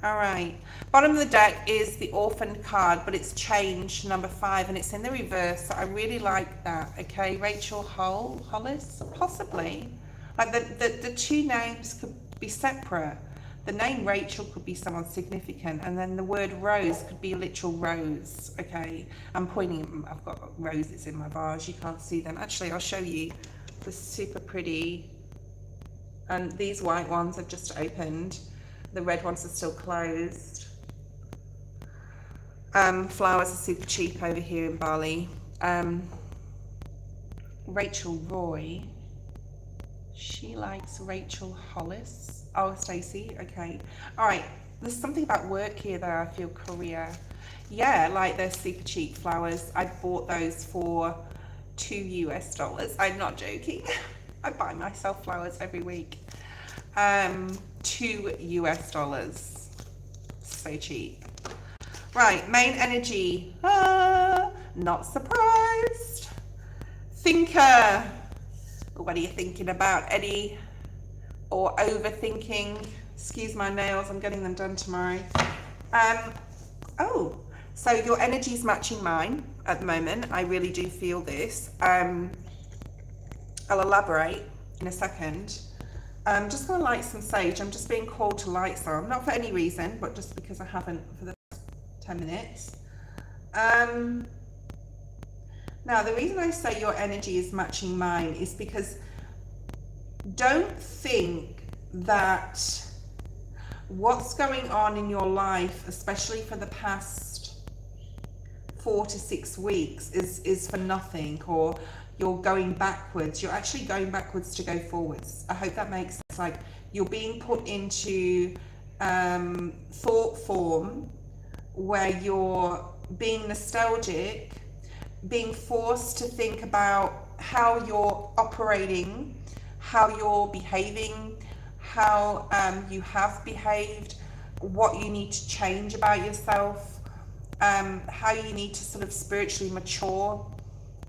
All right. Bottom of the deck is the Orphan card, but it's changed, number 5, and it's in the reverse. So I really like that. Okay, Rachel Hollis, possibly. Like the two names could be separate. The name Rachel could be someone significant, and then the word rose could be a literal rose. Okay, I'm pointing. I've got roses in my vase. You can't see them. Actually, I'll show you. They're super pretty, and these white ones have just opened. The red ones are still closed. Flowers are super cheap over here in Bali. Rachel Roy, she likes Rachel Hollis. Oh, Stacey, okay. All right, there's something about work here that I feel career. Yeah, like they're super cheap flowers. I bought those for $2 US. I'm not joking. I buy myself flowers every week. $2 US. So cheap. Right, main energy. Not surprised. Thinker. What are you thinking about, Eddie? Or overthinking? Excuse my nails, I'm getting them done tomorrow. Oh, so your energy is matching mine at the moment. I really do feel this. I'll elaborate in a second. I'm just going to light some sage. I'm just being called to light some, not for any reason, but just because I haven't for the 10 minutes. Now, the reason I say your energy is matching mine is because don't think that what's going on in your life, especially for the past 4 to 6 weeks, is for nothing, or you're going backwards. You're actually going backwards to go forwards. I hope that makes sense. Like, you're being put into thought form where you're being nostalgic, being forced to think about how you're operating, how you're behaving, how you have behaved, what you need to change about yourself, how you need to sort of spiritually mature.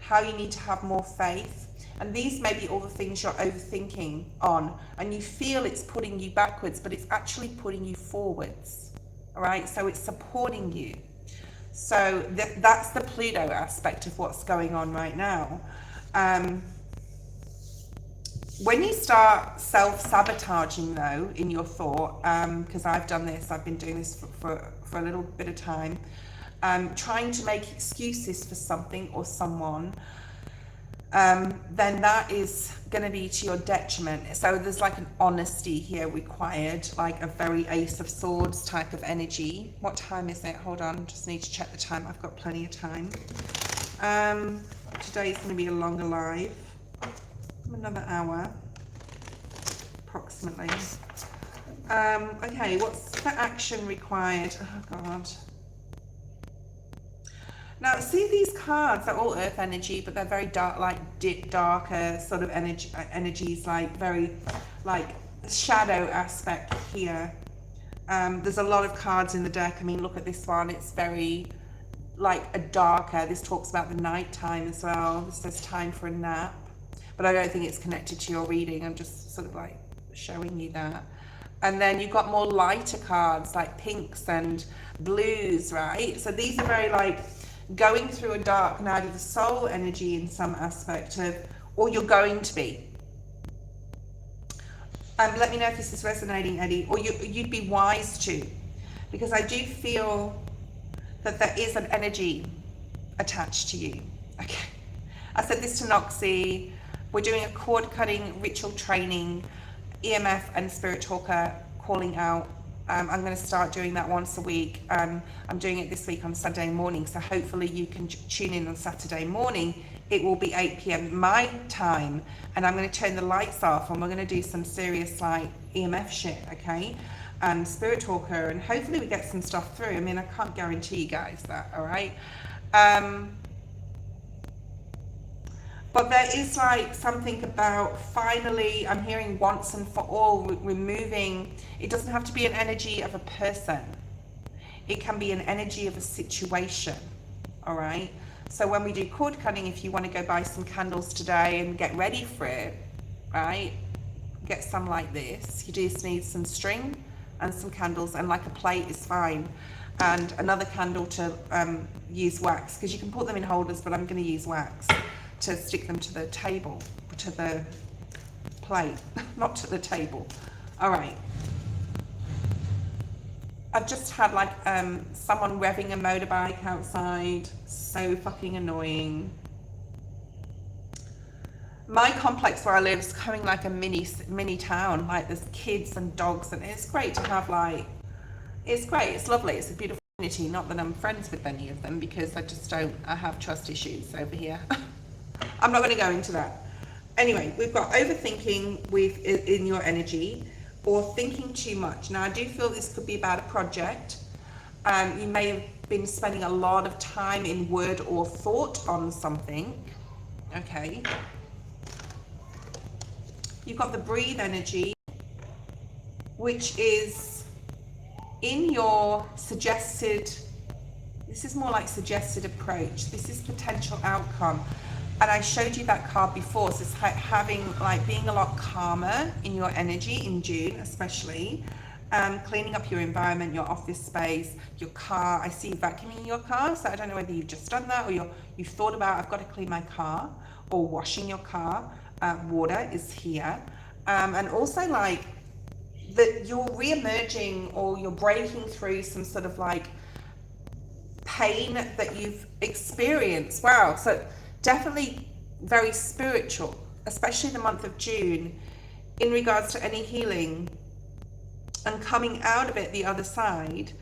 how you need to have more faith. And these may be all the things you're overthinking on, and you feel it's putting you backwards, but it's actually putting you forwards. All right, so it's supporting you. So that's the Pluto aspect of what's going on right now. When you start self-sabotaging though in your thought, because I've done this, I've been doing this for a little bit of time, trying to make excuses for something or someone, then that is going to be to your detriment. So there's like an honesty here required, like a very Ace of Swords type of energy. What time is it? Hold on, just need to check the time. I've got plenty of time. Today's going to be a longer live, another hour approximately. Okay, what's the action required? Oh God. Now, see, these cards are all earth energy, but they're very dark, like darker sort of energies, like very, like shadow aspect here. There's a lot of cards in the deck. I mean, look at this one. It's very, like a darker. This talks about the night time as well. This says time for a nap, but I don't think it's connected to your reading. I'm just sort of like showing you that. And then you've got more lighter cards, like pinks and blues, right? So these are very like going through a dark night of the soul energy in some aspect of, or you're going to be. Let me know if this is resonating, Eddie, or you'd be wise to, because I do feel that there is an energy attached to you. Okay, I said this to Noxie. We're doing a cord cutting ritual training, EMF and Spirit Talker calling out. I'm going to start doing that once a week. I'm doing it this week on Saturday morning, so hopefully you can tune in on Saturday morning. It will be 8 p.m. my time, and I'm going to turn the lights off, and we're going to do some serious like EMF shit, okay? And Spirit Talker, and hopefully we get some stuff through. I mean, I can't guarantee you guys that, all right? But there is like something about finally, I'm hearing once and for all, removing, it doesn't have to be an energy of a person. It can be an energy of a situation, all right? So when we do cord cutting, if you want to go buy some candles today and get ready for it, right? Get some like this. You just need some string and some candles, and like a plate is fine. And another candle to use wax, because you can put them in holders, but I'm going to use wax to stick them to the table, to the plate, not to the table. All right. I've just had like someone revving a motorbike outside. So fucking annoying. My complex where I live is becoming like a mini town. Like there's kids and dogs, and it's great to have like, it's great, it's lovely, it's a beautiful community. Not that I'm friends with any of them, because I have trust issues over here. I'm not going to go into that. Anyway, we've got overthinking in your energy, or thinking too much. Now, I do feel this could be about a project. You may have been spending a lot of time in word or thought on something. Okay. You've got the breathe energy, which is in your suggested, this is more like suggested approach. This is potential outcome. And I showed you that card before, so it's like being a lot calmer in your energy in June, especially. Cleaning up your environment, your office space, your car. I see you vacuuming your car, so I don't know whether you've just done that, or you've thought about, I've got to clean my car, or washing your car. Water is here. And also like that you're re-emerging, or you're breaking through some sort of like pain that you've experienced. Wow. So definitely very spiritual, especially the month of June, in regards to any healing, and coming out of it the other side,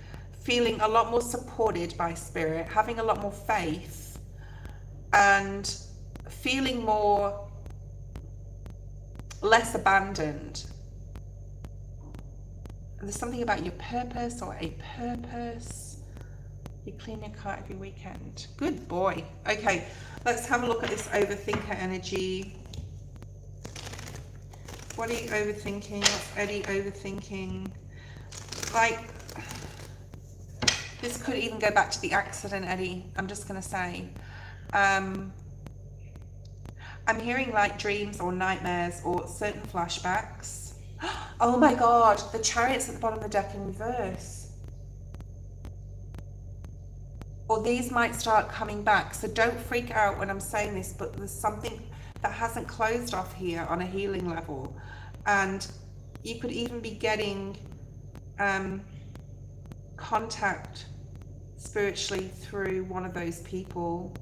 feeling a lot more supported by spirit, having a lot more faith, and feeling less abandoned. And there's something about your purpose, or a purpose. You clean your car every weekend. Good boy. Okay, let's have a look at this overthinker energy. What are you overthinking? What's Eddie overthinking? Like, this could even go back to the accident, Eddie. I'm just going to say. I'm hearing like dreams or nightmares or certain flashbacks. Oh my God, the Chariot's at the bottom of the deck in reverse. Or these might start coming back. So don't freak out when I'm saying this, but there's something that hasn't closed off here on a healing level. And you could even be getting contact spiritually through one of those people.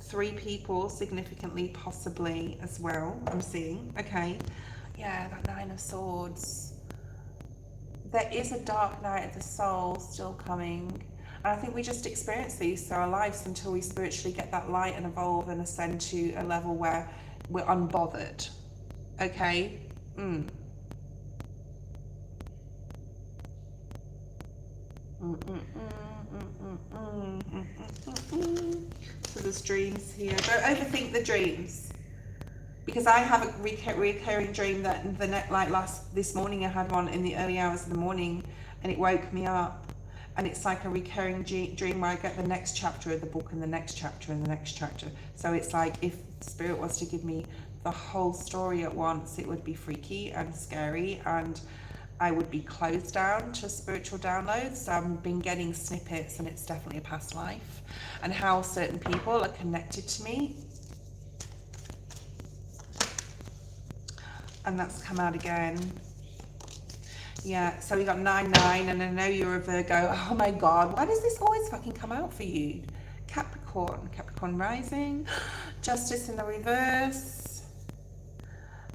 3 people significantly, possibly as well, I'm seeing. Okay, yeah, that 9 of Swords. There is a dark night of the soul still coming, and I think we just experience these through our lives until we spiritually get that light and evolve and ascend to a level where we're unbothered. Okay. So there's dreams here. Don't overthink the dreams, because I have a recurring dream that this morning I had one in the early hours of the morning, and it woke me up, and it's like a recurring dream where I get the next chapter of the book and the next chapter and the next chapter. So it's like if Spirit was to give me the whole story at once, it would be freaky and scary, and I would be closed down to spiritual downloads. I've been getting snippets, and it's definitely a past life, and how certain people are connected to me. And that's come out again. Yeah, so we got 9-9, and I know you're a Virgo. Oh my God, why does this always fucking come out for you? Capricorn rising, Justice in the reverse.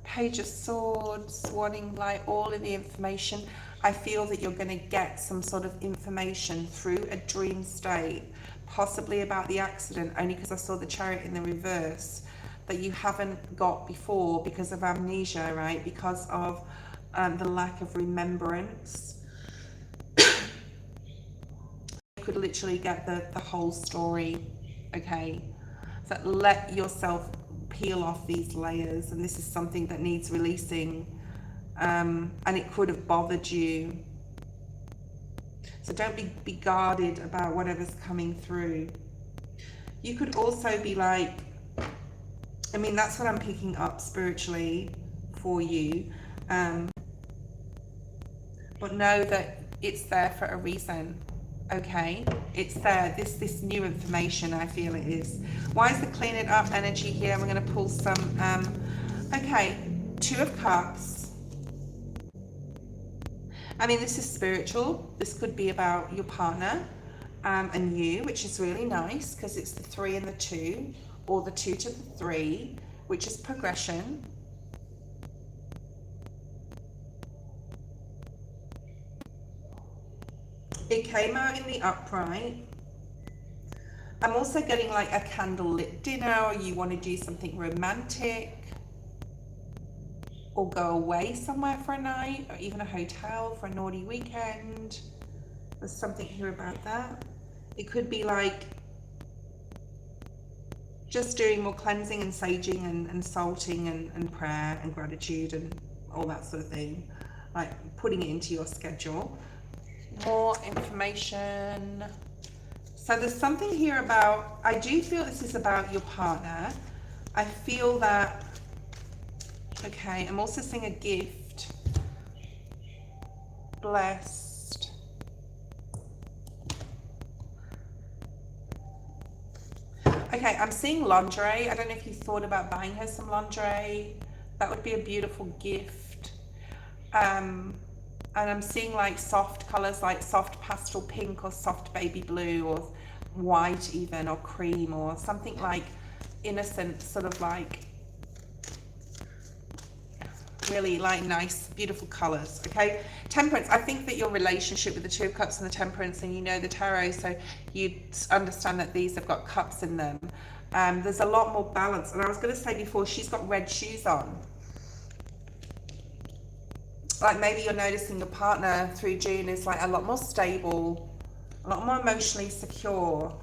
Page of Swords, wanting like all of the information. I feel that you're going to get some sort of information through a dream state, possibly about the accident, only because I saw the Chariot in the reverse, that you haven't got before because of amnesia, right? Because of the lack of remembrance. You could literally get the whole story, okay? So let yourself peel off these layers, and this is something that needs releasing, and it could have bothered you. So don't be guarded about whatever's coming through. You could also be like, I mean, that's what I'm picking up spiritually for you, but know that it's there for a reason. Okay, it's there. This new information, I feel it is. Why is the clean it up energy here? We're going to pull some. Okay, 2 of Cups. I mean, this is spiritual. This could be about your partner and you, which is really nice because it's the 3 and the 2, or the 2 to the 3, which is progression. It came out in the upright. I'm also getting like a candlelit dinner, or you want to do something romantic, or go away somewhere for a night, or even a hotel for a naughty weekend. There's something here about that. It could be like just doing more cleansing and saging and salting and prayer and gratitude and all that sort of thing, like putting it into your schedule. More information. So there's something here about, I do feel this is about your partner. I feel that, okay, I'm also seeing a gift. Blessed. Okay, I'm seeing lingerie. I don't know if you thought about buying her some lingerie. That would be a beautiful gift. And I'm seeing like soft colors, like soft pastel pink or soft baby blue or white even, or cream, or something like innocent, sort of like really like nice, beautiful colors. Okay, Temperance. I think that your relationship with the 2 of Cups and the Temperance, and you know the tarot, so you understand that these have got cups in them. There's a lot more balance. And I was going to say before, she's got red shoes on. Like maybe you're noticing your partner through June is like a lot more stable, a lot more emotionally secure.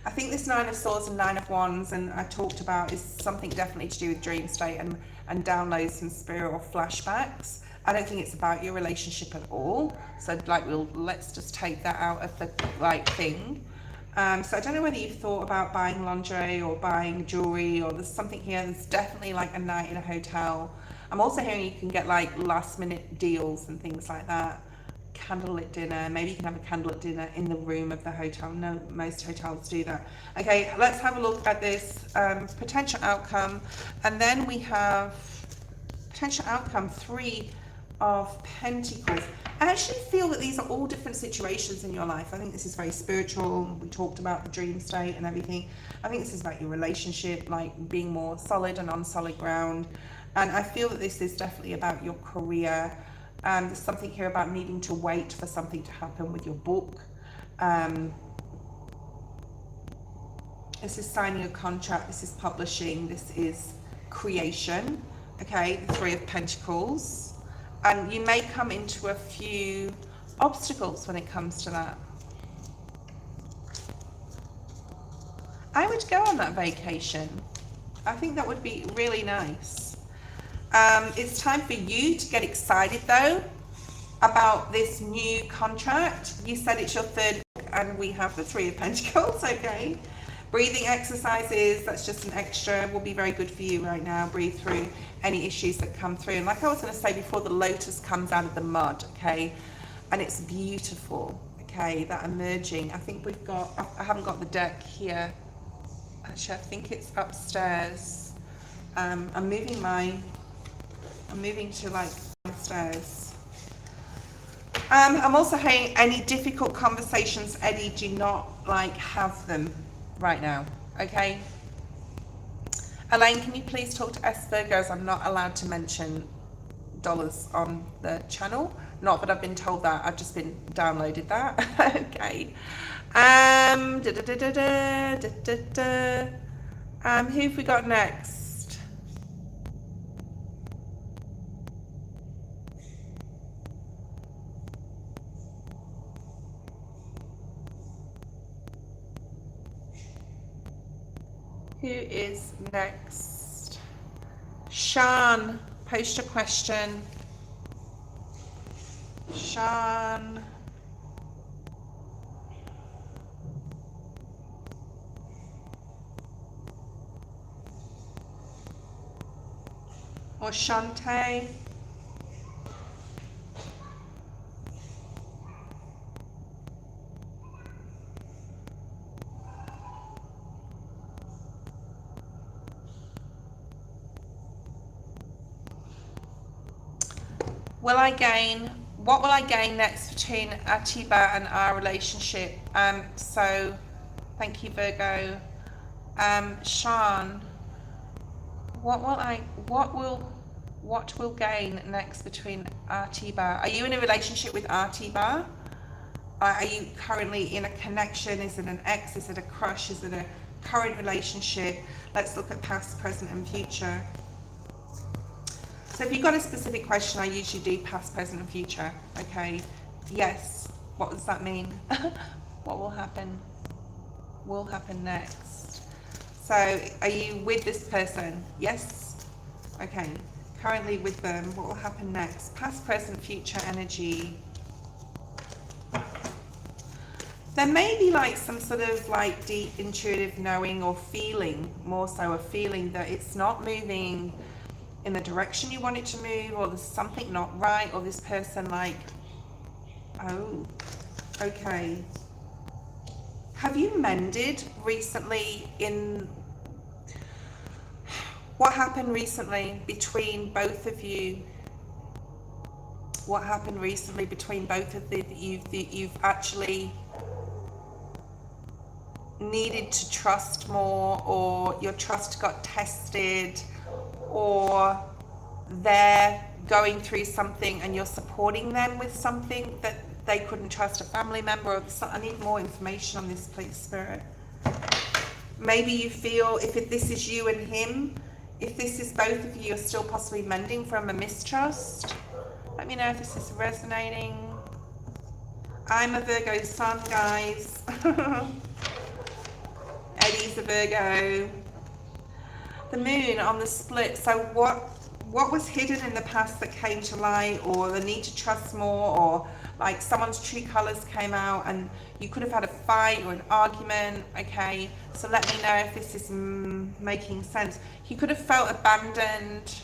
I think this 9 of Swords and 9 of Wands, and I talked about, is something definitely to do with dream state and downloads from spirit or flashbacks. I don't think it's about your relationship at all. So like, let's just take that out of the like thing. So I don't know whether you've thought about buying lingerie or buying jewelry, or there's something here. There's definitely like a night in a hotel. I'm also hearing you can get like last minute deals and things like that. Candlelit dinner. Maybe you can have a candlelit dinner in the room of the hotel. No, most hotels do that. Okay, let's have a look at this potential outcome. And then we have potential outcome, 3 of Pentacles. I actually feel that these are all different situations in your life. I think this is very spiritual. We talked about the dream state and everything. I think this is about your relationship, like being more solid and on solid ground. And I feel that this is definitely about your career. There's something here about needing to wait for something to happen with your book. This is signing a contract. This is publishing. This is creation. Okay, the 3 of Pentacles. And you may come into a few obstacles when it comes to that. I would go on that vacation. I think that would be really nice. It's time for you to get excited though about this new contract. You said it's your 3rd book and we have the 3 of Pentacles, okay. Breathing exercises, that's just an extra, will be very good for you right now. Breathe through any issues that come through. And like I was going to say before, the lotus comes out of the mud, okay? And it's beautiful, okay? That emerging. I think we've got, I haven't got the deck here. Actually, I think it's upstairs. I'm moving to like downstairs. I'm also hearing any difficult conversations, Eddie, do not like have them right now, okay? Elaine, can you please talk to S Virgos? I'm not allowed to mention dollars on the channel. Not that I've been told that, I've just been downloaded that. Okay. Who have we got next? Who is next? Sean, post a question. Sean. Or Shantae. What will I gain next between Atiba and our relationship? So thank you, Virgo. Sean, what will gain next between Atiba? Are you in a relationship with Atiba? Are you currently in a connection? Is it an ex? Is it a crush? Is it a current relationship? Let's look at past, present and future. So if you've got a specific question, I usually do past, present and future. Okay, yes, what does that mean? What will happen next? So are you with this person? Yes. Okay, currently with them. What will happen next? Past, present, future energy. There may be like some sort of like deep intuitive knowing or feeling, more so a feeling that it's not moving in the direction you want it to move, or there's something not right, or this person like, oh, okay. Have you mended recently? In what happened recently between both of you? What happened recently between both of you that you've actually needed to trust more, or your trust got tested, or they're going through something and you're supporting them with something that they couldn't trust a family member? Or I need more information on this, please, Spirit. Maybe you feel if this is you and him, if this is both of you, you're still possibly mending from a mistrust. Let me know if this is resonating. I'm a Virgo sun, guys. Eddie's a Virgo. The moon on the split. So what was hidden in the past that came to light, or the need to trust more, or like someone's true colors came out and you could have had a fight or an argument. Okay, so let me know if this is making sense. You could have felt abandoned.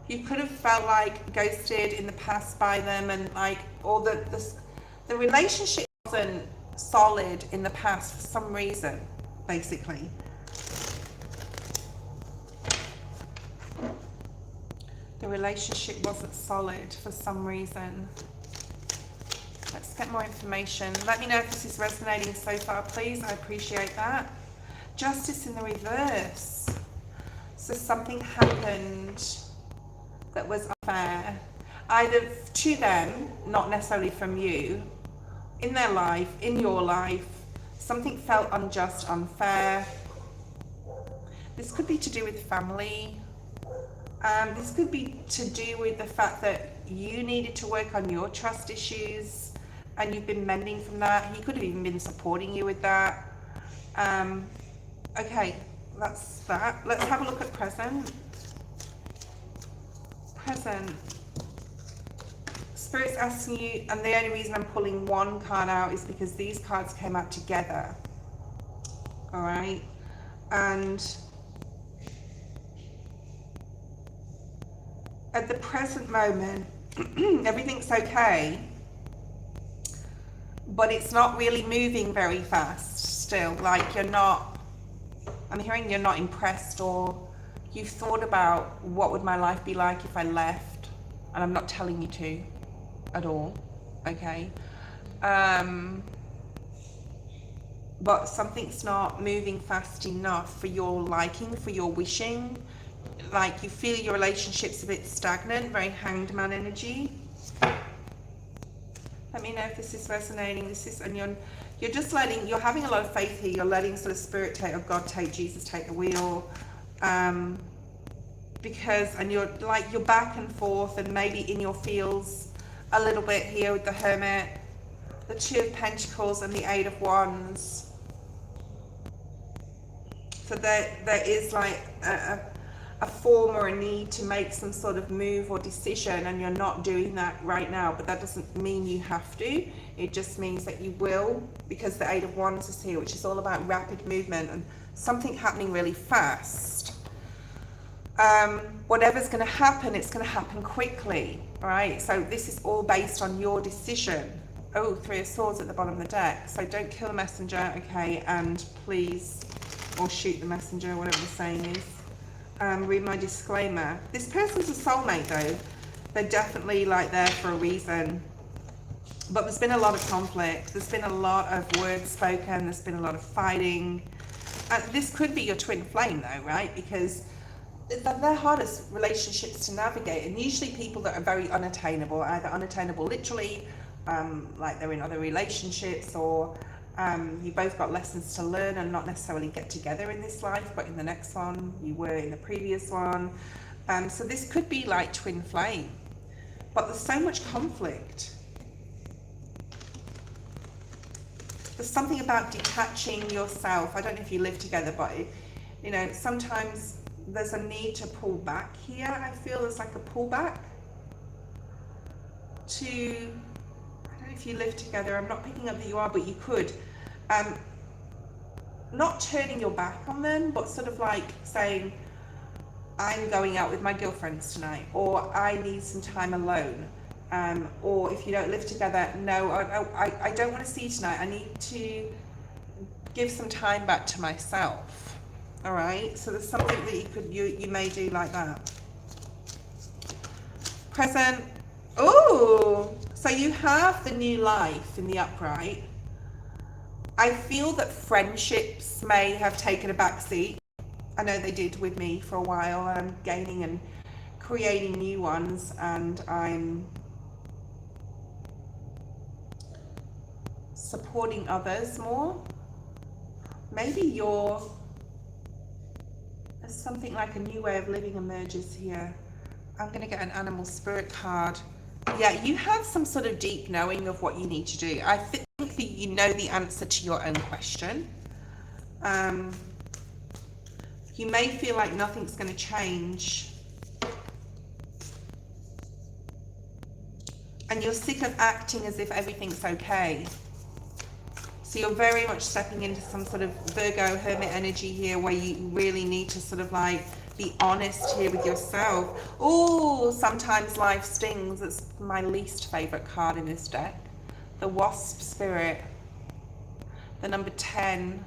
You could have felt like ghosted in the past by them, and like, or the relationship wasn't solid in the past for some reason, basically. The relationship wasn't solid for some reason. Let's get more information. Let me know if this is resonating so far, please. I appreciate that. Justice in the reverse. So something happened that was unfair, either to them, not necessarily from you, in their life, in your life. Something felt unjust, unfair. This could be to do with family. This could be to do with the fact that you needed to work on your trust issues and you've been mending from that. He could have even been supporting you with that. Okay, that's that. Let's have a look at present. Present. Spirit's asking you, and the only reason I'm pulling one card out is because these cards came out together. All right, and at the present moment, everything's okay, but it's not really moving very fast still. Like, you're not, I'm hearing you're not impressed, or you've thought about what would my life be like if I left, and I'm not telling you to at all, okay? But something's not moving fast enough for your liking, for your wishing. Like, you feel your relationship's a bit stagnant, very hanged man energy. Let me know if this is resonating. This is, and you're just letting, you're having a lot of faith here. You're letting sort of Spirit take, or God take, Jesus take the wheel. Because, and you're like, you're back and forth, and maybe in your feels a little bit here with the Hermit, the Two of Pentacles, and the Eight of Wands. So there is like a form or a need to make some sort of move or decision, and you're not doing that right now, but that doesn't mean you have to. It just means that you will, because the Eight of Wands is here, which is all about rapid movement and something happening really fast. Whatever's going to happen, it's going to happen quickly, all right? So this is all based on your decision. Oh, Three of Swords at the bottom of the deck. So don't kill the messenger, okay? And please, or shoot the messenger, whatever the saying is. Read my disclaimer. This person's a soulmate though. They're definitely like there for a reason. But there's been a lot of conflict. There's been a lot of words spoken. There's been a lot of fighting. This could be your twin flame though, right? Because they're hardest relationships to navigate, and usually people that are very unattainable, either unattainable literally, like they're in other relationships, or you both got lessons to learn and not necessarily get together in this life, but in the next one you were in the previous one. So this could be like twin flame, but there's so much conflict. There's something about detaching yourself. I don't know if you live together, but you know, sometimes there's a need to pull back here. I feel there's like a pullback to, I don't know if you live together. I'm not picking up that you are, but you could. Not turning your back on them, but sort of like saying, I'm going out with my girlfriends tonight, or I need some time alone. Or if you don't live together, no, I don't want to see you tonight. I need to give some time back to myself. All right, so there's something that you may do like that. Present. Oh, so you have the new life in the upright. I feel that friendships may have taken a back seat. I know they did with me for a while. I'm gaining and creating new ones, and I'm supporting others more. Maybe there's something like a new way of living emerges here. I'm going to get an animal spirit card. Yeah, you have some sort of deep knowing of what you need to do. I think that you know the answer to your own question. You may feel like nothing's going to change and you're sick of acting as if everything's okay. So you're very much stepping into some sort of Virgo hermit energy here, where you really need to sort of like be honest here with yourself. Oh, sometimes life stings. It's my least favorite card in this deck. The Wasp Spirit. The number 10.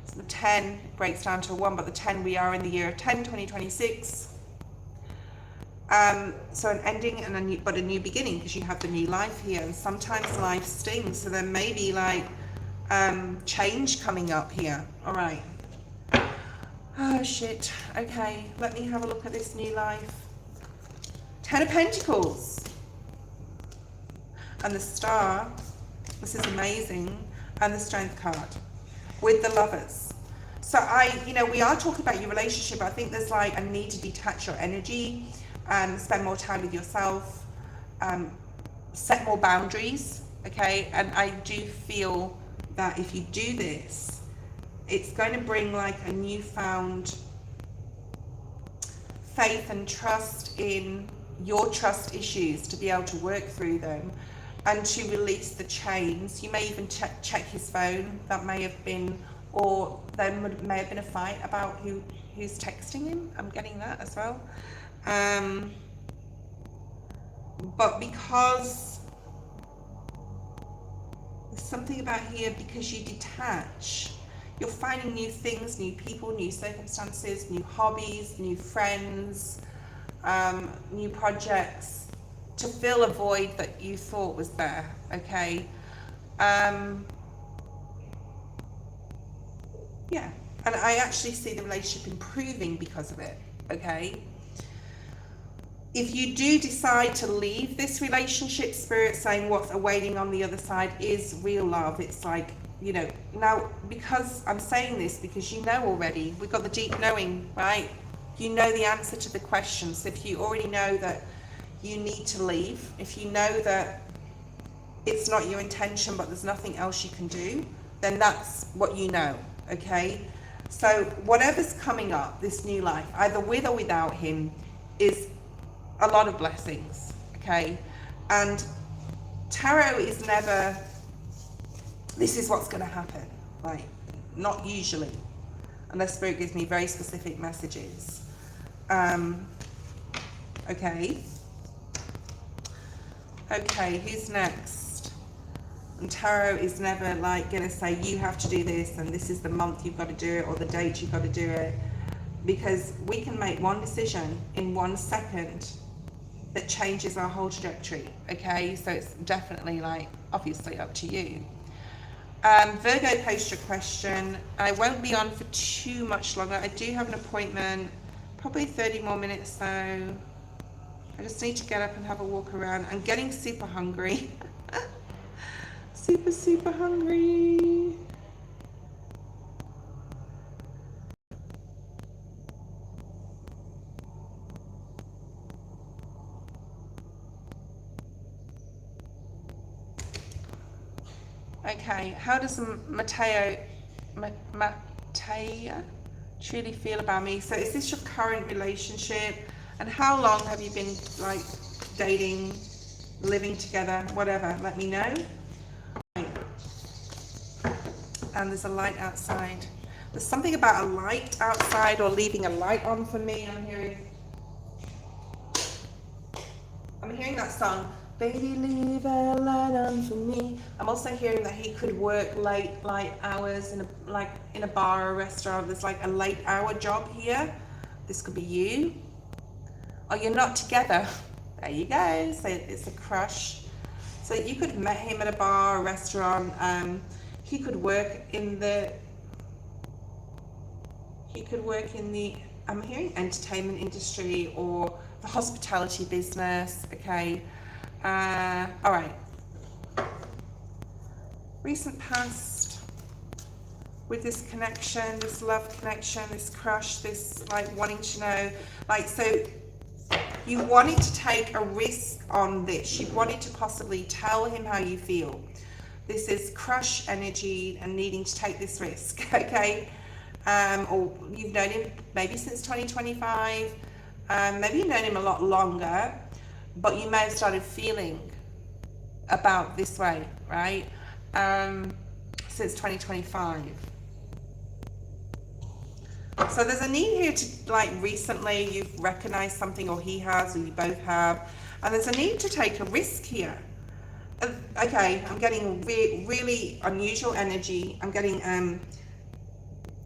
So the 10 breaks down to a 1, but the 10, we are in the year of 10, 2026. So an ending and a new beginning, because you have the new life here. And sometimes life stings, so there may be like change coming up here. All right. Oh shit. Okay, let me have a look at this new life. 10 of Pentacles and the Star. This is amazing. And the Strength card with the Lovers. So we are talking about your relationship. I think there's like a need to detach your energy, spend more time with yourself, set more boundaries. Okay, and I do feel that if you do this, it's going to bring like a newfound faith and trust in your trust issues, to be able to work through them and to release the chains. You may even check his phone. That may have been, or there may have been a fight about who's texting him. I'm getting that as well. But because there's something about here, because you detach, you're finding new things, new people, new circumstances, new hobbies, new friends, new projects, to fill a void that you thought was there. Okay. Yeah, and I actually see the relationship improving because of it. Okay. If you do decide to leave this relationship, Spirit saying what's awaiting on the other side is real love. It's like, now, because I'm saying this because you know already, we've got the deep knowing, right? You know the answer to the questions. So if you already know that you need to leave, if you know that it's not your intention but there's nothing else you can do, then that's what you know. Okay. So whatever's coming up, this new life, either with or without him, is a lot of blessings. Okay. And tarot is never, this is what's going to happen, like, not usually, unless Spirit gives me very specific messages. Okay, who's next? And tarot is never like going to say you have to do this and this is the month you've got to do it or the date you've got to do it, because we can make one decision in 1 second that changes our whole trajectory. Okay, so it's definitely like obviously up to you. Virgo, post your question. I won't be on for too much longer. I do have an appointment, probably 30 more minutes though. I just need to get up and have a walk around. I'm getting super hungry. super hungry. Okay, how does Mateo truly feel about me? So is this your current relationship? And how long have you been like dating, living together, whatever? Let me know. And there's a light outside. There's something about a light outside or leaving a light on for me. I'm hearing that song, Baby Leave a Light On For Me. I'm also hearing that he could work late hours in a bar or a restaurant. There's like a late hour job here. This could be you. Or you're not together. There you go. So it's a crush. So you could have met him at a bar or a restaurant. He could work in the I'm hearing entertainment industry or the hospitality business. Okay. All right. Recent past with this connection, this love connection, this crush, this like wanting to know, like, so you wanted to take a risk on this. You wanted to possibly tell him how you feel. This is crush energy and needing to take this risk, okay? Or you've known him maybe since 2025. Maybe you've known him a lot longer, but you may have started feeling about this way, right? Since 2025. So there's a need here to, like, recently you've recognized something, or he has, or you both have, and there's a need to take a risk here. Okay, I'm getting really unusual energy. I'm getting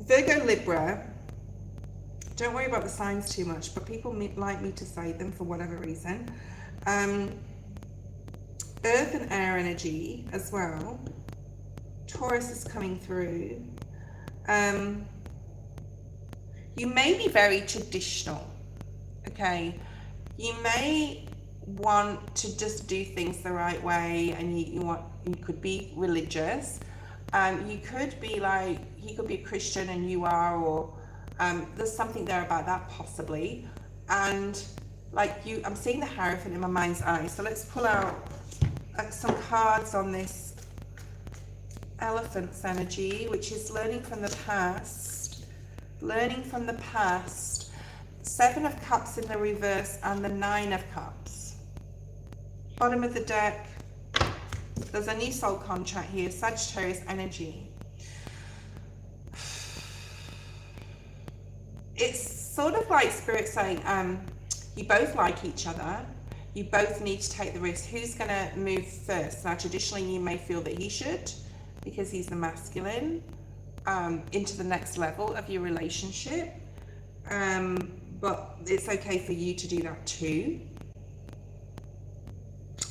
Virgo, Libra. Don't worry about the signs too much, but people like me to say them for whatever reason. Earth and air energy as well. Taurus is coming through. You may be very traditional, okay? You may want to just do things the right way, and you could be religious. You could be like, he could be a Christian and you are, or there's something there about that possibly. And like I'm seeing the Hierophant in my mind's eye. So let's pull out some cards on this Elephant's energy, which is learning from the past. Learning from the past. 7 of Cups in the reverse and the 9 of Cups. Bottom of the deck, there's a new soul contract here, Sagittarius energy. It's sort of like Spirit saying, you both like each other. You both need to take the risk. Who's going to move first? Now, traditionally, you may feel that he should, because he's the masculine, into the next level of your relationship. But it's okay for you to do that too.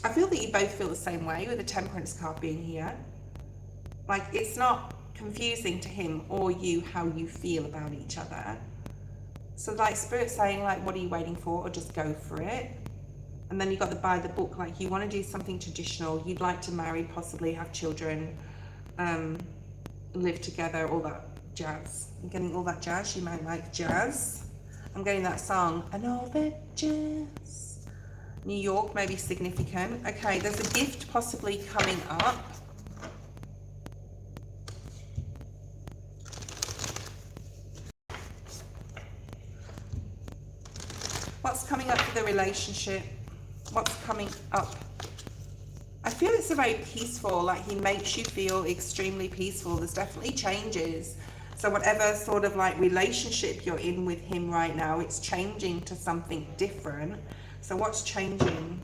I feel that you both feel the same way with the Temperance card being here. Like, it's not confusing to him or you how you feel about each other. So like Spirit saying, like, what are you waiting for? Or just go for it. And then you got the by the book, like you want to do something traditional. You'd like to marry, possibly have children, live together, all that jazz. I'm getting all that jazz. You might like jazz. I'm getting that song, and all that jazz. New York may be significant. Okay, there's a gift possibly coming up. What's coming up for the relationship? What's coming up? I feel it's a very peaceful, like he makes you feel extremely peaceful. There's definitely changes. So whatever sort of like relationship you're in with him right now, it's changing to something different. So what's changing?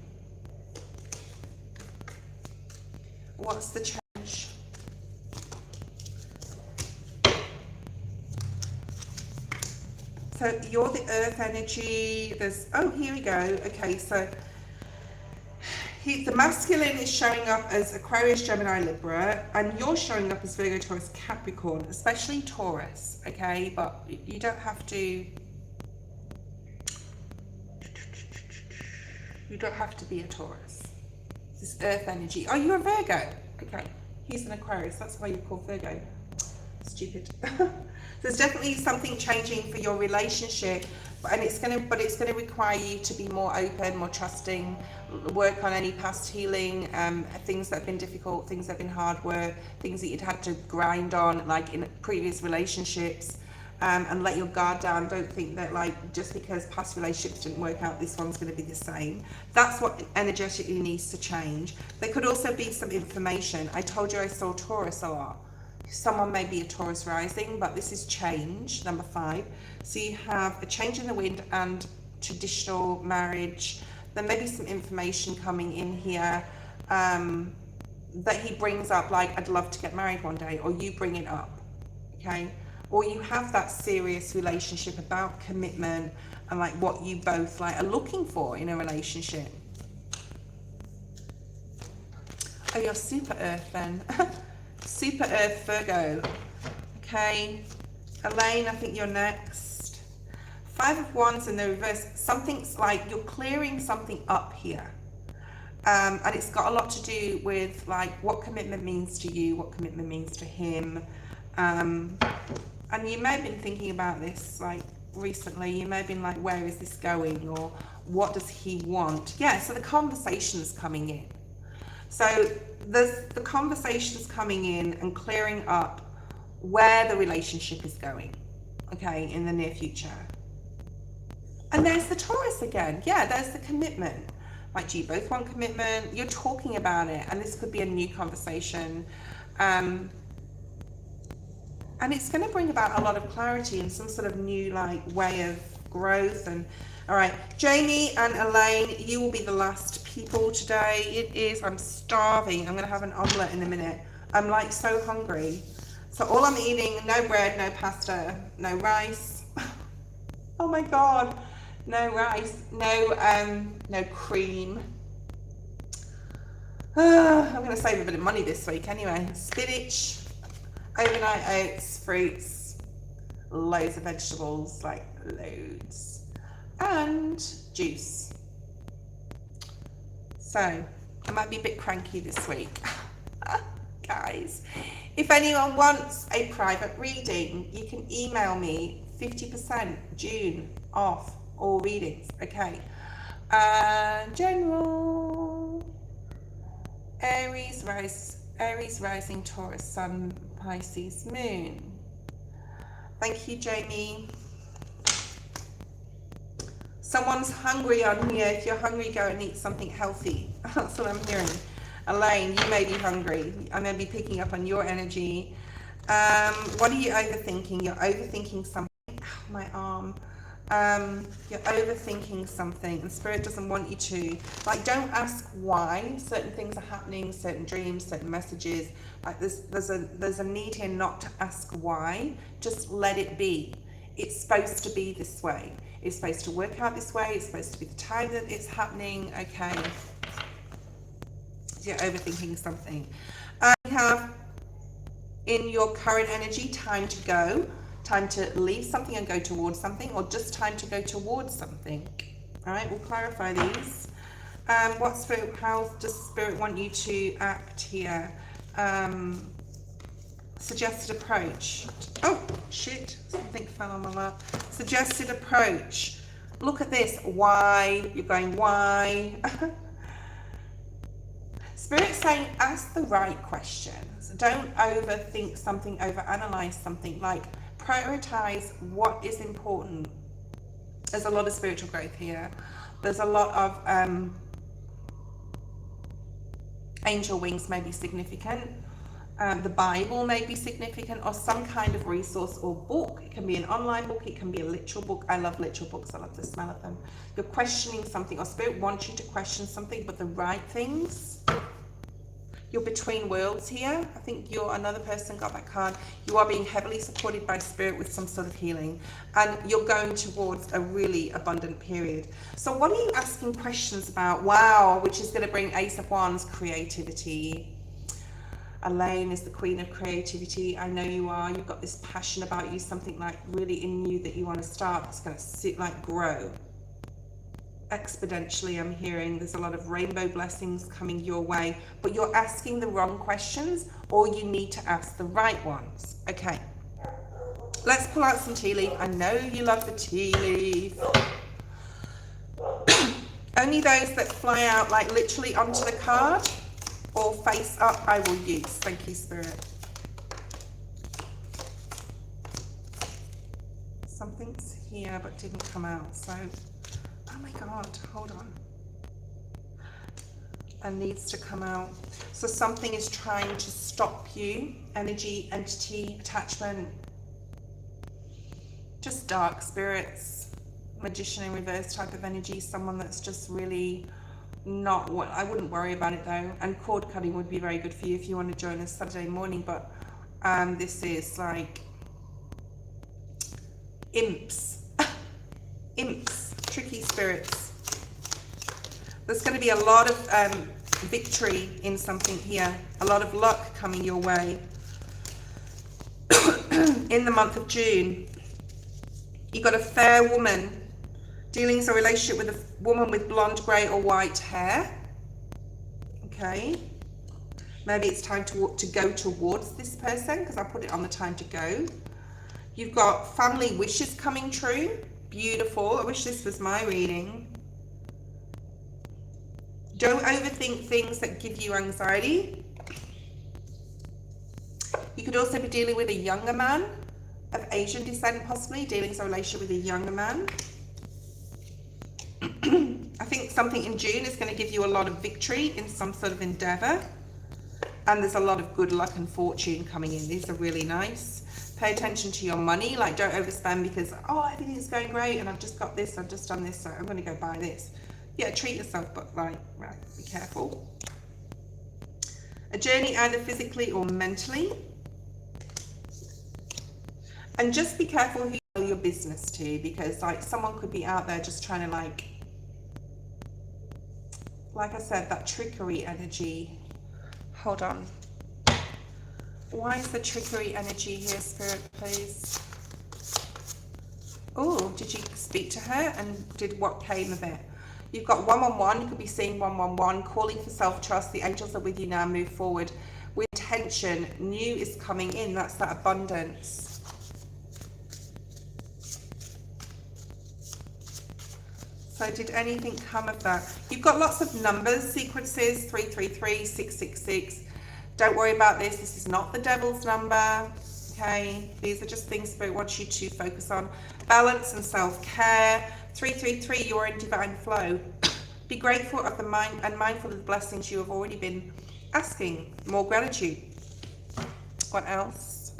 What's the change? So you're the earth energy. There's, oh, here we go. Okay, so the masculine is showing up as Aquarius, Gemini, Libra, and you're showing up as Virgo, Taurus, Capricorn, especially Taurus, okay? But you don't have to, you don't have to be a Taurus. This earth energy. Oh, you're a Virgo. Okay, he's an Aquarius. That's why you're called Virgo. Stupid. There's definitely something changing for your relationship, and it's going to require you to be more open, more trusting, work on any past healing, things that have been difficult, things that have been hard work, things that you'd had to grind on, like in previous relationships, and let your guard down. Don't think that, like, just because past relationships didn't work out, this one's going to be the same. That's what energetically needs to change. There could also be some information. I told you I saw Taurus a lot. Someone may be a Taurus rising, but this is change, number 5. So you have a change in the wind and traditional marriage. There may be some information coming in here that he brings up, like, I'd love to get married one day, or you bring it up, okay? Or you have that serious relationship about commitment and like what you both like are looking for in a relationship. Oh, you're super earth then. Super earth Virgo. Okay, Elaine, I think you're next. 5 of Wands in the reverse. Something's like you're clearing something up here, and it's got a lot to do with like what commitment means to you, what commitment means to him, and you may have been thinking about this like recently. You may have been like, where is this going, or what does he want? Yeah, so the conversation's coming in. So there's the conversations coming in and clearing up where the relationship is going, okay, in the near future. And there's the Taurus again. Yeah, there's the commitment. Like, do you both want commitment? You're talking about it, and this could be a new conversation. And it's going to bring about a lot of clarity and some sort of new like way of growth. And all right, Jamie and Elaine, you will be the last people today. It is, I'm starving. I'm going to have an omelette in a minute. I'm like so hungry. So all I'm eating, no bread, no pasta, no rice. Oh my God, no rice, no cream. I'm going to save a bit of money this week anyway. Spinach, overnight oats, fruits, loads of vegetables, like loads, and juice. So I might be a bit cranky this week. Guys, if anyone wants a private reading, you can email me. 50% June off all readings. Okay. General Aries rising, Taurus sun, Pisces moon. Thank you, Jamie. Someone's hungry on here. If you're hungry, go and eat something healthy. That's what I'm hearing. Elaine, you may be hungry. I may be picking up on your energy. What are you overthinking? You're overthinking something. Ow, my arm. You're overthinking something, and Spirit doesn't want you to. Like, don't ask why certain things are happening, certain dreams, certain messages. Like, there's a need here not to ask why. Just let it be. It's supposed to be this way. It's supposed to work out this way. It's supposed to be the time that it's happening. Okay. You're overthinking something. You have in your current energy time to go, time to leave something and go towards something, or just time to go towards something. All right, we'll clarify these. What Spirit? How does Spirit want you to act here? Suggested approach. Oh shit! Something fell on my lap. Suggested approach. Look at this. Why? You're going why? Spirit's saying ask the right questions. Don't overthink something, overanalyze something. Like, prioritize what is important. There's a lot of spiritual growth here. There's a lot of angel wings may be significant. The Bible may be significant, or some kind of resource or book. It can be an online book, it can be a literal book. I love literal books, I love the smell of them. You're questioning something, or Spirit wants you to question something, but the right things. You're between worlds here. I think you're another person got that card. You are being heavily supported by Spirit with some sort of healing, and you're going towards a really abundant period. So what are you asking questions about? Wow, which is going to bring Ace of Wands, creativity. Elaine is the queen of creativity. I know you are. You've got this passion about you, something like really in you that you want to start. It's going to sit like grow exponentially. I'm hearing there's a lot of rainbow blessings coming your way, but you're asking the wrong questions, or you need to ask the right ones. Okay, let's pull out some tea leaf. I know you love the tea leaf. Only those that fly out like literally onto the card or face up I will use. Thank you, Spirit. Something's here but didn't come out, so oh my God, hold on. And needs to come out. So something is trying to stop you. Energy, entity, attachment. Just dark spirits. Magician in reverse type of energy. Someone that's just really not what, I wouldn't worry about it though. And cord cutting would be very good for you if you want to join us Saturday morning. But this is like imps. Imps. Tricky spirits. There's going to be a lot of victory in something here, a lot of luck coming your way in the month of June. You got a fair woman. Dealings or relationship with a woman with blonde, grey or white hair. Okay, maybe it's time to go towards this person, because I put it on the time to go. You've got family wishes coming true. Beautiful. I wish this was my reading. Don't overthink things that give you anxiety. You could also be dealing with a younger man of Asian descent, possibly. Dealings or relationship with a younger man. I think something in June is going to give you a lot of victory in some sort of endeavor. And there's a lot of good luck and fortune coming in. These are really nice. Pay attention to your money. Like, don't overspend because, oh, everything's going great and I've just got this, I've just done this, so I'm going to go buy this. Yeah, treat yourself, but like, right, be careful. A journey either physically or mentally. And just be careful who you tell your business to, because like someone could be out there just trying to like I said, that trickery energy. Hold on. Why is the trickery energy here, Spirit, please? Oh, did you speak to her and did what came of it? You've got 111, you could be seeing 111, calling for self-trust. The angels are with you now, move forward. With tension, new is coming in, that's that abundance. So did anything come of that? You've got lots of numbers, sequences, 333, 666. Don't worry about this. This is not the devil's number. Okay, these are just things Spirit wants you to focus on. Balance and self-care. 333, you're in divine flow. Be grateful of the mind and mindful of the blessings you have already been asking. More gratitude. What else?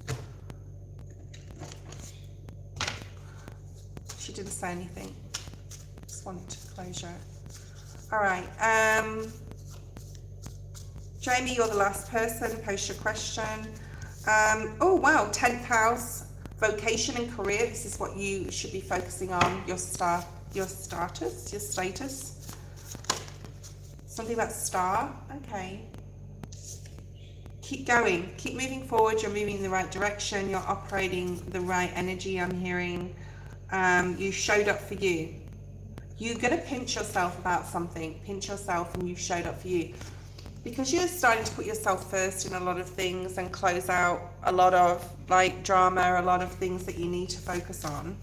She didn't say anything. Want closure. All right, Jamie, you're the last person. Post your question. Oh wow, 10th house, vocation and career. This is what you should be focusing on. Your status. Something about star. Okay. Keep going. Keep moving forward. You're moving in the right direction. You're operating the right energy. I'm hearing. You showed up for you. You're going to pinch yourself about something. Pinch yourself and you've showed up for you. Because you're starting to put yourself first in a lot of things and close out a lot of like drama, a lot of things that you need to focus on.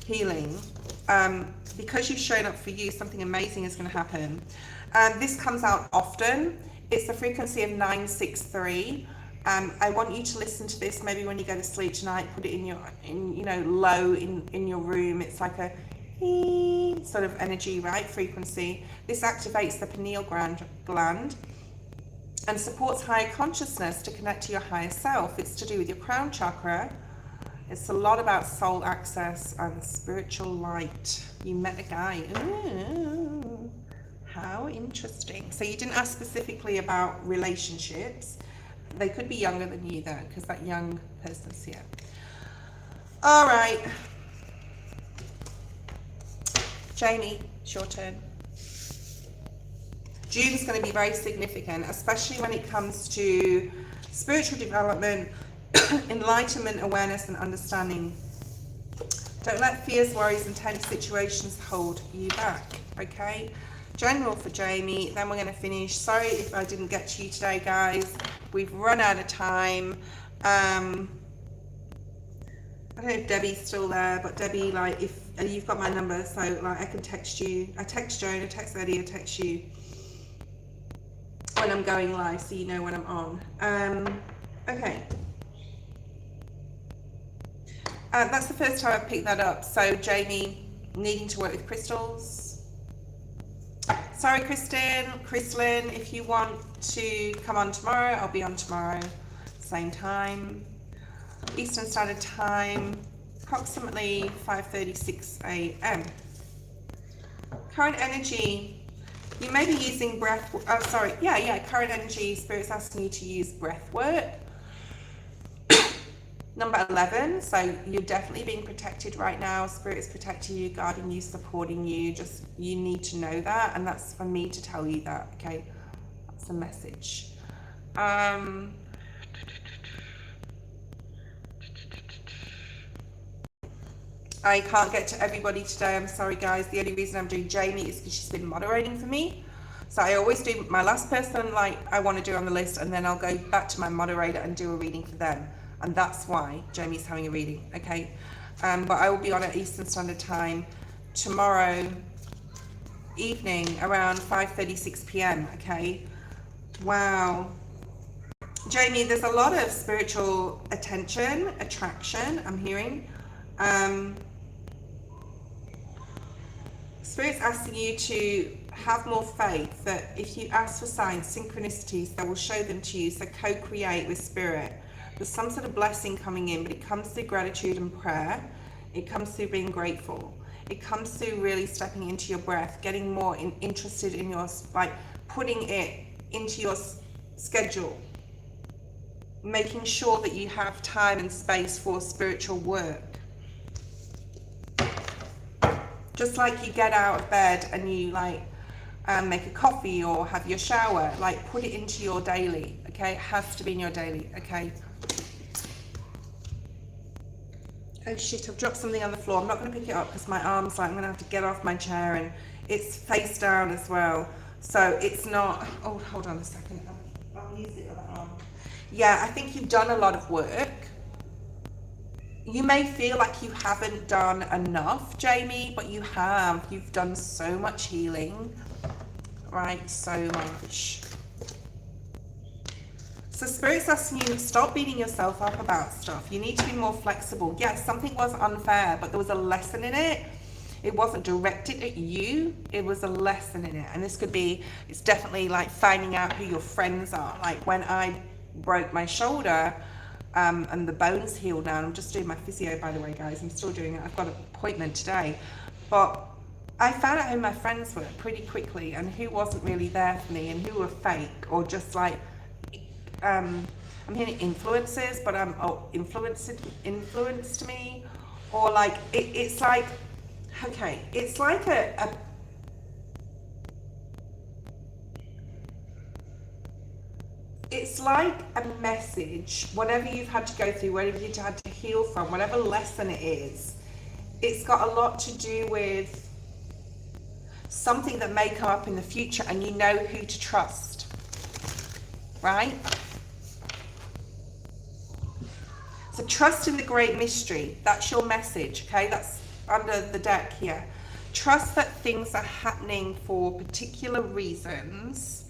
Healing. Because you've shown up for you, something amazing is going to happen. This comes out often. It's the frequency of 963. I want you to listen to this maybe when you go to sleep tonight. Put it in your, low in your room. It's like a sort of energy, right? Frequency. This activates the pineal gland and supports higher consciousness to connect to your higher self. It's to do with your crown chakra. It's a lot about soul access and spiritual light. You met a guy. Ooh, how interesting. So you didn't ask specifically about relationships. They could be younger than you though, because that young person's here. All right. Jamie, it's your turn. June is going to be very significant, especially when it comes to spiritual development, enlightenment, awareness, and understanding. Don't let fears, worries, and tense situations hold you back, okay? General for Jamie, then we're going to finish. Sorry if I didn't get to you today, guys. We've run out of time. I don't know if Debbie's still there, but Debbie, like, if you've got my number, so like I can text you. I text Joan, I text Eddie, I text you when I'm going live, so you know when I'm on. Okay. That's the first time I've picked that up. So Jamie, needing to work with crystals. Sorry, Kristlyn, if you want to come on tomorrow, I'll be on tomorrow, same time. Eastern Standard Time, approximately 5:36 a.m. Current energy, you may be using breath, current energy, Spirit's asking you to use breath work. Number 11, so you're definitely being protected right now. Spirit is protecting you, guarding you, supporting you. Just, you need to know that, and that's for me to tell you that, okay? That's a message. I can't get to everybody today, I'm sorry guys. The only reason I'm doing Jamie is because she's been moderating for me. So I always do my last person like I want to do on the list, and then I'll go back to my moderator and do a reading for them. And that's why Jamie's having a reading, okay? But I will be on at Eastern Standard Time tomorrow evening around 5:36 p.m, okay? Wow. Jamie, there's a lot of spiritual attraction, I'm hearing. Spirit's asking you to have more faith that if you ask for signs, synchronicities, they will show them to you. So co-create with Spirit. There's some sort of blessing coming in, but it comes through gratitude and prayer. It comes through being grateful. It comes through really stepping into your breath, getting more interested in your, like putting it into your schedule, making sure that you have time and space for spiritual work. Just like you get out of bed and you like make a coffee or have your shower, like put it into your daily, okay? It has to be in your daily, okay? Oh shit, I've dropped something on the floor. I'm not going to pick it up because my arm's like, I'm going to have to get off my chair, and it's face down as well. So it's not, oh, hold on a second. I'll use the other arm. Yeah, I think you've done a lot of work. You may feel like you haven't done enough, Jamie, but you have. You've done so much healing, right? So much. So Spirit's asking you to stop beating yourself up about stuff. You need to be more flexible. Yes, something was unfair, but there was a lesson in it. It wasn't directed at you. It was a lesson in it. And this could be, it's definitely like finding out who your friends are. Like when I broke my shoulder, and the bones healed now. And I'm just doing my physio, by the way, guys. I'm still doing it. I've got an appointment today. But I found out who my friends were pretty quickly and who wasn't really there for me and who were fake or just like, I'm hearing influences, but influenced me, or like, it's like, okay, it's like it's like a message, whatever you've had to go through, whatever you've had to heal from, whatever lesson it is, it's got a lot to do with something that may come up in the future and you know who to trust, right? So trust in the great mystery. That's your message, okay? That's under the deck here. Trust that things are happening for particular reasons,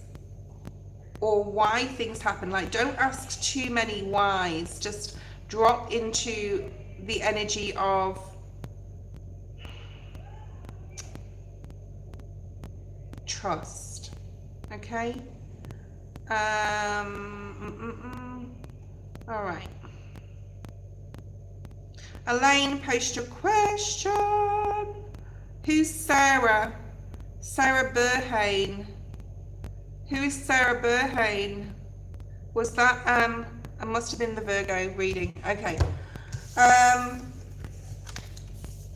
or why things happen. Like, don't ask too many whys. Just drop into the energy of trust, okay? All right. Elaine, post your question. Who's Sarah? Sarah Burhane. Who is Sarah Burhane? Was that, it must have been the Virgo reading. Okay.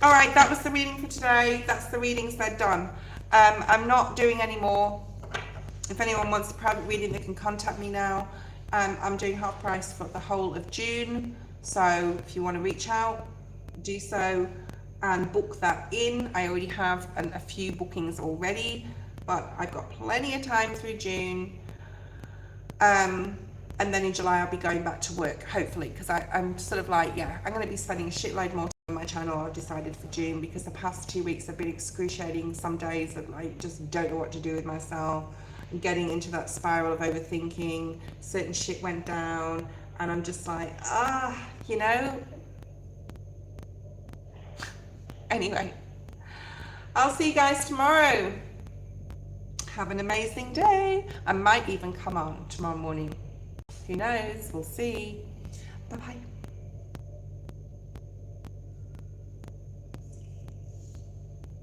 All right, that was the reading for today. That's the readings, they're done. I'm not doing any more. If anyone wants a private reading, they can contact me now. I'm doing half price for the whole of June. So if you want to reach out, do so and book that in. I already have a few bookings already, but I've got plenty of time through June. And then in July, I'll be going back to work, hopefully, because I'm sort of like, yeah, I'm going to be spending a shitload more time on my channel. I've decided for June, because the past 2 weeks have been excruciating. Some days that I just don't know what to do with myself. I'm getting into that spiral of overthinking. Certain shit went down, and I'm just like, you know. Anyway, I'll see you guys tomorrow. Have an amazing day. I might even come on tomorrow morning. Who knows? We'll see. Bye-bye.